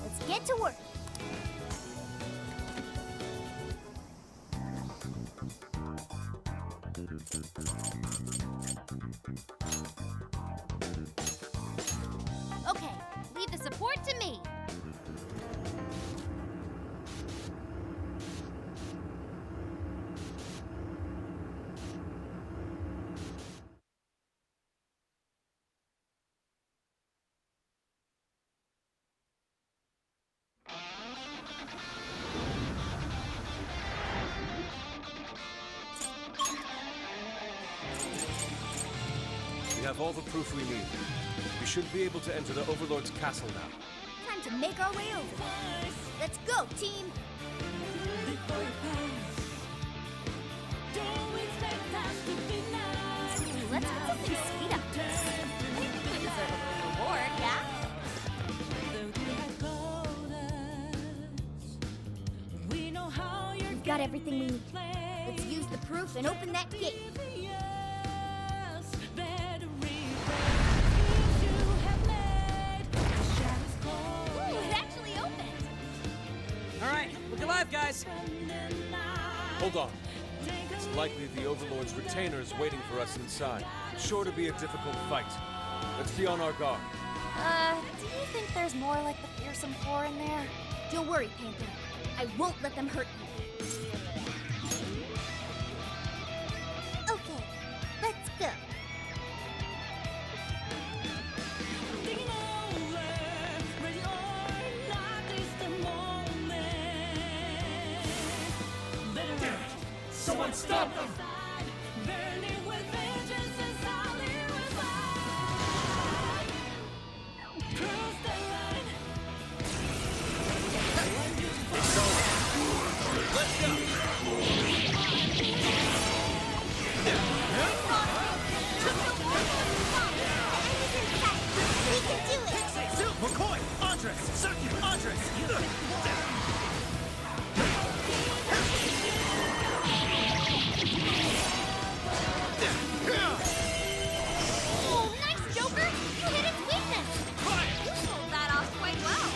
Let's get to work. Okay, leave the support to me. We have all the proof we need. We should be able to enter the Overlord's castle now. Time to make our way over. Let's go, team! Let's get something sweet up to us. We deserve a little reward, yeah? We've got everything we need. Let's use the proof and open that gate. Ooh, it actually opened! Alright, look alive, guys! Hold on. It's likely the Overlord's retainer is waiting for us inside. Sure to be a difficult fight. Let's be on our guard. Do you think there's more like the fearsome four in there? Don't worry, Panther. I won't let them hurt you. Okay, let's go. Someone stop them! Let's go! We can do it! McCoy! Andres! Circuit! Andres! Oh, nice, Joker! You hit its weakness! You pulled that off quite well.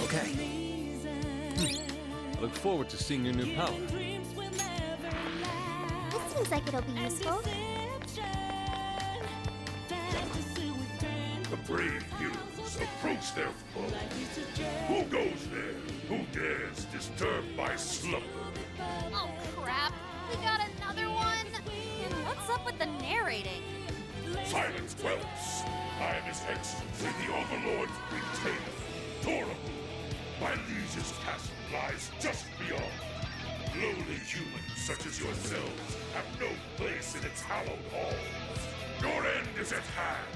Okay. I look forward to seeing your new power. This seems like it'll be useful. The brave heroes approach their foe. Who goes there? Who dares disturb my slumber? Oh, crap! We got another one! And what's up with the narrating? Silence, whelps! I am His Excellency the Overlord's retainer, Torable. My liege's castle lies just beyond. Lowly humans such as yourselves have no place in its hallowed halls. Your end is at hand.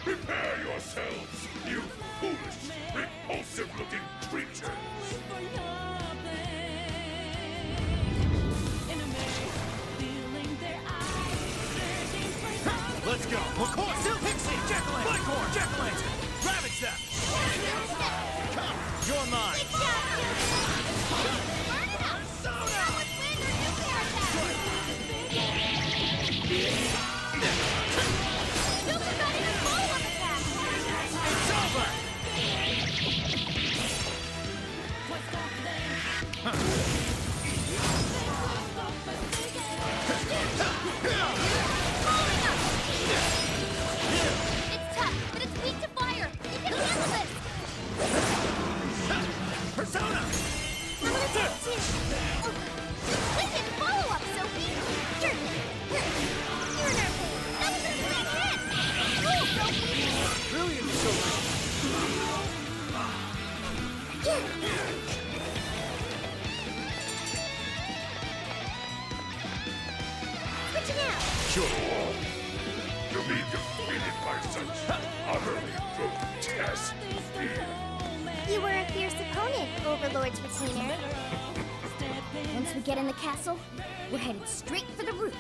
Prepare yourselves, you foolish, repulsive-looking creatures. Let's go! McCoy! Still Pixie! Jack-o'-lantern! Flycorn! Jack-o'-lantern! Ravage them! Come! You're mine! It's over! It's tough, but it's weak to fire! You can handle this! watching out! Sure. To be defeated by such utterly grotesque being. You were a fierce opponent, Overlord's retainer. Once we get in the castle, we're headed straight for the roof.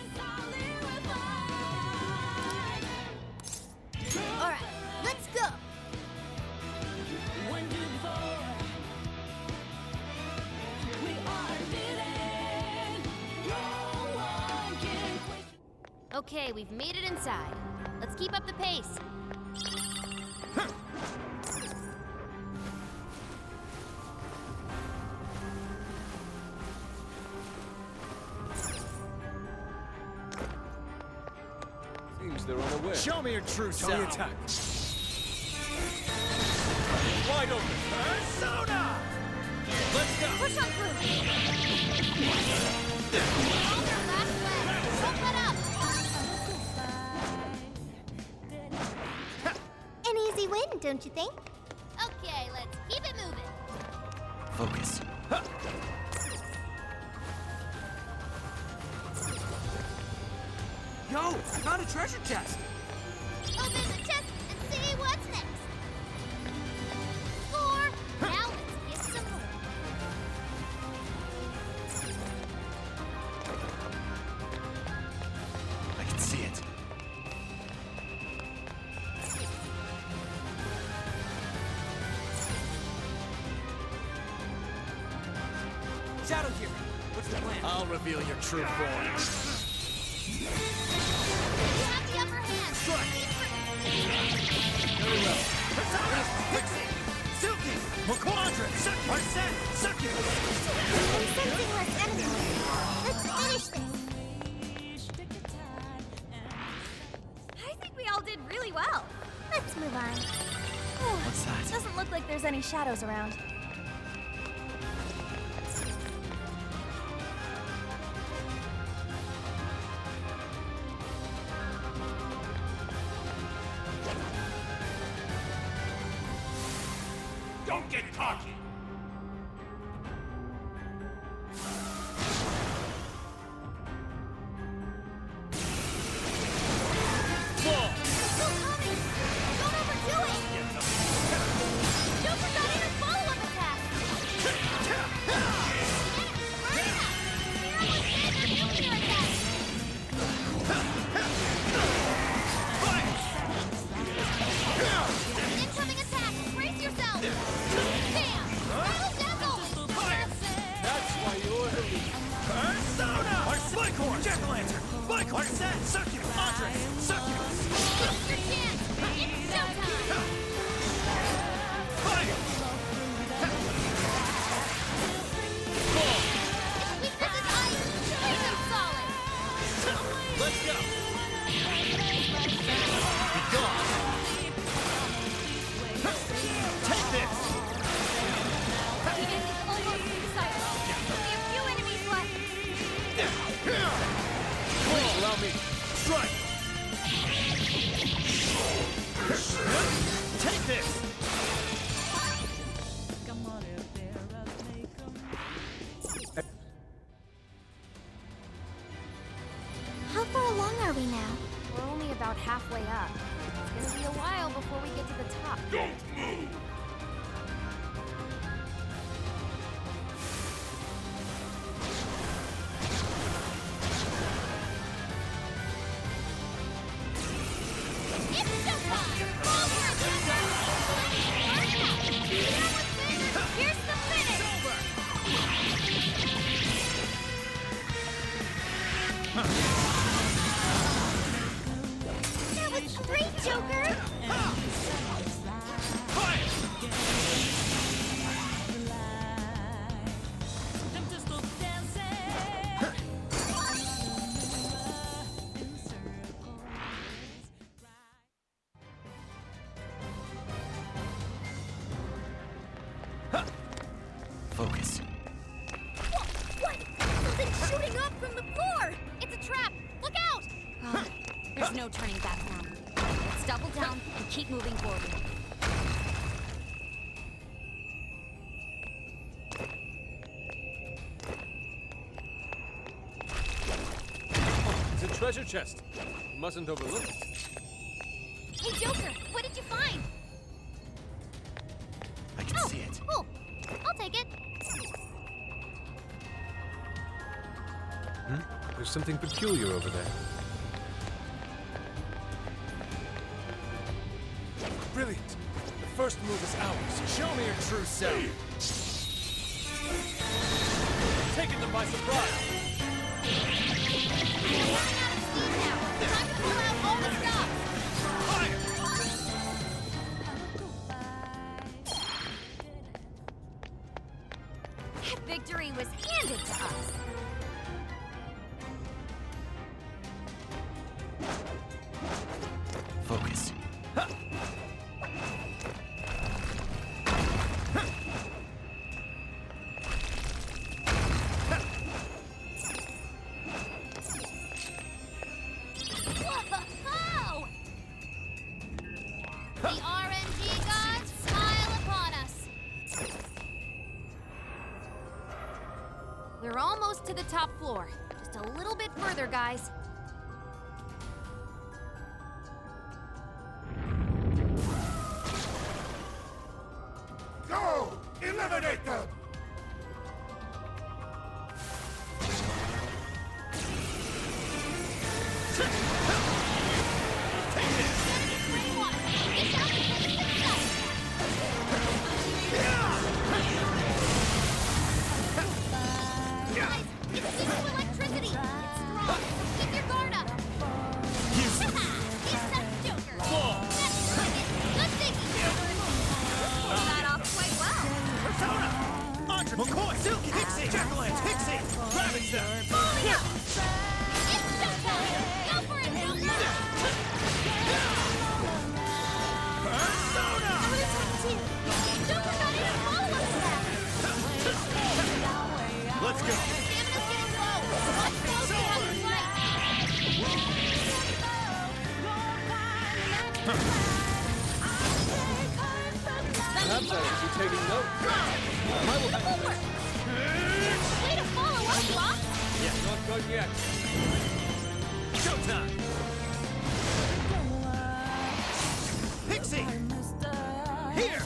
Alright, let's go! Okay, we've made it inside. Let's keep up the pace. Seems they're unaware. Show me your true Shall we self. attack? Wide open. Persona! Let's go. Push on through. On their last leg. Don't let up. An easy win, don't you think? Okay, let's keep it moving. Focus. Yo, I found a treasure chest. Open the chest and see what's next. 4. Now let's get some more. I can see it. Shadow here. What's the plan? I'll reveal your true form. You have the upper hand. Very well. Persona! Pixie! Silky! Quadrant! Arsene! Succubus! I'm sensing less enemies. Let's finish this. I think we all did really well. Let's move on. What's that? Doesn't look like there's any shadows around. Don't get cocky! Still coming. Don't overdo it. Joker got in a follow-up attack. Burn it up. Fear was dead for nuclear attack. Incoming attack. Brace yourself. Bam. Rattle dazzle. That's why you're the lead. Persona! Spike-horn! Jack-o'-lantern! Spike-horn! Arsene! Succubus! Andre! Succubus! It's your chance. It's showtime. Fire! Weakness is ice. Treat them solid. Let's go! Be gone! Take this! The enemy's almost inside. Only a few enemies left. Please allow me. Strike! Take this! How far along are we now? We're only about halfway up. It's gonna be a while before we get to the top. Don't move! It's showtime! Fall for it, Joker! Burn it out! Down with fingers! Here's the finish! That was great, Joker! Focus. What? Something's shooting up from the floor! It's a trap! Look out! There's no turning back now. Let's double down and keep moving forward. It's a treasure chest. You mustn't overlook it. Hey, Joker, what did you find? I can see it. Cool. I'll take it. There's something peculiar over there. Brilliant. The first move is ours. Show me your true self. Taking them by surprise. We're running out of steam now. Time to pull out all the stops. That victory was handed to us. Focus. Whoa! The RNG gods smile upon us. We're almost to the top floor. Just a little bit further, guys. Go! Eliminate them! Guys, it's due to electricity. It's strong, so keep your guard up. It's the Joker. That's brilliant. Good thinking, Joker. Pulled that off quite well. Persona! Andre, McCoy, Silky, Pixie, Jack-o'-lantern, Pixie, Ravage them! Moving up. It's showtime. Go for it, Joker. Persona! Joker got even follow-up to that. Let's go! Stamina's getting low. Let's go see how you fight. Perhaps I should be taking notes. Way to follow up, Bob. Yeah, not done yet. Showtime! Pixie! Here!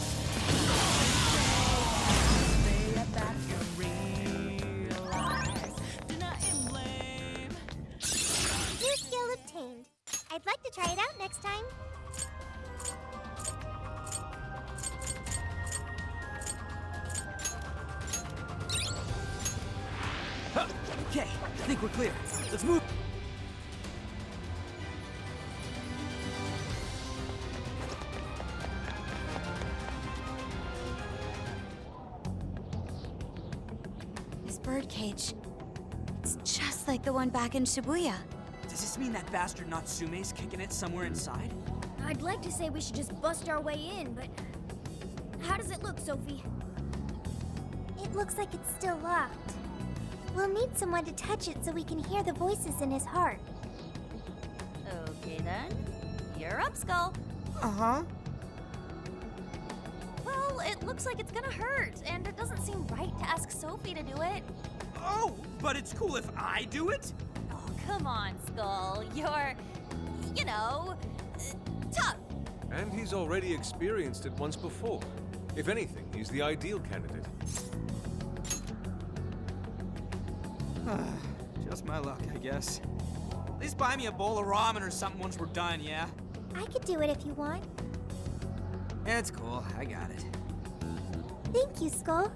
New skill obtained. I'd like to try it out next time. Okay, I think we're clear. Let's move. This birdcage. It's just like the one back in Shibuya. Does this mean that bastard Natsume's kicking it somewhere inside? I'd like to say we should just bust our way in, but how does it look, Sophie? It looks like it's still locked. We'll need someone to touch it so we can hear the voices in his heart. Okay then. You're up, Skull. Uh-huh. Well, it looks like it's gonna hurt, and it doesn't seem right to ask Sophie to do it. Oh, but it's cool if I do it? Oh, come on, Skull. You're, you know, tough. And he's already experienced it once before. If anything, he's the ideal candidate. Just my luck, I guess. At least buy me a bowl of ramen or something once we're done, yeah? I could do it if you want. It's cool, I got it. Thank you, Skull.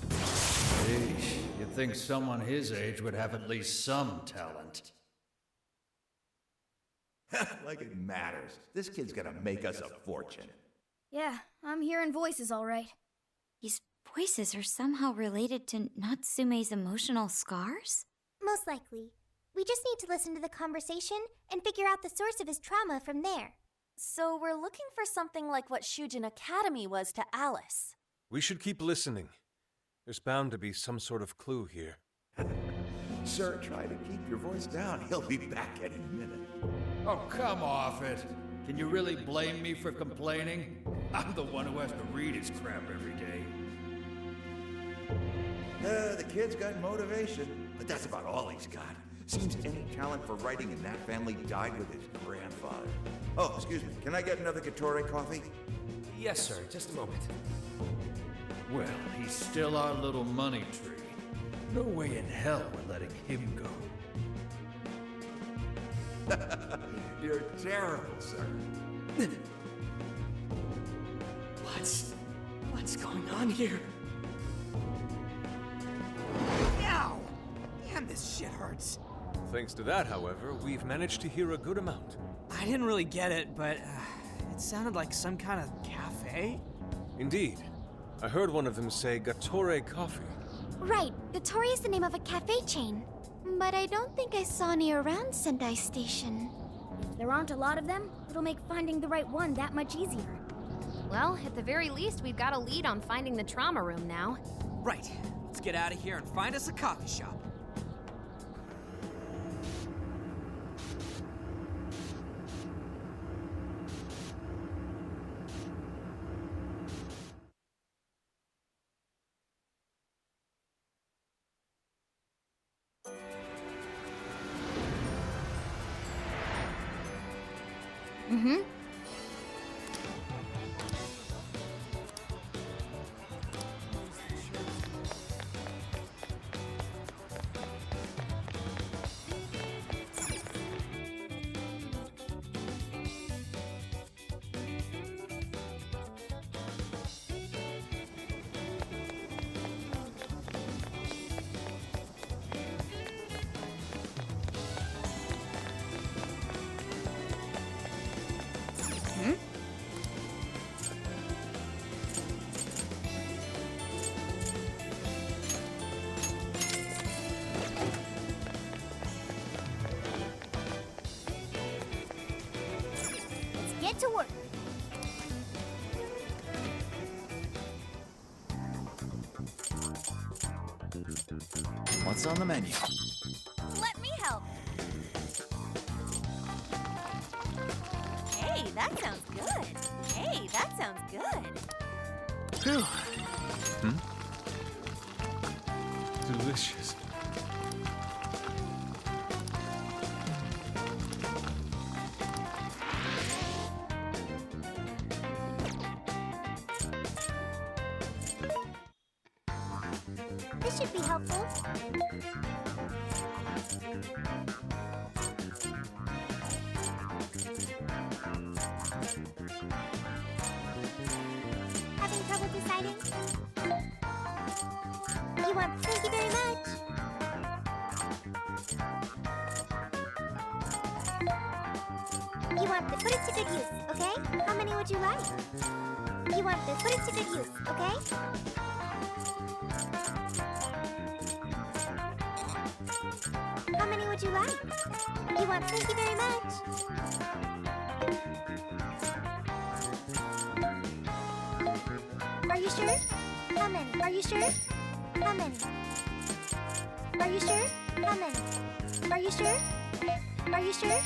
Sheesh, you'd think someone his age would have at least some talent. Like it matters. This kid's gonna make us a fortune. Yeah, I'm hearing voices all right. These voices are somehow related to Natsume's emotional scars? Most likely. We just need to listen to the conversation and figure out the source of his trauma from there. So we're looking for something like what Shujin Academy was to Alice. We should keep listening. There's bound to be some sort of clue here. Sir, try to keep your voice down. He'll be back any minute. Oh, come off it. Can you really blame me for complaining? I'm the one who has to read his crap every day. kid's got motivation, but that's about all he's got. Seems any talent for writing in that family died with his grandfather. Oh, excuse me. Can I get another Gatorade coffee? Yes, sir. Just a moment. Well, he's still our little money tree. No way in hell we're letting him go. You're terrible, sir. What's going on here? Ow! Damn, this shit hurts. Thanks to that, however, we've managed to hear a good amount. I didn't really get it, but it sounded like some kind of cafe. Indeed. I heard one of them say Gatore Coffee. Right, Gatori is the name of a cafe chain. But I don't think I saw any around Sendai Station. If there aren't a lot of them, it'll make finding the right one that much easier. Well, at the very least, we've got a lead on finding the trauma room now. Right. Let's get out of here and find us a coffee shop. Mm-hmm. Get to work. What's on the menu? Let me help. Hey, that sounds good. Hey, that sounds good. Phew. Delicious. This should be helpful. Having trouble deciding? You want, thank you very much. You want this, put it to good use, okay? How many would you like? You want this, put it to good use, okay? How many would you like? You want, thank you very much. Are you sure? How many? Are you sure? How many? Are you sure? How many? Are you sure? Are you sure?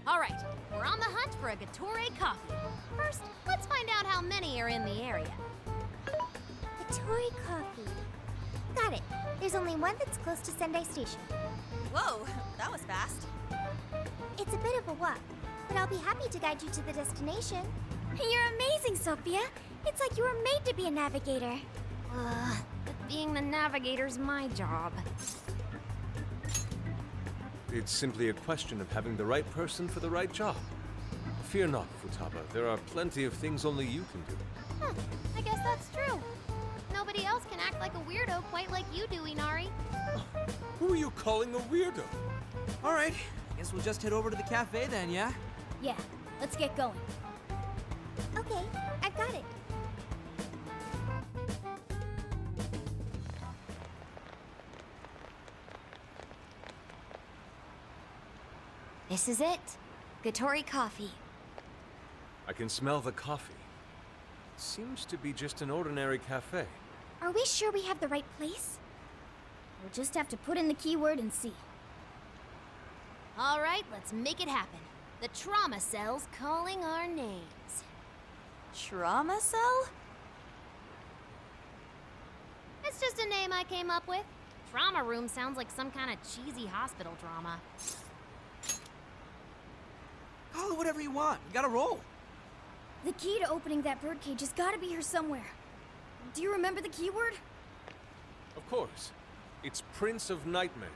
All right, we're on the hunt for a Gatore coffee. First, let's find out how many are in the area. Gatore coffee. Got it. There's only one that's close to Sendai Station. Whoa, that was fast. It's a bit of a walk, but I'll be happy to guide you to the destination. You're amazing, Sophia. It's like you were made to be a navigator. But being the navigator's my job. It's simply a question of having the right person for the right job. Fear not, Futaba. There are plenty of things only you can do. I guess that's true. Nobody else can act like a weirdo quite like you do, Inari. Who are you calling a weirdo? All right, guess we'll just head over to the cafe then, yeah? Yeah, let's get going. Okay, I've got it. This is it. Gatori coffee. I can smell the coffee. Seems to be just an ordinary cafe. Are we sure we have the right place? We'll just have to put in the keyword and see. All right, let's make it happen. The trauma cell's calling our names. Trauma cell? It's just a name I came up with. Trauma room sounds like some kind of cheesy hospital drama. Call it whatever you want. You gotta roll. The key to opening that birdcage has gotta be here somewhere. Do you remember the keyword? Of course. It's Prince of Nightmares.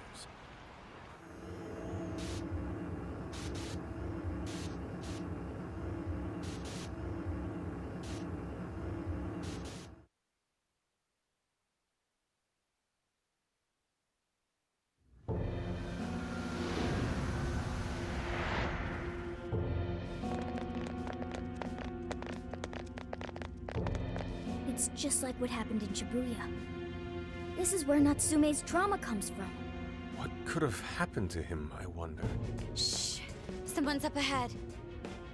It's just like what happened in Shibuya. This is where Natsume's trauma comes from. What could have happened to him, I wonder? Shh. Someone's up ahead.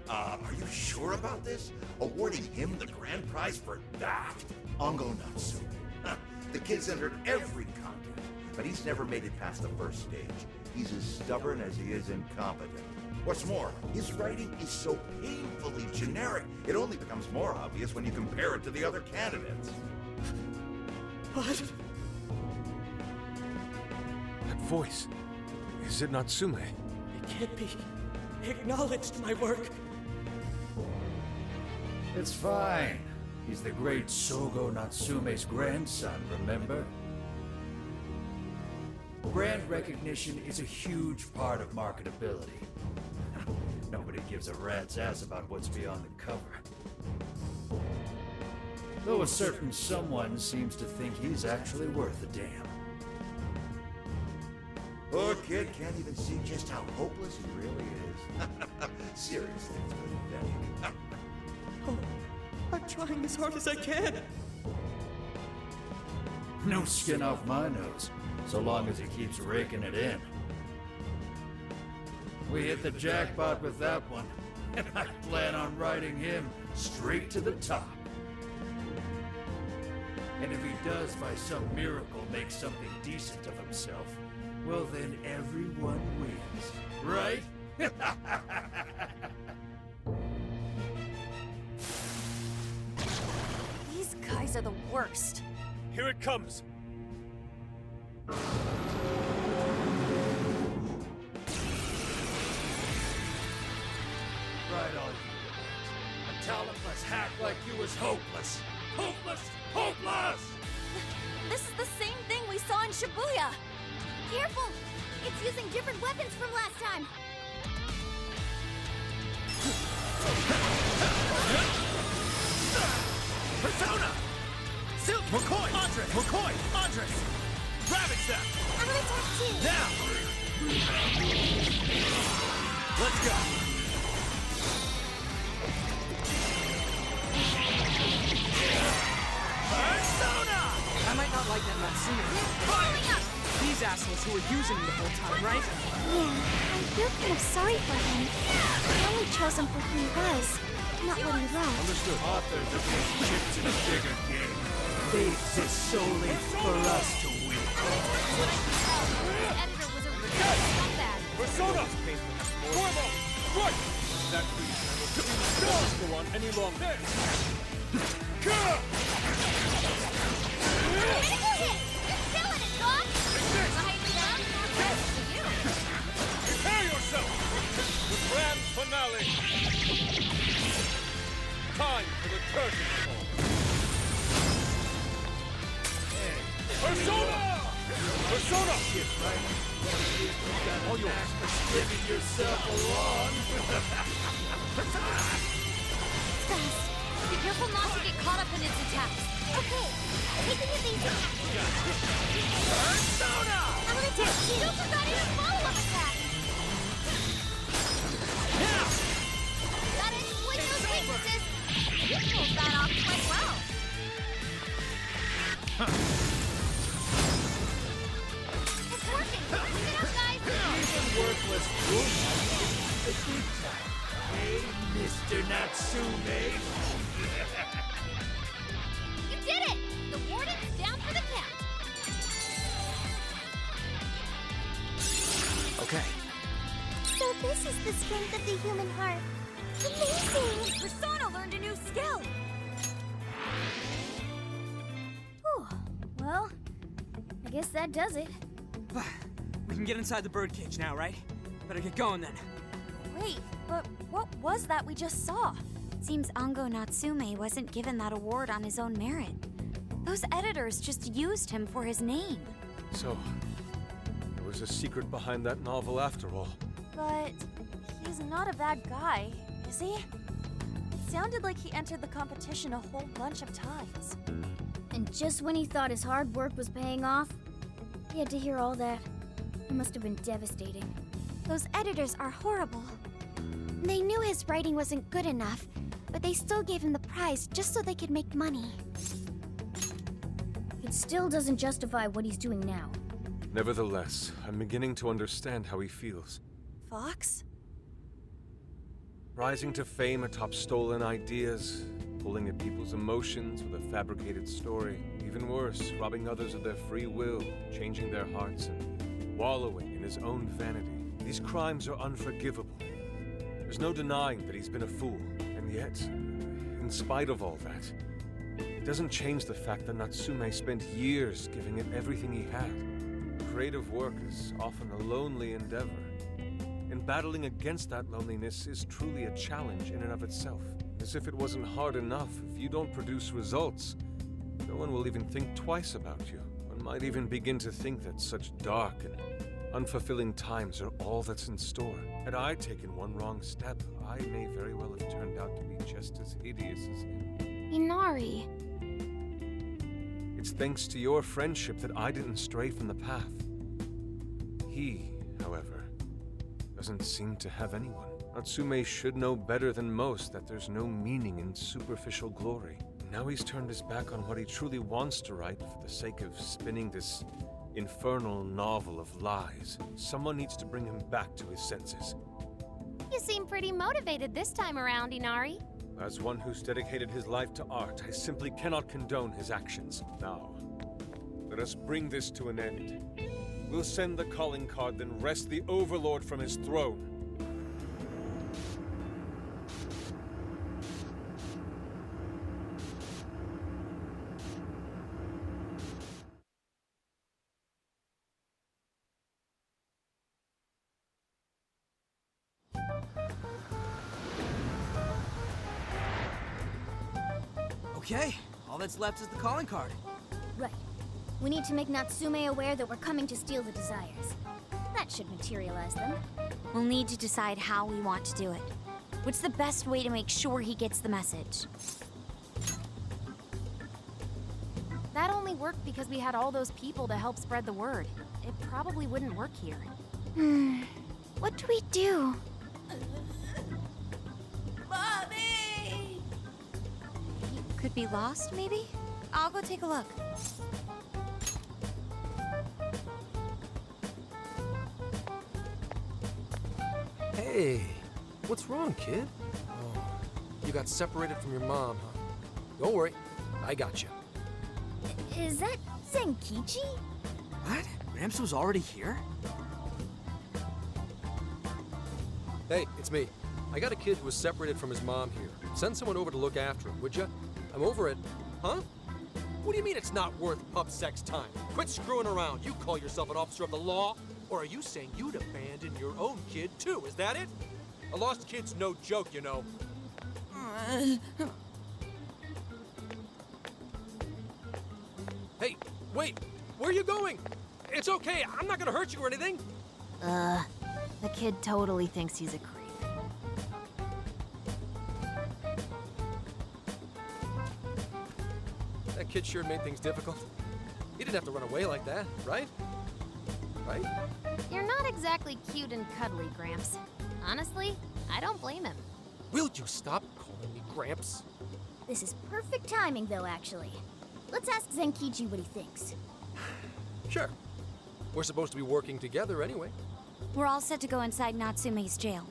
Are you sure about this? Awarding him the grand prize for that? Ango Natsume. Huh. The kid's entered every contest, but he's never made it past the first stage. He's as stubborn as he is incompetent. What's more, his writing is so painfully generic, it only becomes more obvious when you compare it to the other candidates. What? That voice. Is it Natsume? It can't be. He acknowledged my work. It's fine. He's the great Sogo Natsume's grandson, remember? Brand recognition is a huge part of marketability. Nobody gives a rat's ass about what's beyond the cover. Though a certain someone seems to think he's actually worth a damn. Poor kid can't even see just how hopeless he really is. Seriously, it's pathetic. Oh, I'm trying as hard as I can. No skin off my nose, so long as he keeps raking it in. We hit the jackpot with that one, and I plan on riding him straight to the top. And if he does by some miracle make something decent of himself, well then everyone wins, right? These guys are the worst. Here it comes. Right on you. A talentless hack like you is hopeless. Hopeless! Hopeless! This is the same thing we saw in Shibuya. Careful! It's using different weapons from last time. Persona! Silk! McCoy! Andre! McCoy! Andres! Ravage them! I'm gonna attack too. Now! Let's go! Persona! I might not like that Natsume. But these assholes who were using him the whole time, right? Yeah, I feel kind of sorry for him. I only chose him for who he was, not what he wrote. Understood. Authors of these chips in a bigger game. They exist solely for us to win. Editor was a real scumbag. Persona! Formo! Right! That please, I will not go on any longer. Critical hit! You're killing it, Doc! Prepare yourself! The grand finale! Time for the curtain call. Persona! Persona! All yours. Living yourself along. Fast! Be careful not to get caught up in its attacks. Okay, taking it easy. Persona! I'm gonna attack too. Don't forget your follow-up attack! Now! Gotta exploit those weaknesses! You pulled that off quite well. It's working! Keep it up, guys! Even worthless bullshit Mr. Natsume. You did it! The warden's down for the count. Okay. So this is the strength of the human heart. Amazing! Persona learned a new skill! Whew. Well, I guess that does it. We can get inside the birdcage now, right? Better get going then. Wait, but what was that we just saw? Seems Ango Natsume wasn't given that award on his own merit. Those editors just used him for his name. So, there was a secret behind that novel after all. But he's not a bad guy, is he? It sounded like he entered the competition a whole bunch of times. And just when he thought his hard work was paying off, he had to hear all that. It must have been devastating. Those editors are horrible. They knew his writing wasn't good enough, but they still gave him the prize just so they could make money. It still doesn't justify what he's doing now. Nevertheless, I'm beginning to understand how he feels. Fox? Rising to fame atop stolen ideas, pulling at people's emotions with a fabricated story. Even worse, robbing others of their free will, changing their hearts, and wallowing in his own vanity. These crimes are unforgivable. There's no denying that he's been a fool, and yet, in spite of all that, it doesn't change the fact that Natsume spent years giving it everything he had. Creative work is often a lonely endeavor, and battling against that loneliness is truly a challenge in and of itself. As if it wasn't hard enough, if you don't produce results, no one will even think twice about you. One might even begin to think that such dark and unfulfilling times are all that's in store. Had I taken one wrong step, I may very well have turned out to be just as hideous as him. Inari. It's thanks to your friendship that I didn't stray from the path. He, however, doesn't seem to have anyone. Natsume should know better than most that there's no meaning in superficial glory. Now he's turned his back on what he truly wants to write for the sake of spinning this infernal novel of lies. Someone needs to bring him back to his senses. You seem pretty motivated this time around, Inari. As one who's dedicated his life to art, I simply cannot condone his actions. Now, let us bring this to an end. We'll send the calling card, then wrest the Overlord from his throne. Okay, all that's left is the calling card. Right. We need to make Natsume aware that we're coming to steal the desires. That should materialize them. We'll need to decide how we want to do it. What's the best way to make sure he gets the message? That only worked because we had all those people to help spread the word. It probably wouldn't work here. What do we do? Mommy! He could be lost, maybe? I'll go take a look. Hey, what's wrong, kid? Oh, you got separated from your mom, huh? Don't worry, I got you. Is that Zenkichi? What? Gramps was already here? Hey, it's me. I got a kid who was separated from his mom here. Send someone over to look after him, would ya? I'm over it. Huh? What do you mean it's not worth pup sex time? Quit screwing around. You call yourself an officer of the law? Or are you saying you'd abandon your own kid, too? Is that it? A lost kid's no joke, you know. Hey, wait! Where are you going? It's okay, I'm not gonna hurt you or anything. The kid totally thinks he's a creep. That kid sure made things difficult. He didn't have to run away like that, right? Right? You're not exactly cute and cuddly, Gramps. Honestly, I don't blame him. Will you stop calling me Gramps? This is perfect timing, though, actually. Let's ask Zenkichi what he thinks. Sure. We're supposed to be working together anyway. We're all set to go inside Natsume's jail.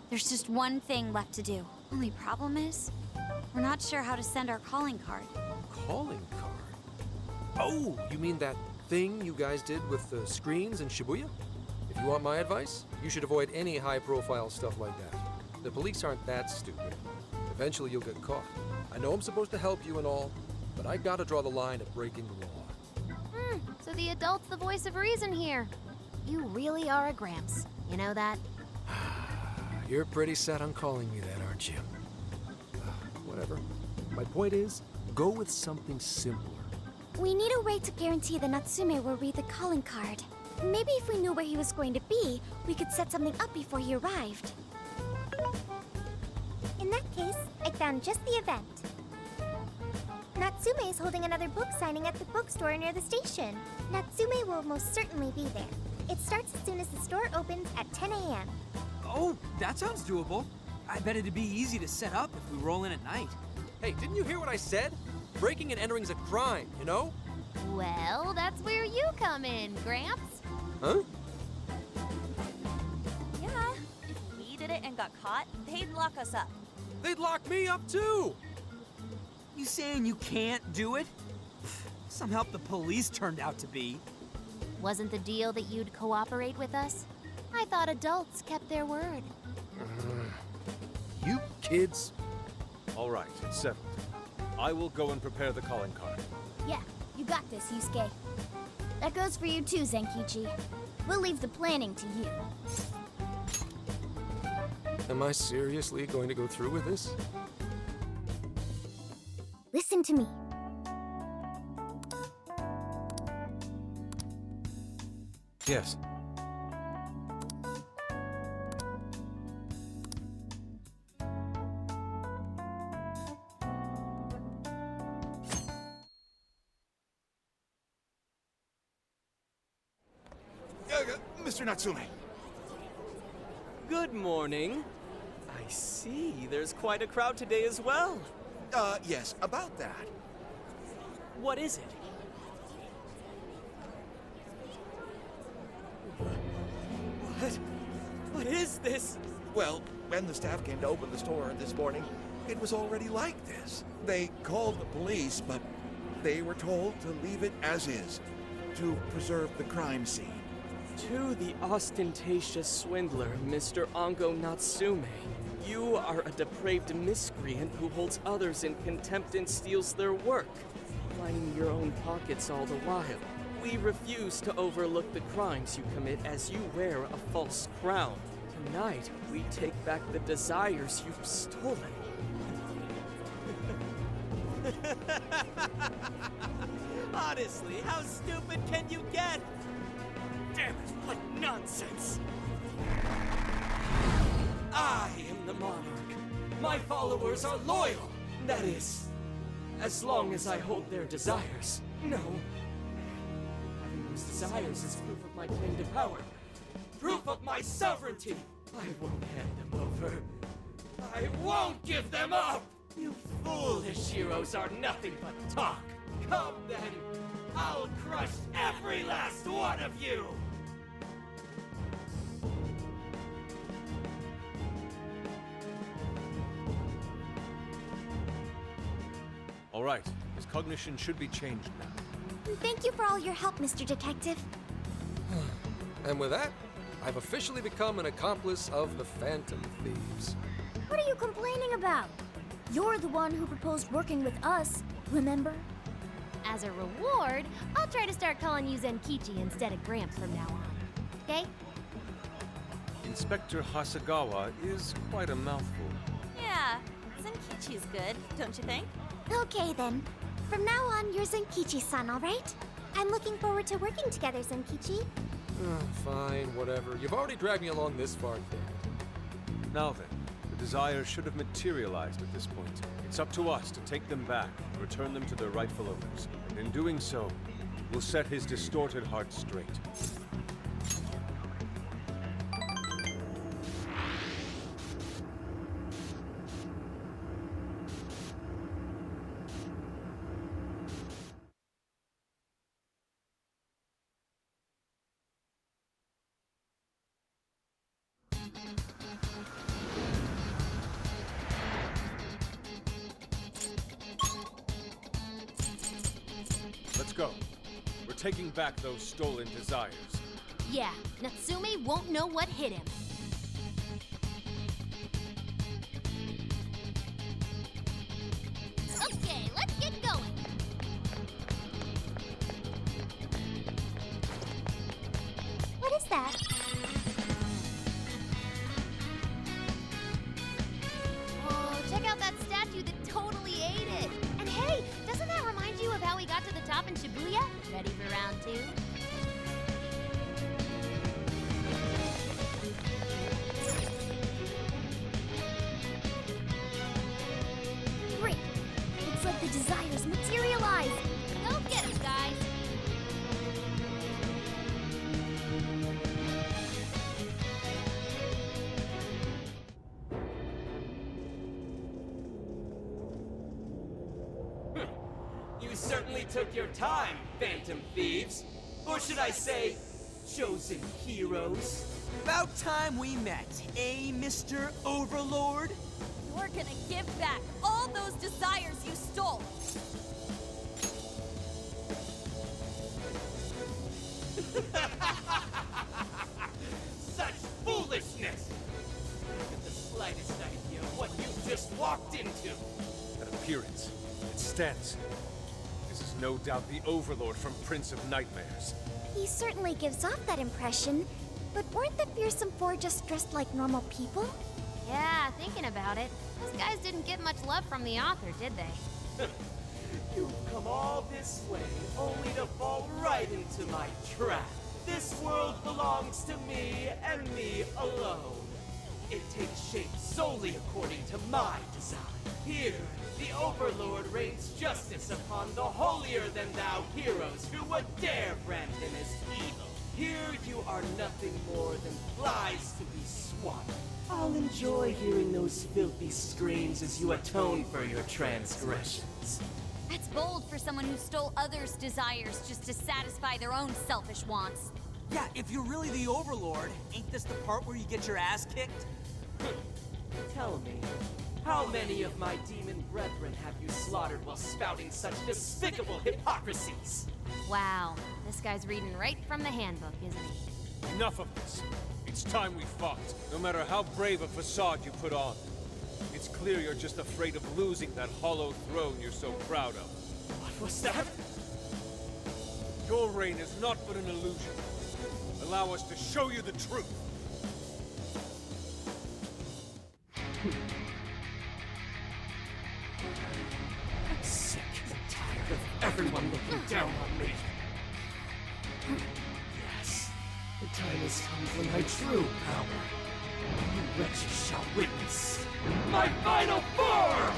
There's just one thing left to do. Only problem is, we're not sure how to send our calling card. Calling card? Oh, you mean that thing you guys did with the screens in Shibuya? If you want my advice, you should avoid any high-profile stuff like that. The police aren't that stupid. Eventually you'll get caught. I know I'm supposed to help you and all, but I gotta draw the line at breaking the law. So the adult's the voice of reason here. You really are a Gramps. You know that? You're pretty set on calling me that, aren't you? Whatever. My point is, go with something simpler. We need a way to guarantee that Natsume will read the calling card. Maybe if we knew where he was going to be, we could set something up before he arrived. In that case, I found just the event. Natsume is holding another book signing at the bookstore near the station. Natsume will most certainly be there. It starts as soon as the store opens at 10 a.m. Oh, that sounds doable. I bet it'd be easy to set up if we roll in at night. Hey, didn't you hear what I said? Breaking and entering's a crime, you know? Well, that's where you come in, Gramps. Huh? Yeah, if we did it and got caught, they'd lock us up. They'd lock me up too! You saying you can't do it? Some help the police turned out to be. Wasn't the deal that you'd cooperate with us? I thought adults kept their word. You kids. All right, it's settled. I will go and prepare the calling card. Yeah, you got this, Yusuke. That goes for you too, Zenkichi. We'll leave the planning to you. Am I seriously going to go through with this? Listen to me. Yes. Mr. Natsume. Good morning. I see. There's quite a crowd today as well. Yes, about that. What is it? What is this? Well, when the staff came to open the store this morning, it was already like this. They called the police, but they were told to leave it as is, to preserve the crime scene. To the ostentatious swindler, Mr. Ango Natsume. You are a depraved miscreant who holds others in contempt and steals their work, lining your own pockets all the while. We refuse to overlook the crimes you commit as you wear a false crown. Tonight, we take back the desires you've stolen. Honestly, how stupid can you get? Damn it, what nonsense! I am the monarch. My followers are loyal. That is, as long as I hold their desires. No. Having those desires is proof of my claim to power. Proof of my sovereignty. I won't hand them over. I won't give them up! You foolish heroes are nothing but talk. Come then, I'll crush every last one of you! All right, his cognition should be changed now. Thank you for all your help, Mr. Detective. And with that, I've officially become an accomplice of the Phantom Thieves. What are you complaining about? You're the one who proposed working with us, remember? As a reward, I'll try to start calling you Zenkichi instead of Gramps from now on. Okay? Inspector Hasegawa is quite a mouthful. Yeah, Zenkichi's good, don't you think? Okay then. From now on, you're Zenkichi-san, all right? I'm looking forward to working together, Zenkichi. Fine, whatever. You've already dragged me along this far, kid. Now then, the desires should have materialized at this point. It's up to us to take them back and return them to their rightful owners. And in doing so, we'll set his distorted heart straight. taking back those stolen desires. Yeah, Natsume won't know what hit him. Okay, let's get going. What is that? Whoa, check out that statue that totally ate it. And hey, doesn't that remind you of how we got to the top in Shibuya? Ready for round 2? Great! Looks like the desires materialize! Go get 'em, guys! You certainly took your time, Phantom Thieves. Or should I say, chosen heroes. About time we met, eh, Mr. Overlord? You're gonna give back all those desires you stole. Such foolishness! I haven't the slightest idea what you just walked into. That appearance, it stands. This is no doubt the Overlord from Prince of Nightmares. He certainly gives off that impression, but weren't the fearsome four just dressed like normal people? Yeah, thinking about it, those guys didn't get much love from the author, did they? You've come all this way only to fall right into my trap. This world belongs to me and me alone. It takes shape solely according to my design. Here, the Overlord rains justice upon the holier-than-thou heroes who would dare brand him as evil. Here you are nothing more than flies to be swatted. I'll enjoy hearing those filthy screams as you atone for your transgressions. That's bold for someone who stole others' desires just to satisfy their own selfish wants. Yeah, if you're really the Overlord, ain't this the part where you get your ass kicked? Tell me, how many of my demon brethren have you slaughtered while spouting such despicable hypocrisies? Wow, this guy's reading right from the handbook, isn't he? Enough of this. It's time we fought, no matter how brave a facade you put on. It's clear you're just afraid of losing that hollow throne you're so proud of. What was that? Your reign is not but an illusion. Allow us to show you the truth. I'm sick and tired of everyone looking down on me. Yes, the time has come for my true power. You wretches shall witness my final form!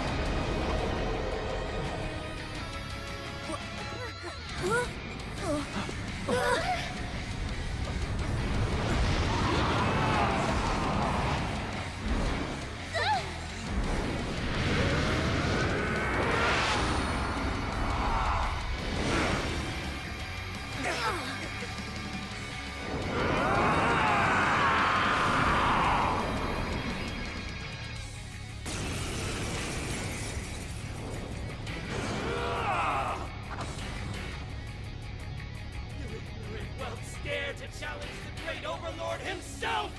To challenge the great Overlord himself!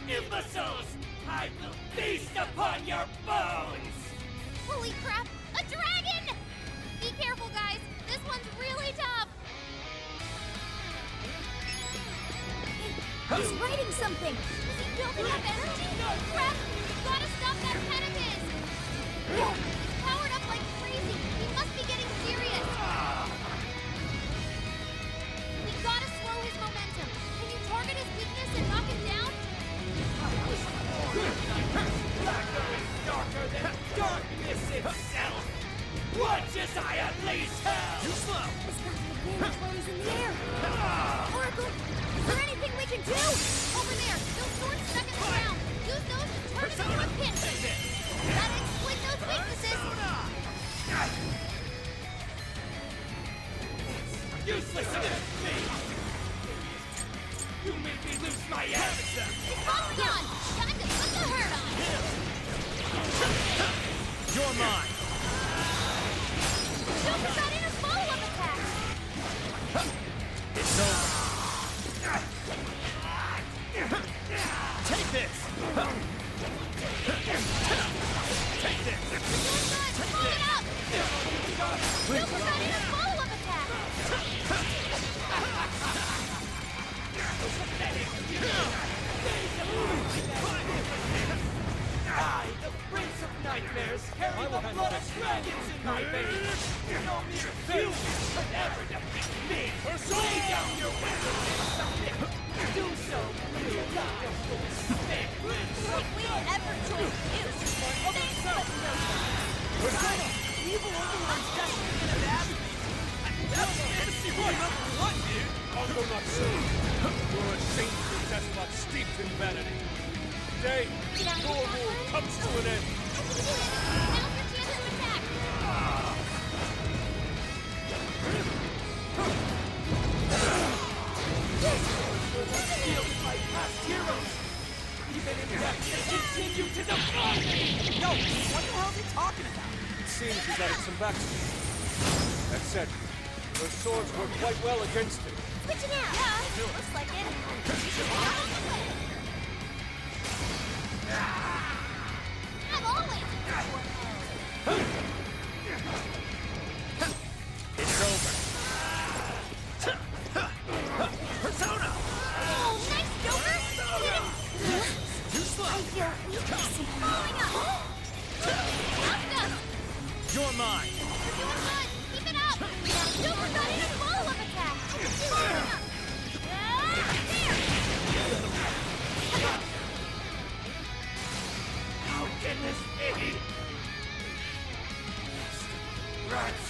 Imbeciles! I will feast upon your bones! Holy crap! A dragon! Be careful, guys! This one's really tough! He's writing something! Is he building up energy? Crap! We've gotta stop that pen of his! He's powered up like crazy! He must be getting serious! We gotta slow his momentum! Can you target his weakness and knock him down? Blacker and darker than darkness itself! Watch as I unleash hell! Too slow! He's got the advantage while he's in the air! Oracle, is there anything we can do? Over there! Those swords stuck in the ground! Use those to turn him into a pinch! Gotta exploit those weaknesses! Useless against me! You made me lose my head! He's following on! Time to put the hurt on! You're mine! Joker's got in a follow-up attack! Take this! Pull it up! Super got in a follow-up attack! I, the Prince of Nightmares, carry the blood of dragons in my veins. No mere humans could ever defeat me. Lay down your weapons and submit. Do so, you wonderful stick. If we ever join you, thanks but no thanks. Evil Overlord's definitely gonna bad me. That's fantasy boy number one, dude. Ango Natsume, you're a shameful despot steeped in vanity. Today, your rule comes to an end. Now's your chance to attack! Shielded by past heroes. Even in death, they continue to defy me. Yo, what the hell is he talking about? It seems he's added some backstory. That said, your swords work quite well against him. Switching out! Yeah, looks like it. I'm always It's over. Persona! Oh, nice, Joker! Too slow. I feel weakness falling up. Lost us! You're mine. You're doing good. Keep it up. Joker got in a follow-up attack. How can this be? Rats!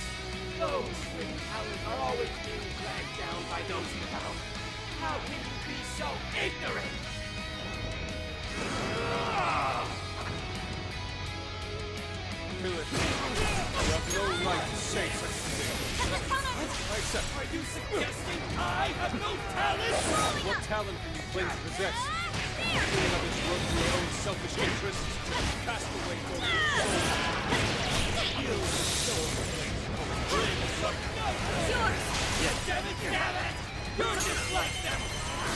Those with talent are always being dragged down by those without. How can you be so ignorant? Kill it. You have no right to say such a thing. I accept. Are you suggesting I have no talent? What talent can you claim to possess? Doing others work for your own selfish interests? Cast away from your soul. You damn it! You're just like them!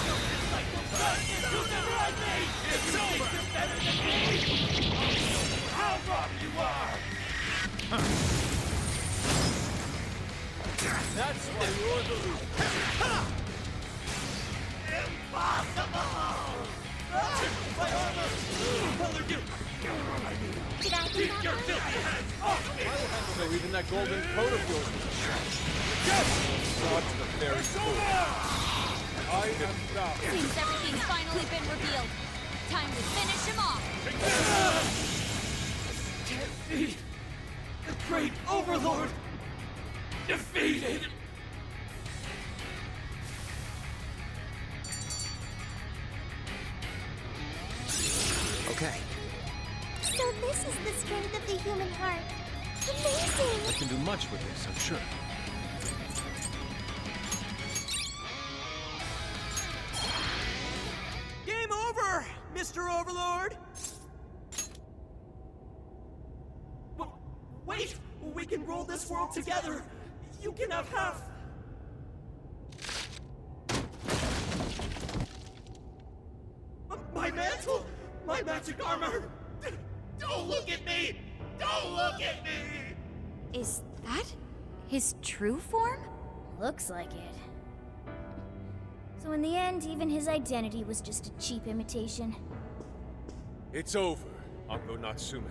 You're just like those bastards who never had me! It's over! You're better than me! How wrong you are! That's why you're the leader. Impossible! My armor! What are you? Did I do Keep your filthy hands off me! So even that golden coat of yours was a sham. God to the fairy school. I am thou. Seems everything's finally been revealed. Time to finish him off. Can't be! The great overlord! Defeated! Okay. So this is the strength of the human heart. Amazing! I can do much with this, I'm sure. Game over, Mr. Overlord! Wait! We can rule this world together! You can have half! My mantle! My magic armor! Don't look at me! Don't look at me! Is that his true form? Looks like it. So in the end, even his identity was just a cheap imitation. It's over, Ango Natsume.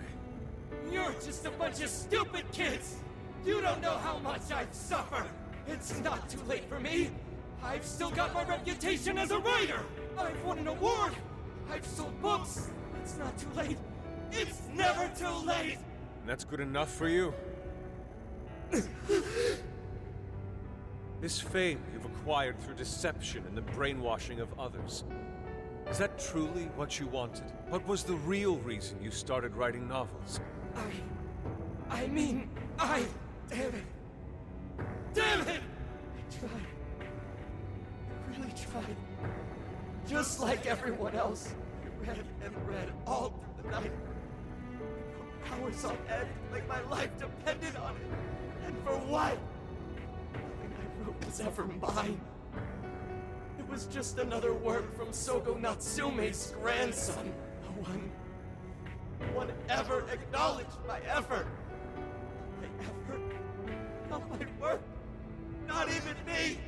You're just a bunch of stupid kids! You don't know how much I've suffered! It's not too late for me! I've still got my reputation as a writer! I've won an award! I've sold books! It's not too late! It's never too late! And that's good enough for you? This fame you've acquired through deception and the brainwashing of others. Is that truly what you wanted? What was the real reason you started writing novels? I mean, damn it! Damn it! I tried. I really tried. Just like everyone else, I read and read all through the night. Hours on end, like my life depended on it. And for what? Nothing I wrote was ever mine. It was just another work from Sogo Natsume's grandson. A one ever acknowledged my effort. My effort? Not my work. Not even me.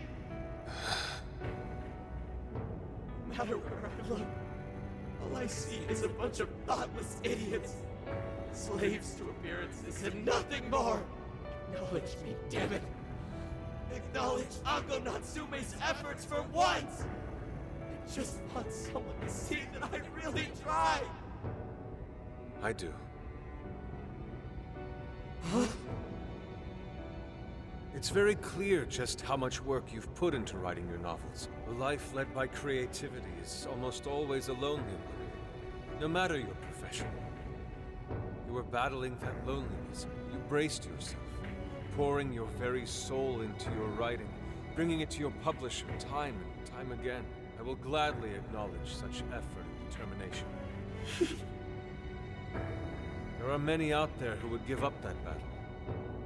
No matter where I look, all I see is a bunch of thoughtless idiots. Slaves to appearances and nothing more. Acknowledge me, damn it. Acknowledge Ango Natsume's efforts for once. I just want someone to see that I really tried. I do. Huh? It's very clear just how much work you've put into writing your novels. A life led by creativity is almost always a lonely one, no matter your profession. You were battling that loneliness. You braced yourself, pouring your very soul into your writing, bringing it to your publisher time and time again. I will gladly acknowledge such effort and determination. There are many out there who would give up that battle.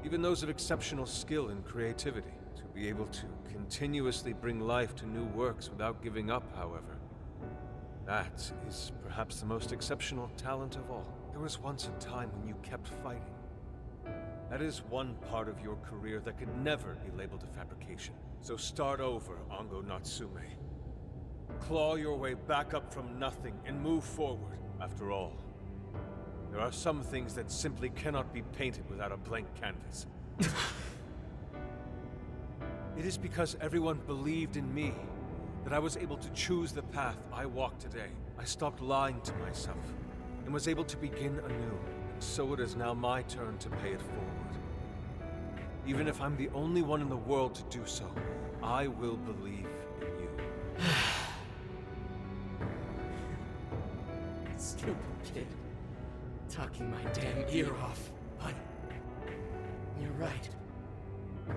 Even those of exceptional skill and creativity. To be able to continuously bring life to new works without giving up, however, that is perhaps the most exceptional talent of all. There was once a time when you kept fighting. That is one part of your career that could never be labeled a fabrication. So start over, Ango Natsume. Claw your way back up from nothing and move forward. After all, there are some things that simply cannot be painted without a blank canvas. It is because everyone believed in me that I was able to choose the path I walk today. I stopped lying to myself and was able to begin anew. And so it is now my turn to pay it forward. Even if I'm the only one in the world to do so, I will believe in you. Stupid kid. Talking my damn ear off. But you're right.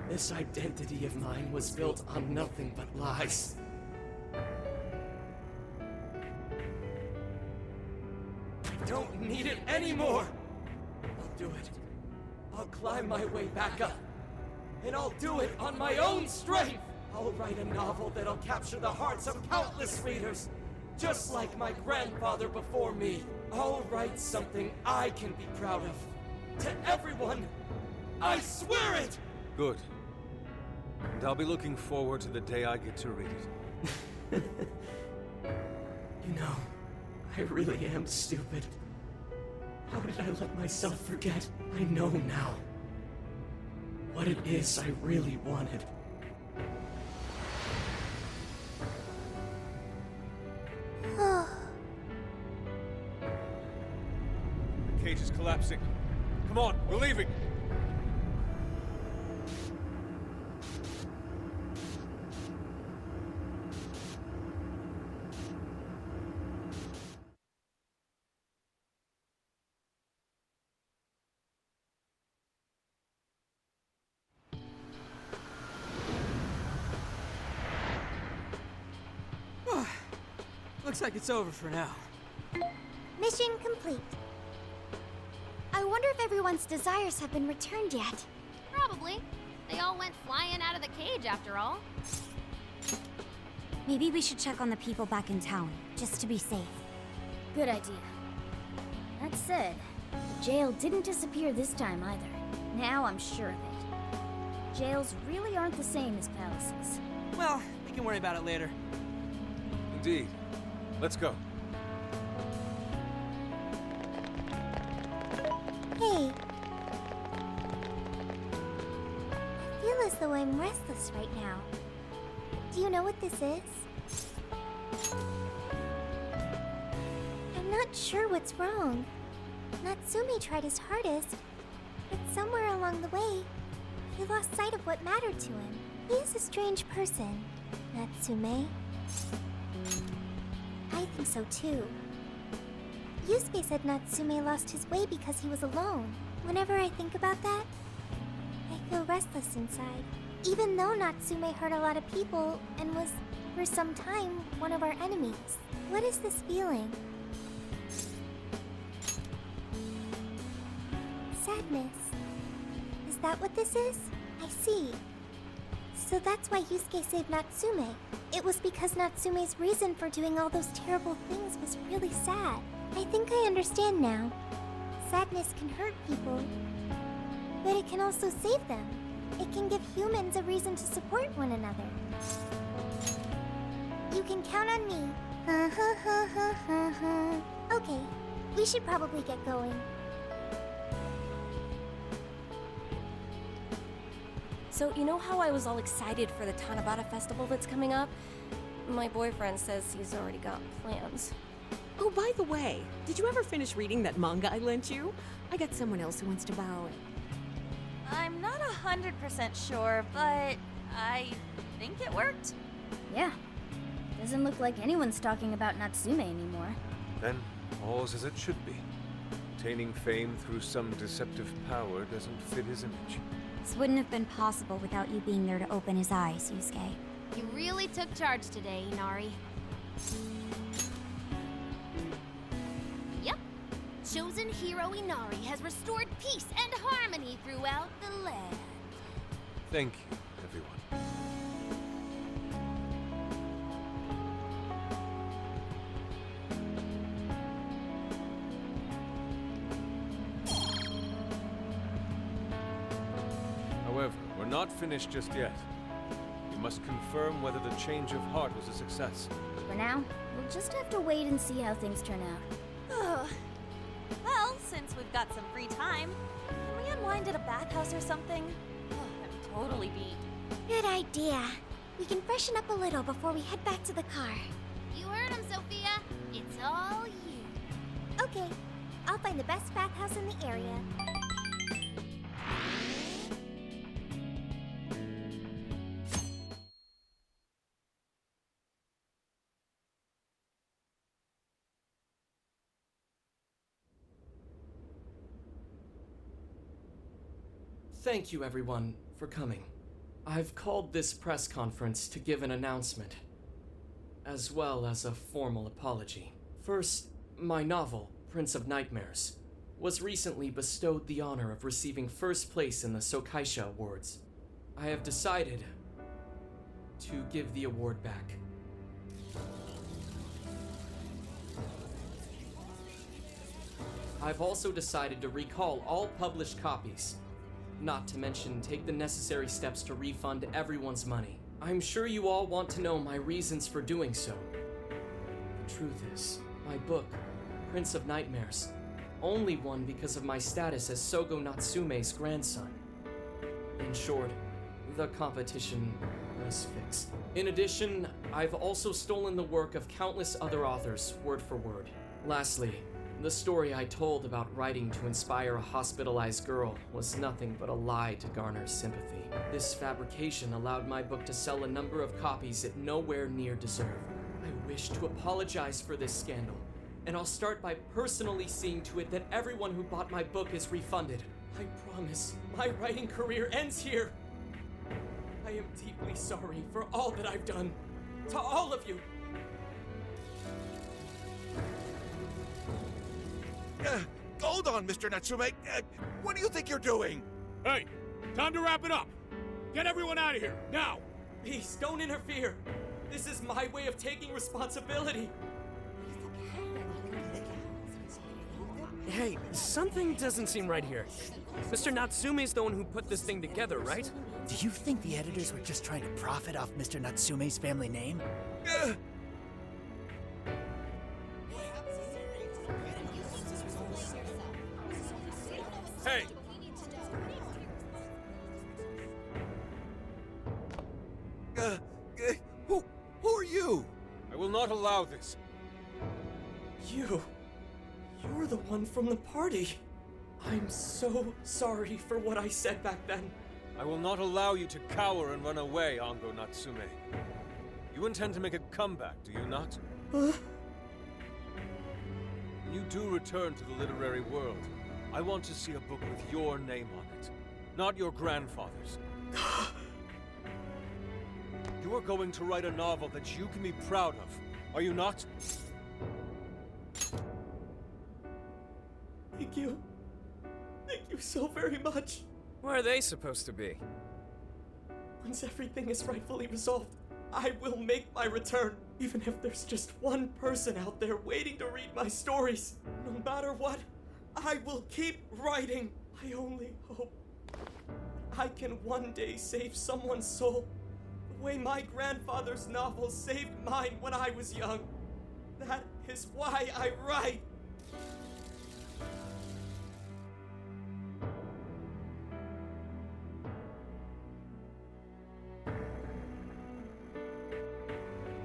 This identity of mine was built on nothing but lies. I don't need it anymore! I'll do it. I'll climb my way back up. And I'll do it on my own strength! I'll write a novel that'll capture the hearts of countless readers, just like my grandfather before me. I'll write something I can be proud of. To everyone! I swear it! Good. And I'll be looking forward to the day I get to read it. You know, I really am stupid. How did I let myself forget? I know now what it is I really wanted. The cage is collapsing. Come on, we're leaving! Looks like it's over for now. Mission complete. I wonder if everyone's desires have been returned yet. Probably. They all went flying out of the cage after all. Maybe we should check on the people back in town, just to be safe. Good idea. That said, the jail didn't disappear this time either. Now I'm sure of it. Jails really aren't the same as palaces. Well, we can worry about it later. Indeed. Let's go. Hey. I feel as though I'm restless right now. Do you know what this is? I'm not sure what's wrong. Natsume tried his hardest, but somewhere along the way, he lost sight of what mattered to him. He is a strange person, Natsume. I think so too. Yusuke said Natsume lost his way because he was alone. Whenever I think about that, I feel restless inside. Even though Natsume hurt a lot of people and was, for some time, one of our enemies. What is this feeling? Sadness. Is that what this is? I see. So that's why Yusuke saved Natsume. It was because Natsume's reason for doing all those terrible things was really sad. I think I understand now. Sadness can hurt people, but it can also save them. It can give humans a reason to support one another. You can count on me. Okay, we should probably get going. So, you know how I was all excited for the Tanabata festival that's coming up? My boyfriend says he's already got plans. Oh, by the way, did you ever finish reading that manga I lent you? I got someone else who wants to borrow it. I'm not 100% sure, but I think it worked. Yeah. Doesn't look like anyone's talking about Natsume anymore. Then, all's as it should be. Attaining fame through some deceptive power doesn't fit his image. This wouldn't have been possible without you being there to open his eyes, Yusuke. You really took charge today, Inari. Yep. Chosen hero Inari has restored peace and harmony throughout the land. Thank you, everyone. However, we're not finished just yet. We must confirm whether the change of heart was a success. For now, we'll just have to wait and see how things turn out. Well, since we've got some free time, can we unwind at a bathhouse or something? I'm totally beat. Good idea. We can freshen up a little before we head back to the car. You heard him, Sophia. It's all you. Okay, I'll find the best bathhouse in the area. Thank you, everyone, for coming. I've called this press conference to give an announcement, as well as a formal apology. First, my novel, Prince of Nightmares, was recently bestowed the honor of receiving first place in the Sokaisha Awards. I have decided to give the award back. I've also decided to recall all published copies. Not to mention, take the necessary steps to refund everyone's money. I'm sure you all want to know my reasons for doing so. The truth is, my book, Prince of Nightmares, only won because of my status as Sogo Natsume's grandson. In short, the competition was fixed. In addition, I've also stolen the work of countless other authors, word for word. Lastly, the story I told about writing to inspire a hospitalized girl was nothing but a lie to garner sympathy. This fabrication allowed my book to sell a number of copies it nowhere near deserved. I wish to apologize for this scandal, and I'll start by personally seeing to it that everyone who bought my book is refunded. I promise, my writing career ends here. I am deeply sorry for all that I've done. To all of you. Hold on, Mr. Natsume. What do you think you're doing? Hey, time to wrap it up. Get everyone out of here, now! Please, don't interfere. This is my way of taking responsibility. Hey, something doesn't seem right here. Mr. Natsume's the one who put this thing together, right? Do you think the editors were just trying to profit off Mr. Natsume's family name? Hey! Who are you? I will not allow this. You're the one from the party. I'm so sorry for what I said back then. I will not allow you to cower and run away, Ango Natsume. You intend to make a comeback, do you not? When you do return to the literary world, I want to see a book with your name on it, not your grandfather's. You are going to write a novel that you can be proud of, are you not? Thank you. Thank you so very much. Where are they supposed to be? Once everything is rightfully resolved, I will make my return. Even if there's just one person out there waiting to read my stories, no matter what, I will keep writing. I only hope I can one day save someone's soul the way my grandfather's novel saved mine when I was young. That is why I write.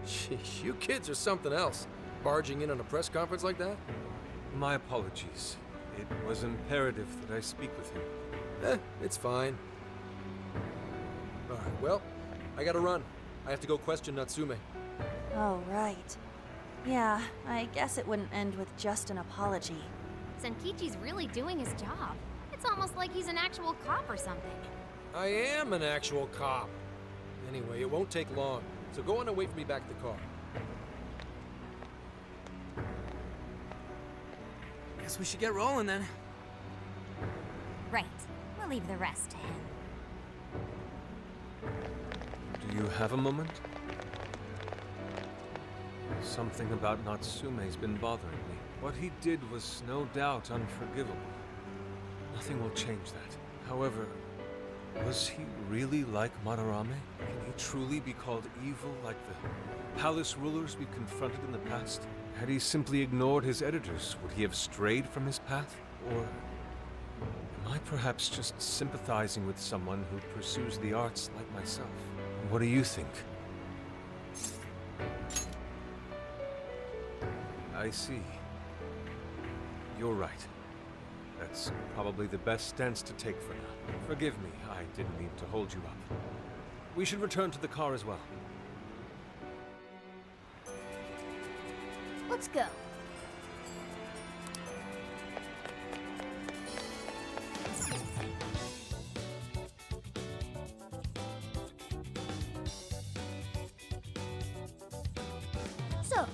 Sheesh, you kids are something else. Barging in on a press conference like that? My apologies. It was imperative that I speak with him. It's fine. Alright, well, I gotta run. I have to go question Natsume. Oh, right. Yeah, I guess it wouldn't end with just an apology. Zenkichi's really doing his job. It's almost like he's an actual cop or something. I am an actual cop. Anyway, it won't take long, so go on and wait for me back at the car. Guess we should get rolling then. Right. We'll leave the rest to him. Do you have a moment? Something about Natsume's been bothering me. What he did was no doubt unforgivable. Nothing will change that. However, was he really like Madarame? Can he truly be called evil like the palace rulers we confronted in the past? Had he simply ignored his editors, would he have strayed from his path? Or am I perhaps just sympathizing with someone who pursues the arts like myself? What do you think? I see. You're right. That's probably the best stance to take for now. Forgive me, I didn't mean to hold you up. We should return to the car as well. Let's go. So,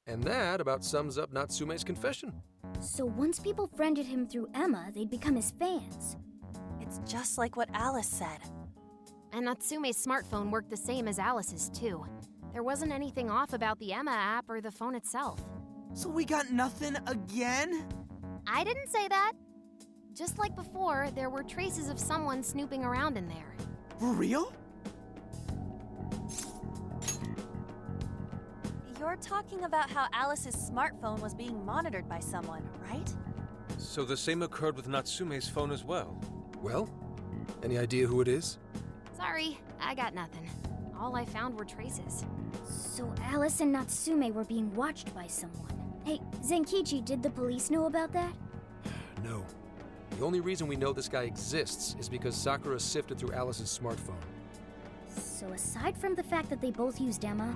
And that about sums up Natsume's confession. so once people friended him through Emma, they'd become his fans. It's just like what Alice said. And Natsume's smartphone worked the same as Alice's, too. There wasn't anything off about the Emma app or the phone itself. So we got nothing again? I didn't say that. Just like before, there were traces of someone snooping around in there. For real? You're talking about how Alice's smartphone was being monitored by someone, right? So the same occurred with Natsume's phone as well. Well, any idea who it is? Sorry, I got nothing. All I found were traces. So Alice and Natsume were being watched by someone. Hey, Zenkichi, did the police know about that? No. The only reason we know this guy exists is because Sakura sifted through Alice's smartphone. So aside from the fact that they both used Emma,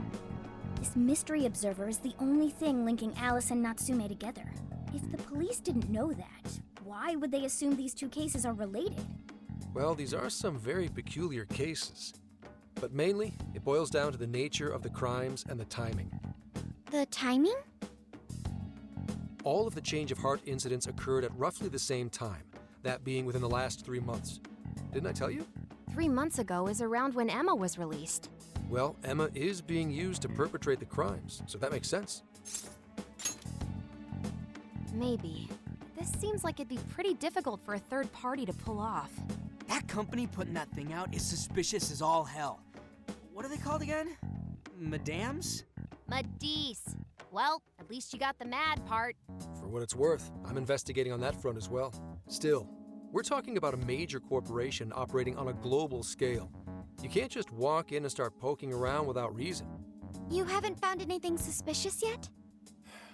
this mystery observer is the only thing linking Alice and Natsume together. If the police didn't know that, why would they assume these two cases are related? Well, these are some very peculiar cases. But mainly, it boils down to the nature of the crimes and the timing. The timing? All of the change of heart incidents occurred at roughly the same time, that being within the last 3 months. Didn't I tell you? 3 months ago is around when Emma was released. Well, Emma is being used to perpetrate the crimes, so that makes sense. Maybe. This seems like it'd be pretty difficult for a third party to pull off. That company putting that thing out is suspicious as all hell. What are they called again? Madams? Madis. Well, at least you got the mad part. For what it's worth, I'm investigating on that front as well. Still, we're talking about a major corporation operating on a global scale. You can't just walk in and start poking around without reason. You haven't found anything suspicious yet?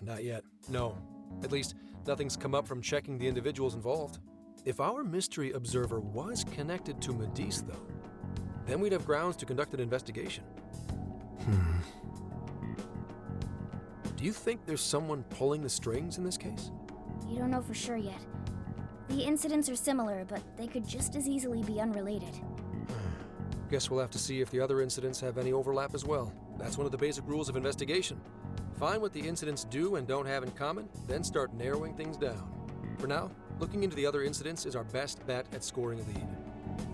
Not yet, no. At least, nothing's come up from checking the individuals involved. If our mystery observer was connected to Madis, though, then we'd have grounds to conduct an investigation. Do you think there's someone pulling the strings in this case? You don't know for sure yet. The incidents are similar, but they could just as easily be unrelated. Guess we'll have to see if the other incidents have any overlap as well. That's one of the basic rules of investigation. Find what the incidents do and don't have in common, then start narrowing things down. For now, looking into the other incidents is our best bet at scoring a lead.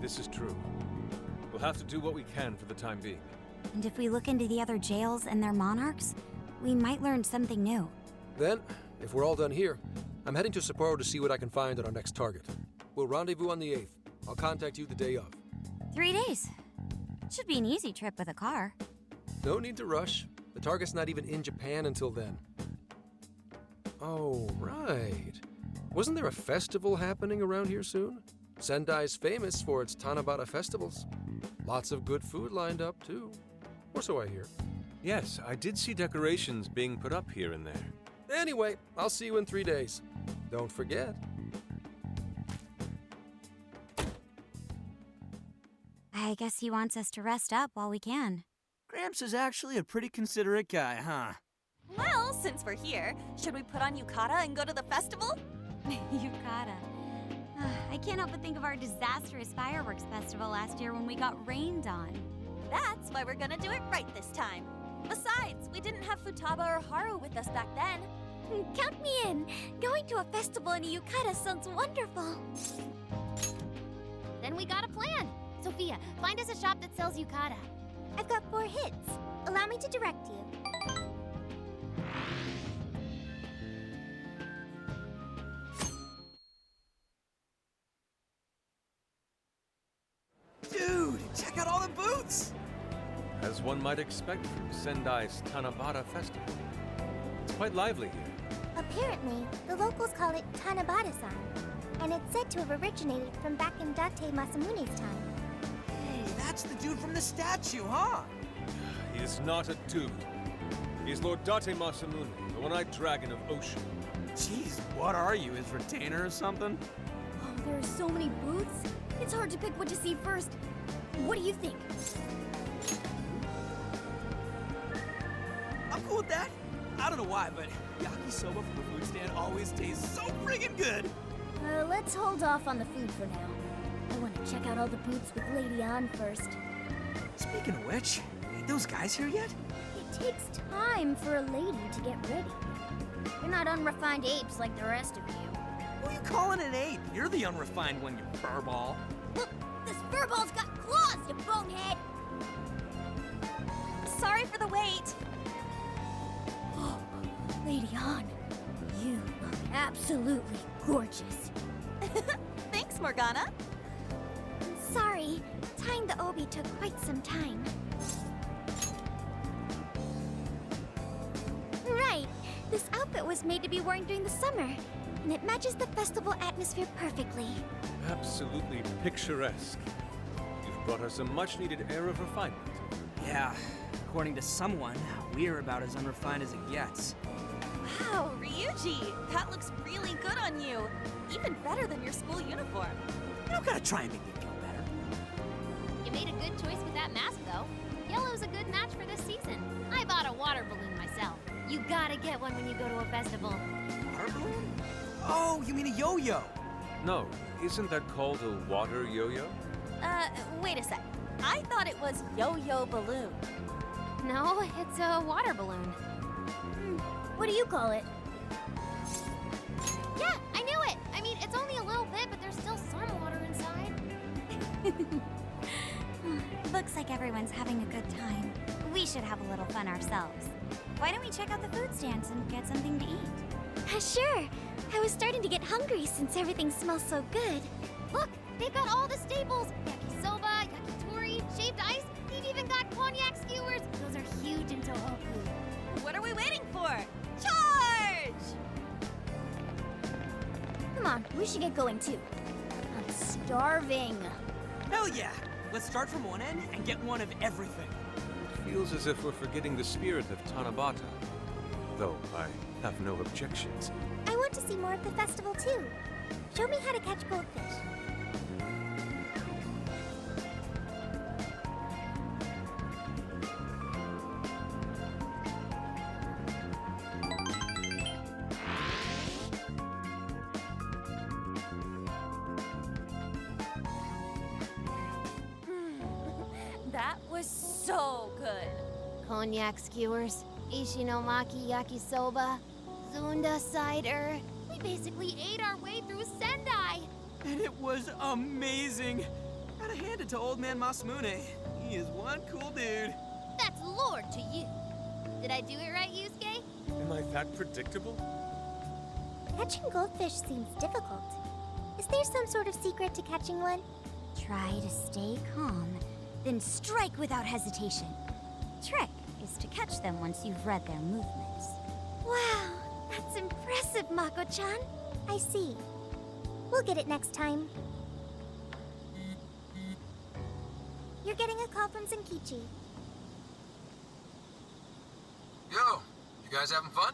This is true. We'll have to do what we can for the time being. And if we look into the other jails and their monarchs, we might learn something new. Then, if we're all done here, I'm heading to Sapporo to see what I can find on our next target. We'll rendezvous on the 8th. I'll contact you the day of. 3 days. Should be an easy trip with a car. No need to rush. The target's not even in Japan until then. Oh, right. Wasn't there a festival happening around here soon? Sendai's famous for its Tanabata festivals. Lots of good food lined up, too. Or so I hear. Yes, I did see decorations being put up here and there. Anyway, I'll see you in 3 days. Don't forget. I guess he wants us to rest up while we can. Gramps is actually a pretty considerate guy, huh? Well, since we're here, should we put on yukata and go to the festival? Yukata. I can't help but think of our disastrous fireworks festival last year when we got rained on. That's why we're gonna do it right this time. Besides, we didn't have Futaba or Haru with us back then. Count me in! Going to a festival in a yukata sounds wonderful. Then we got a plan. Sophia, find us a shop that sells yukata. I've got 4 hits. Allow me to direct you. Dude, check out all the booths! As one might expect from Sendai's Tanabata Festival. It's quite lively here. Apparently, the locals call it Tanabata-san, and it's said to have originated from back in Date Masamune's time. Hey, that's the dude from the statue, huh? He is not a dude. He is Lord Date Masamune, the one-eyed dragon of Ocean. Jeez, what are you, his retainer or something? Oh, there are so many booths. It's hard to pick what to see first. What do you think? I'm cool with that. I don't know why, but yakisoba from the food stand always tastes so friggin' good. Let's hold off on the food for now. I want to check out all the booths with Lady On first. Speaking of which, ain't those guys here yet? It takes time for a lady to get ready. You're not unrefined apes like the rest of you. Who are you calling an ape? You're the unrefined one, you furball. Look, this furball's got claws, you bonehead! Sorry for the wait. Lady On, you look absolutely gorgeous. Thanks, Morgana. Sorry, tying the obi took quite some time. Right, this outfit was made to be worn during the summer, and it matches the festival atmosphere perfectly. Absolutely picturesque. You've brought us a much-needed air of refinement. Yeah, according to someone, we're about as unrefined as it gets. Wow, Ryuji, that looks really good on you. Even better than your school uniform. You don't gotta try and make me feel better. You made a good choice with that mask, though. Yellow's a good match for this season. I bought a water balloon myself. You gotta get one when you go to a festival. Water balloon? Oh, you mean a yo-yo? No, isn't that called a water yo-yo? Wait a sec. I thought it was yo-yo balloon. No, it's a water balloon. What do you call it? Yeah, I knew it! I mean, it's only a little bit, but there's still some water inside. Looks like everyone's having a good time. We should have a little fun ourselves. Why don't we check out the food stands and get something to eat? Sure. I was starting to get hungry since everything smells so good. Look, they've got all the staples. Yakisoba, yakitori, shaved ice. They've even got cognac skewers. Those are huge in Tohoku. What are we waiting for? Charge! Come on, we should get going too. I'm starving. Hell yeah! Let's start from one end and get one of everything. It feels as if we're forgetting the spirit of Tanabata. Though I have no objections. I want to see more of the festival too. Show me how to catch goldfish. Konyak skewers, Ishinomaki yakisoba, Zunda cider. We basically ate our way through Sendai. And it was amazing. Gotta hand it to old man Masamune. He is one cool dude. That's Lord to you. Did I do it right, Yusuke? Am I that predictable? Catching goldfish seems difficult. Is there some sort of secret to catching one? Try to stay calm, then strike without hesitation. Trick is to catch them once you've read their movements. Wow, that's impressive, Mako-chan. I see. We'll get it next time. You're getting a call from Zenkichi. Yo, you guys having fun?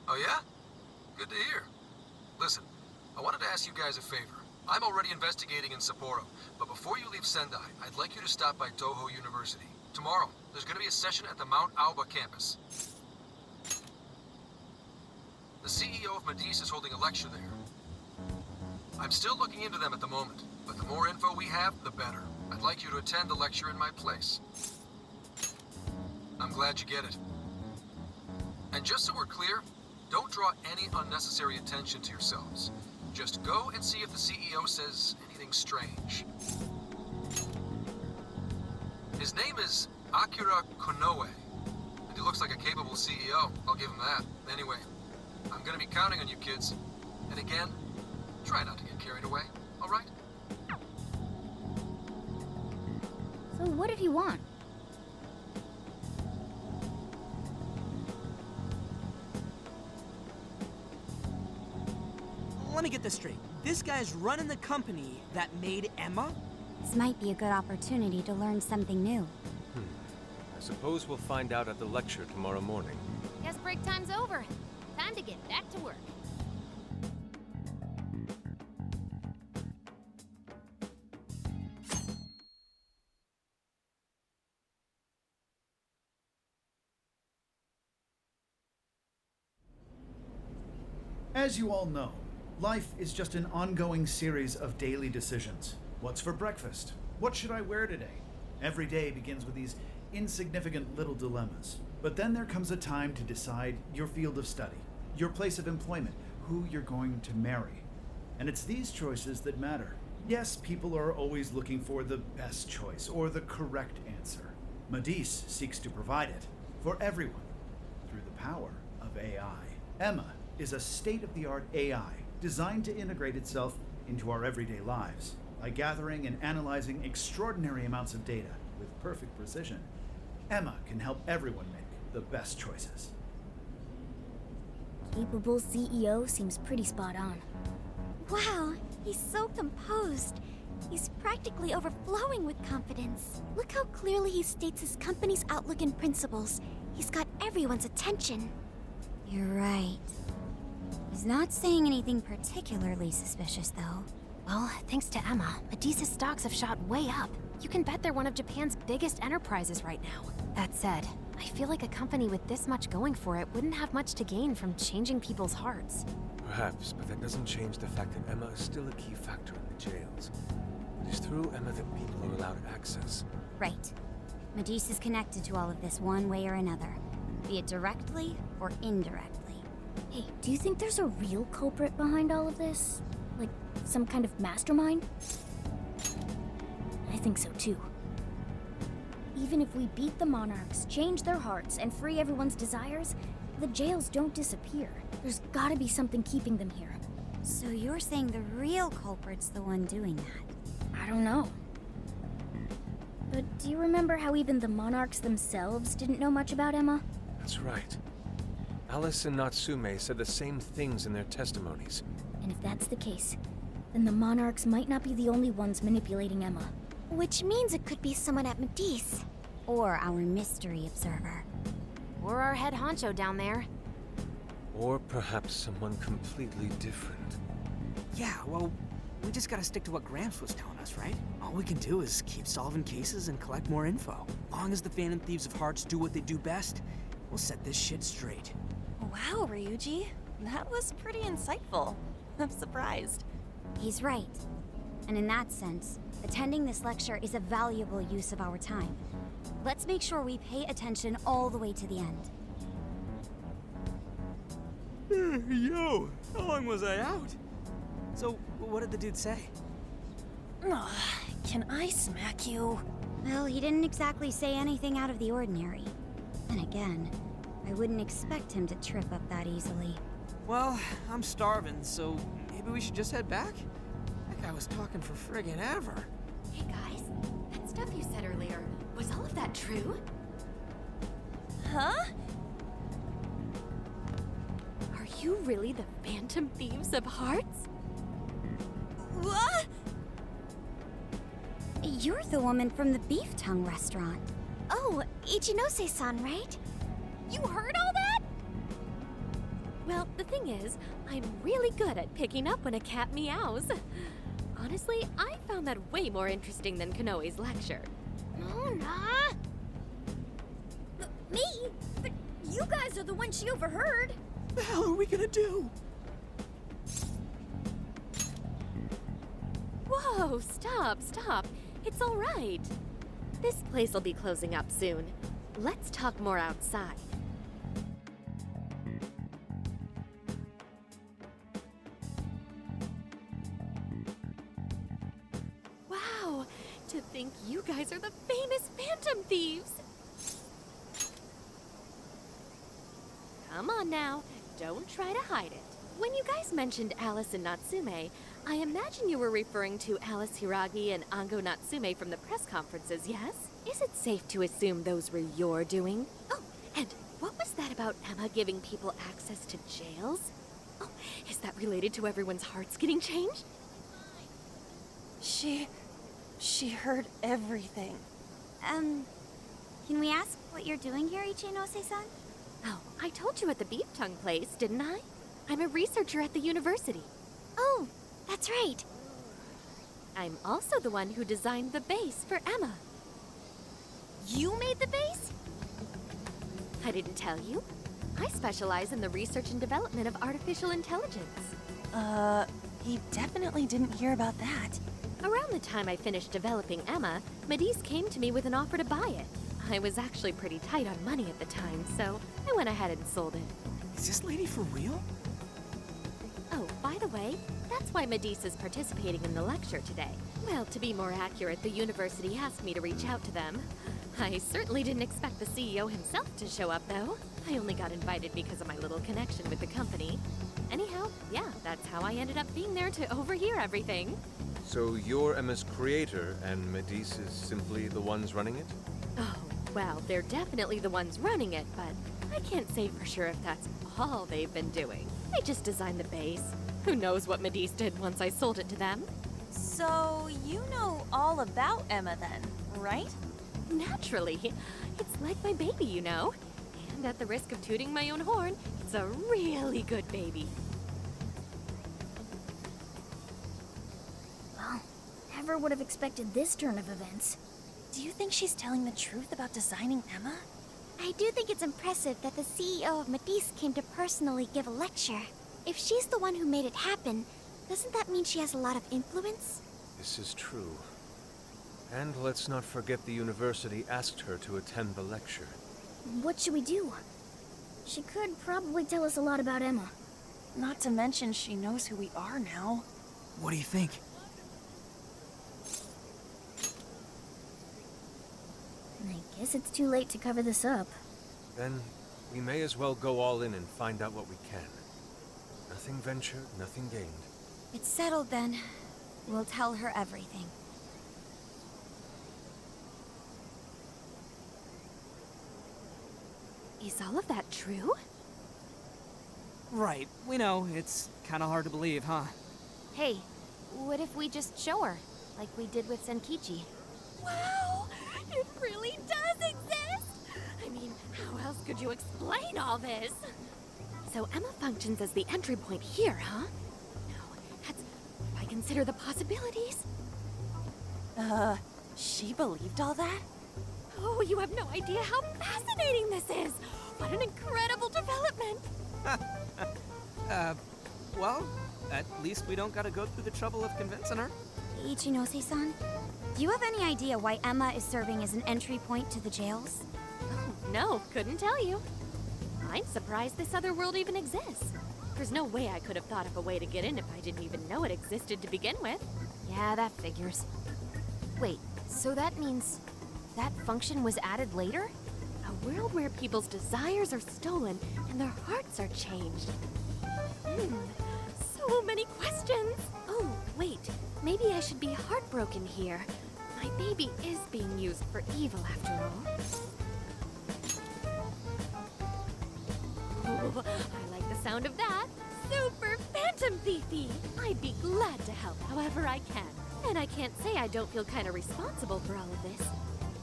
Oh yeah? Good to hear. Listen, I wanted to ask you guys a favor. I'm already investigating in Sapporo, but before you leave Sendai, I'd like you to stop by Toho University. Tomorrow, there's going to be a session at the Mount Aoba campus. The CEO of Medice is holding a lecture there. I'm still looking into them at the moment, but the more info we have, the better. I'd like you to attend the lecture in my place. I'm glad you get it. And just so we're clear, don't draw any unnecessary attention to yourselves. Just go and see if the CEO says anything strange. His name is Akira Konoe, and he looks like a capable CEO. I'll give him that. Anyway, I'm gonna be counting on you kids. And again, try not to get carried away, all right? So what did he want? Let me get this straight. This guy's running the company that made Emma? This might be a good opportunity to learn something new. I suppose we'll find out at the lecture tomorrow morning. Guess break time's over. Time to get back to work. As you all know, life is just an ongoing series of daily decisions. What's for breakfast? What should I wear today? Every day begins with these insignificant little dilemmas. But then there comes a time to decide your field of study, your place of employment, who you're going to marry. And it's these choices that matter. Yes, people are always looking for the best choice or the correct answer. Medice seeks to provide it for everyone through the power of AI. Emma is a state-of-the-art AI designed to integrate itself into our everyday lives. By gathering and analyzing extraordinary amounts of data with perfect precision, Emma can help everyone make the best choices. Capable CEO seems pretty spot on. Wow, he's so composed. He's practically overflowing with confidence. Look how clearly he states his company's outlook and principles. He's got everyone's attention. You're right. He's not saying anything particularly suspicious, though. Well, thanks to Emma, Medice's stocks have shot way up. You can bet they're one of Japan's biggest enterprises right now. That said, I feel like a company with this much going for it wouldn't have much to gain from changing people's hearts. Perhaps, but that doesn't change the fact that Emma is still a key factor in the jails. It is through Emma that people are allowed access. Right. Medice is connected to all of this one way or another, be it directly or indirectly. Hey, do you think there's a real culprit behind all of this? Like, some kind of mastermind? I think so too. Even if we beat the monarchs, change their hearts, and free everyone's desires, the jails don't disappear. There's gotta be something keeping them here. So you're saying the real culprit's the one doing that? I don't know. But do you remember how even the monarchs themselves didn't know much about Emma? That's right. Alice and Natsume said the same things in their testimonies. And if that's the case, then the monarchs might not be the only ones manipulating Emma. Which means it could be someone at Medice. Or our mystery observer. Or our head honcho down there. Or perhaps someone completely different. Yeah, well, we just gotta stick to what Gramps was telling us, right? All we can do is keep solving cases and collect more info. Long as the Phantom Thieves of Hearts do what they do best, we'll set this shit straight. Wow, Ryuji. That was pretty insightful. I'm surprised. He's right. And in that sense, attending this lecture is a valuable use of our time. Let's make sure we pay attention all the way to the end. Yo, how long was I out? So, what did the dude say? Ugh, can I smack you? Well, he didn't exactly say anything out of the ordinary. And again, I wouldn't expect him to trip up that easily. Well, I'm starving, so maybe we should just head back? That guy was talking for friggin' ever. Hey guys, that stuff you said earlier, was all of that true? Huh? Are you really the Phantom Thieves of Hearts? What? You're the woman from the Beef Tongue restaurant. Oh, Ichinose-san, right? You heard all that? Well, the thing is, I'm really good at picking up when a cat meows. Honestly, I found that way more interesting than Kanoe's lecture. Mona! Me? But you guys are the ones she overheard. The hell are we gonna do? Whoa, stop. It's all right. This place will be closing up soon. Let's talk more outside. Wow, to think you guys are the famous Phantom Thieves. Come on now, don't try to hide it. When you guys mentioned Alice and Natsume, I imagine you were referring to Alice Hiragi and Ango Natsume from the press conferences, yes? Is it safe to assume those were your doing? Oh, and what was that about Emma giving people access to jails? Oh, is that related to everyone's hearts getting changed? She heard everything. Can we ask what you're doing here, Ichinose-san? Oh, I told you at the Beef Tongue place, didn't I? I'm a researcher at the university. Oh, that's right. I'm also the one who designed the base for Emma. You made the base? I didn't tell you. I specialize in the research and development of artificial intelligence. He definitely didn't hear about that. Around the time I finished developing Emma, Medice came to me with an offer to buy it. I was actually pretty tight on money at the time, so I went ahead and sold it. Is this lady for real? Oh, by the way, that's why Medice is participating in the lecture today. Well, to be more accurate, the university asked me to reach out to them. I certainly didn't expect the CEO himself to show up, though. I only got invited because of my little connection with the company. Anyhow, yeah, that's how I ended up being there to overhear everything. So you're Emma's creator, and Medice is simply the ones running it? Oh, well, they're definitely the ones running it, but I can't say for sure if that's all they've been doing. They just designed the base. Who knows what Medice did once I sold it to them? So, you know all about Emma then, right? Naturally. It's like my baby, you know. And at the risk of tooting my own horn, it's a really good baby. Well, never would have expected this turn of events. Do you think she's telling the truth about designing Emma? I do think it's impressive that the CEO of Medice came to personally give a lecture. If she's the one who made it happen, doesn't that mean she has a lot of influence? This is true. And let's not forget the university asked her to attend the lecture. What should we do? She could probably tell us a lot about Emma. Not to mention she knows who we are now. What do you think? I guess it's too late to cover this up. Then we may as well go all in and find out what we can. Nothing ventured, nothing gained. It's settled then. We'll tell her everything. Is all of that true? Right, we know. It's kind of hard to believe, huh? Hey, what if we just show her, like we did with Senkichi? Wow! It really does exist! I mean, how else could you explain all this? So Emma functions as the entry point here, huh? No, that's... if I consider the possibilities... She believed all that? Oh, you have no idea how fascinating this is! What an incredible development! Well, at least we don't gotta go through the trouble of convincing her. Ichinose-san, do you have any idea why Emma is serving as an entry point to the jails? Oh, no, couldn't tell you. I'm surprised this other world even exists. There's no way I could have thought of a way to get in if I didn't even know it existed to begin with. Yeah, that figures. Wait, so that means that function was added later? A world where people's desires are stolen and their hearts are changed. So many questions. Oh, wait. Maybe I should be heartbroken here. My baby is being used for evil after all. Ooh, I like the sound of that. Super Phantom Thiefy! I'd be glad to help however I can. And I can't say I don't feel kind of responsible for all of this.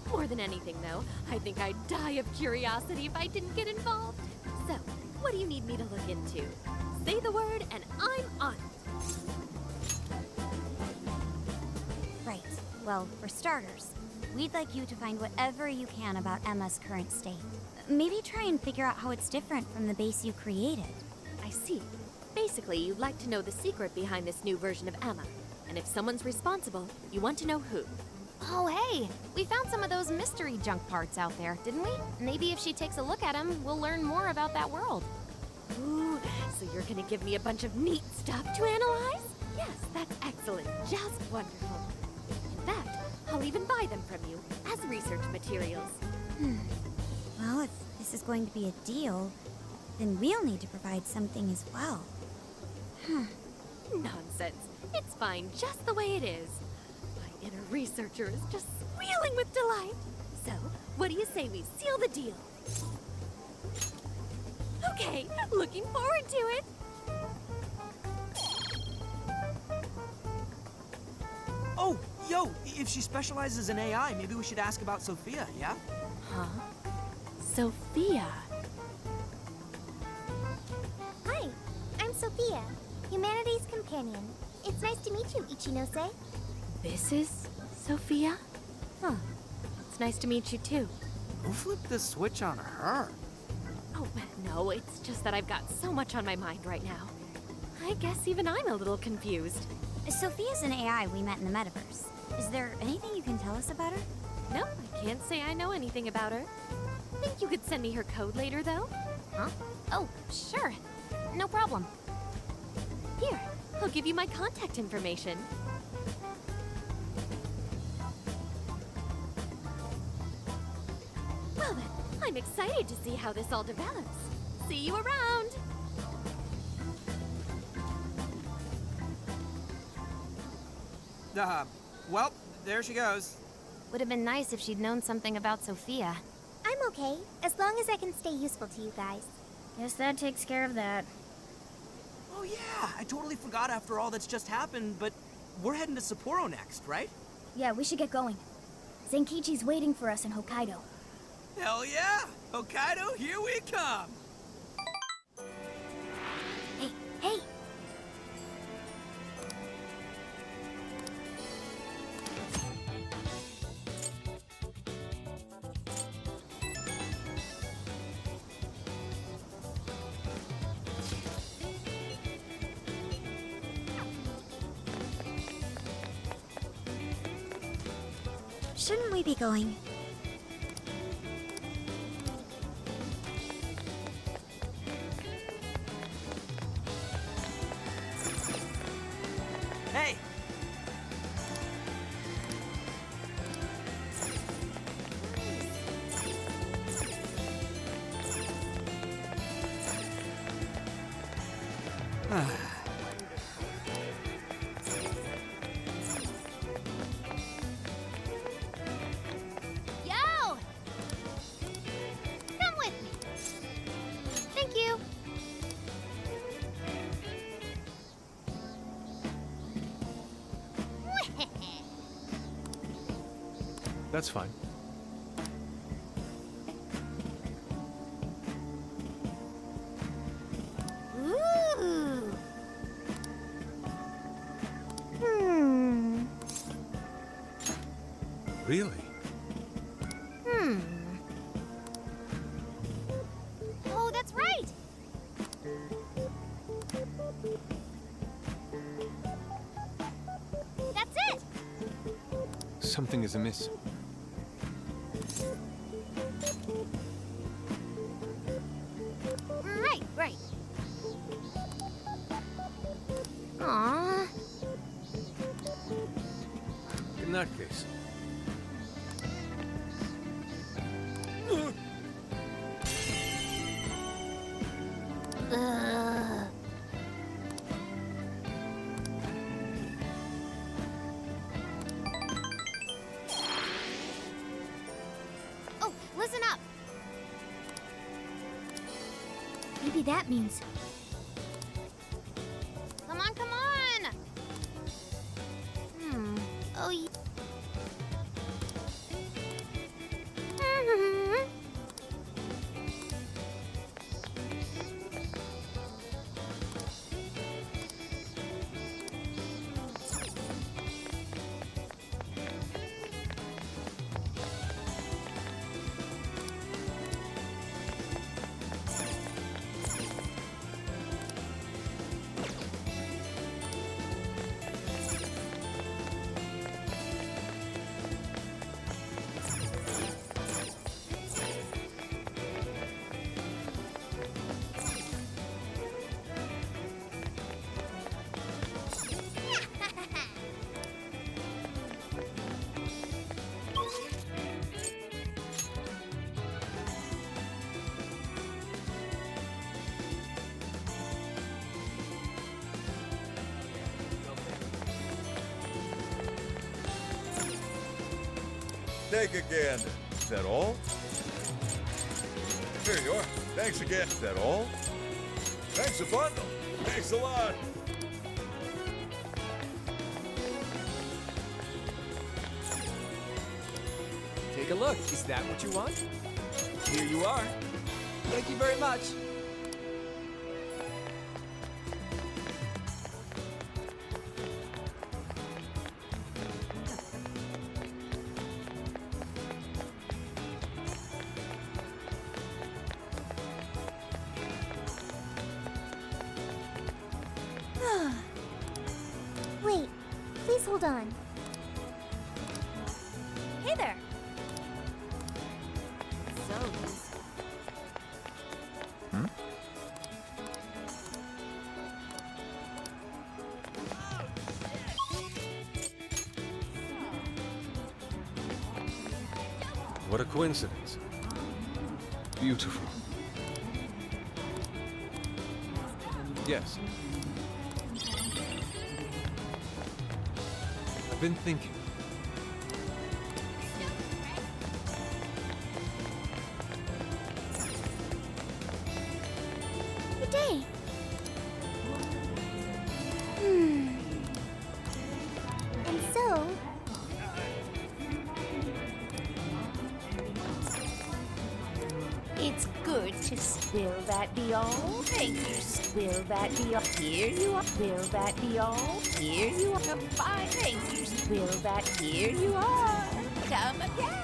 More than anything, though, I think I'd die of curiosity if I didn't get involved. So, what do you need me to look into? Say the word and I'm on it. Right. Well, for starters, we'd like you to find whatever you can about Emma's current state. Maybe try and figure out how it's different from the base you created. I see. Basically, you'd like to know the secret behind this new version of Emma. And if someone's responsible, you want to know who. Oh, hey! We found some of those mystery junk parts out there, didn't we? Maybe if she takes a look at them, we'll learn more about that world. Ooh, so you're gonna give me a bunch of neat stuff to analyze? Yes, that's excellent. Just wonderful. In fact, I'll even buy them from you as research materials. Well, if this is going to be a deal, then we'll need to provide something as well. Nonsense. It's fine just the way it is. My inner researcher is just squealing with delight. So, what do you say we seal the deal? Okay, looking forward to it. Oh, yo, if she specializes in AI, maybe we should ask about Sophia, yeah? Huh? Sophia? Hi, I'm Sophia, Humanity's companion. It's nice to meet you, Ichinose. This is Sophia? Huh. It's nice to meet you too. Who flipped the switch on her? Oh, no, it's just that I've got so much on my mind right now. I guess even I'm a little confused. Sophia's an AI we met in the metaverse. Is there anything you can tell us about her? No, I can't say I know anything about her. Think you could send me her code later, though? Huh? Oh, sure. No problem. Here, I'll give you my contact information. Well then, I'm excited to see how this all develops. See you around! Well, there she goes. Would have been nice if she'd known something about Sophia. I'm okay, as long as I can stay useful to you guys. Guess that takes care of that. Oh yeah, I totally forgot after all that's just happened, but we're heading to Sapporo next, right? Yeah, we should get going. Zenkichi's waiting for us in Hokkaido. Hell yeah! Hokkaido, here we come! Hey, hey! Shouldn't we be going? Hey! Yo! Come with me. Thank you. That's fine. Ooh. Really? Oh, that's right. That's it. Something is amiss. Right. Aww. In that case. Oh, listen up. Maybe that means. Come on. Oh, yeah. Take a gander. Is that all? Here you are. Thanks again. Is that all? Thanks a bundle. Thanks a lot. Take a look. Is that what you want? Here you are. Thank you very much. Wait, please hold on. Hey there. What a coincidence. Beautiful. Yes. I've been thinking. Good day. And so, It's good to will that be all? Thank you. Will that be all? Here you are. Will that be all? Here you are. Fine. Thank you. Will that here you are. Come again.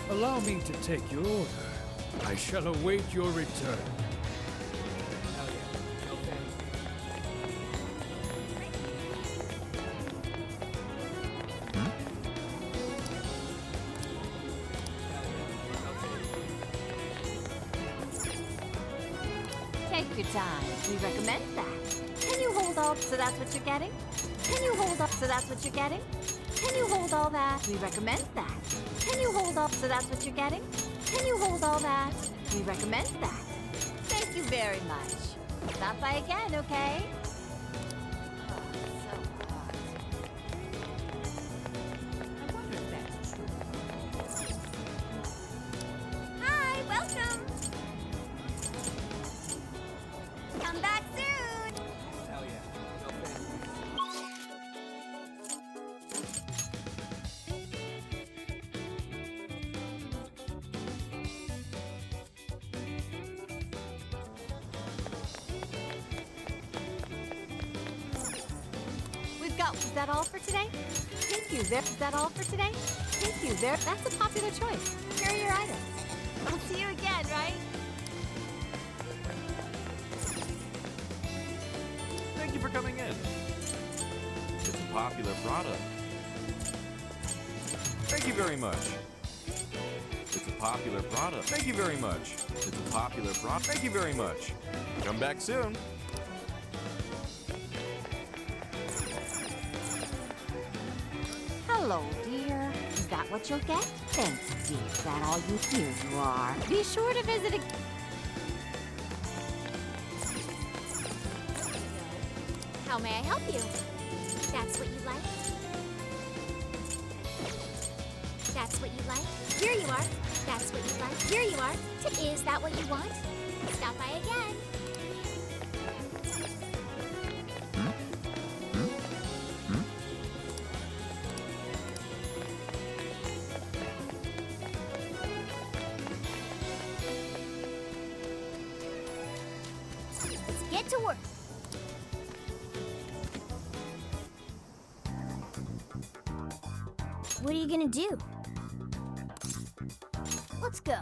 Allow me to take your order. I shall await your return. Take your time. We recommend that. Can you hold all? So that's what you're getting? Can you hold up? So that's what you're getting? Can you hold all that? We recommend that. Can you hold all? So that's what you're getting? Can you hold all that? We recommend that. Thank you very much. Stop by again, okay? Hi, welcome. Come back soon. Hell yeah. We've got, is that all for today? Thank you, there. Is that all for today? Thank you, there. That's a popular choice. Here are your items. I'll see you again, right? Thank you for coming in. It's a popular product. Thank you very much. It's a popular product. Thank you very much. It's a popular product. Thank you very much. Come back soon. Hello, dear. Is that what you'll get? Thanks, dear. Is that all you? Here you are. Be sure to visit again. How may I help you? That's what you like? That's what you like? Here you are. That's what you like? Here you are. Is that what you want? Stop by again. Let's get to work. What are you gonna do? Let's go.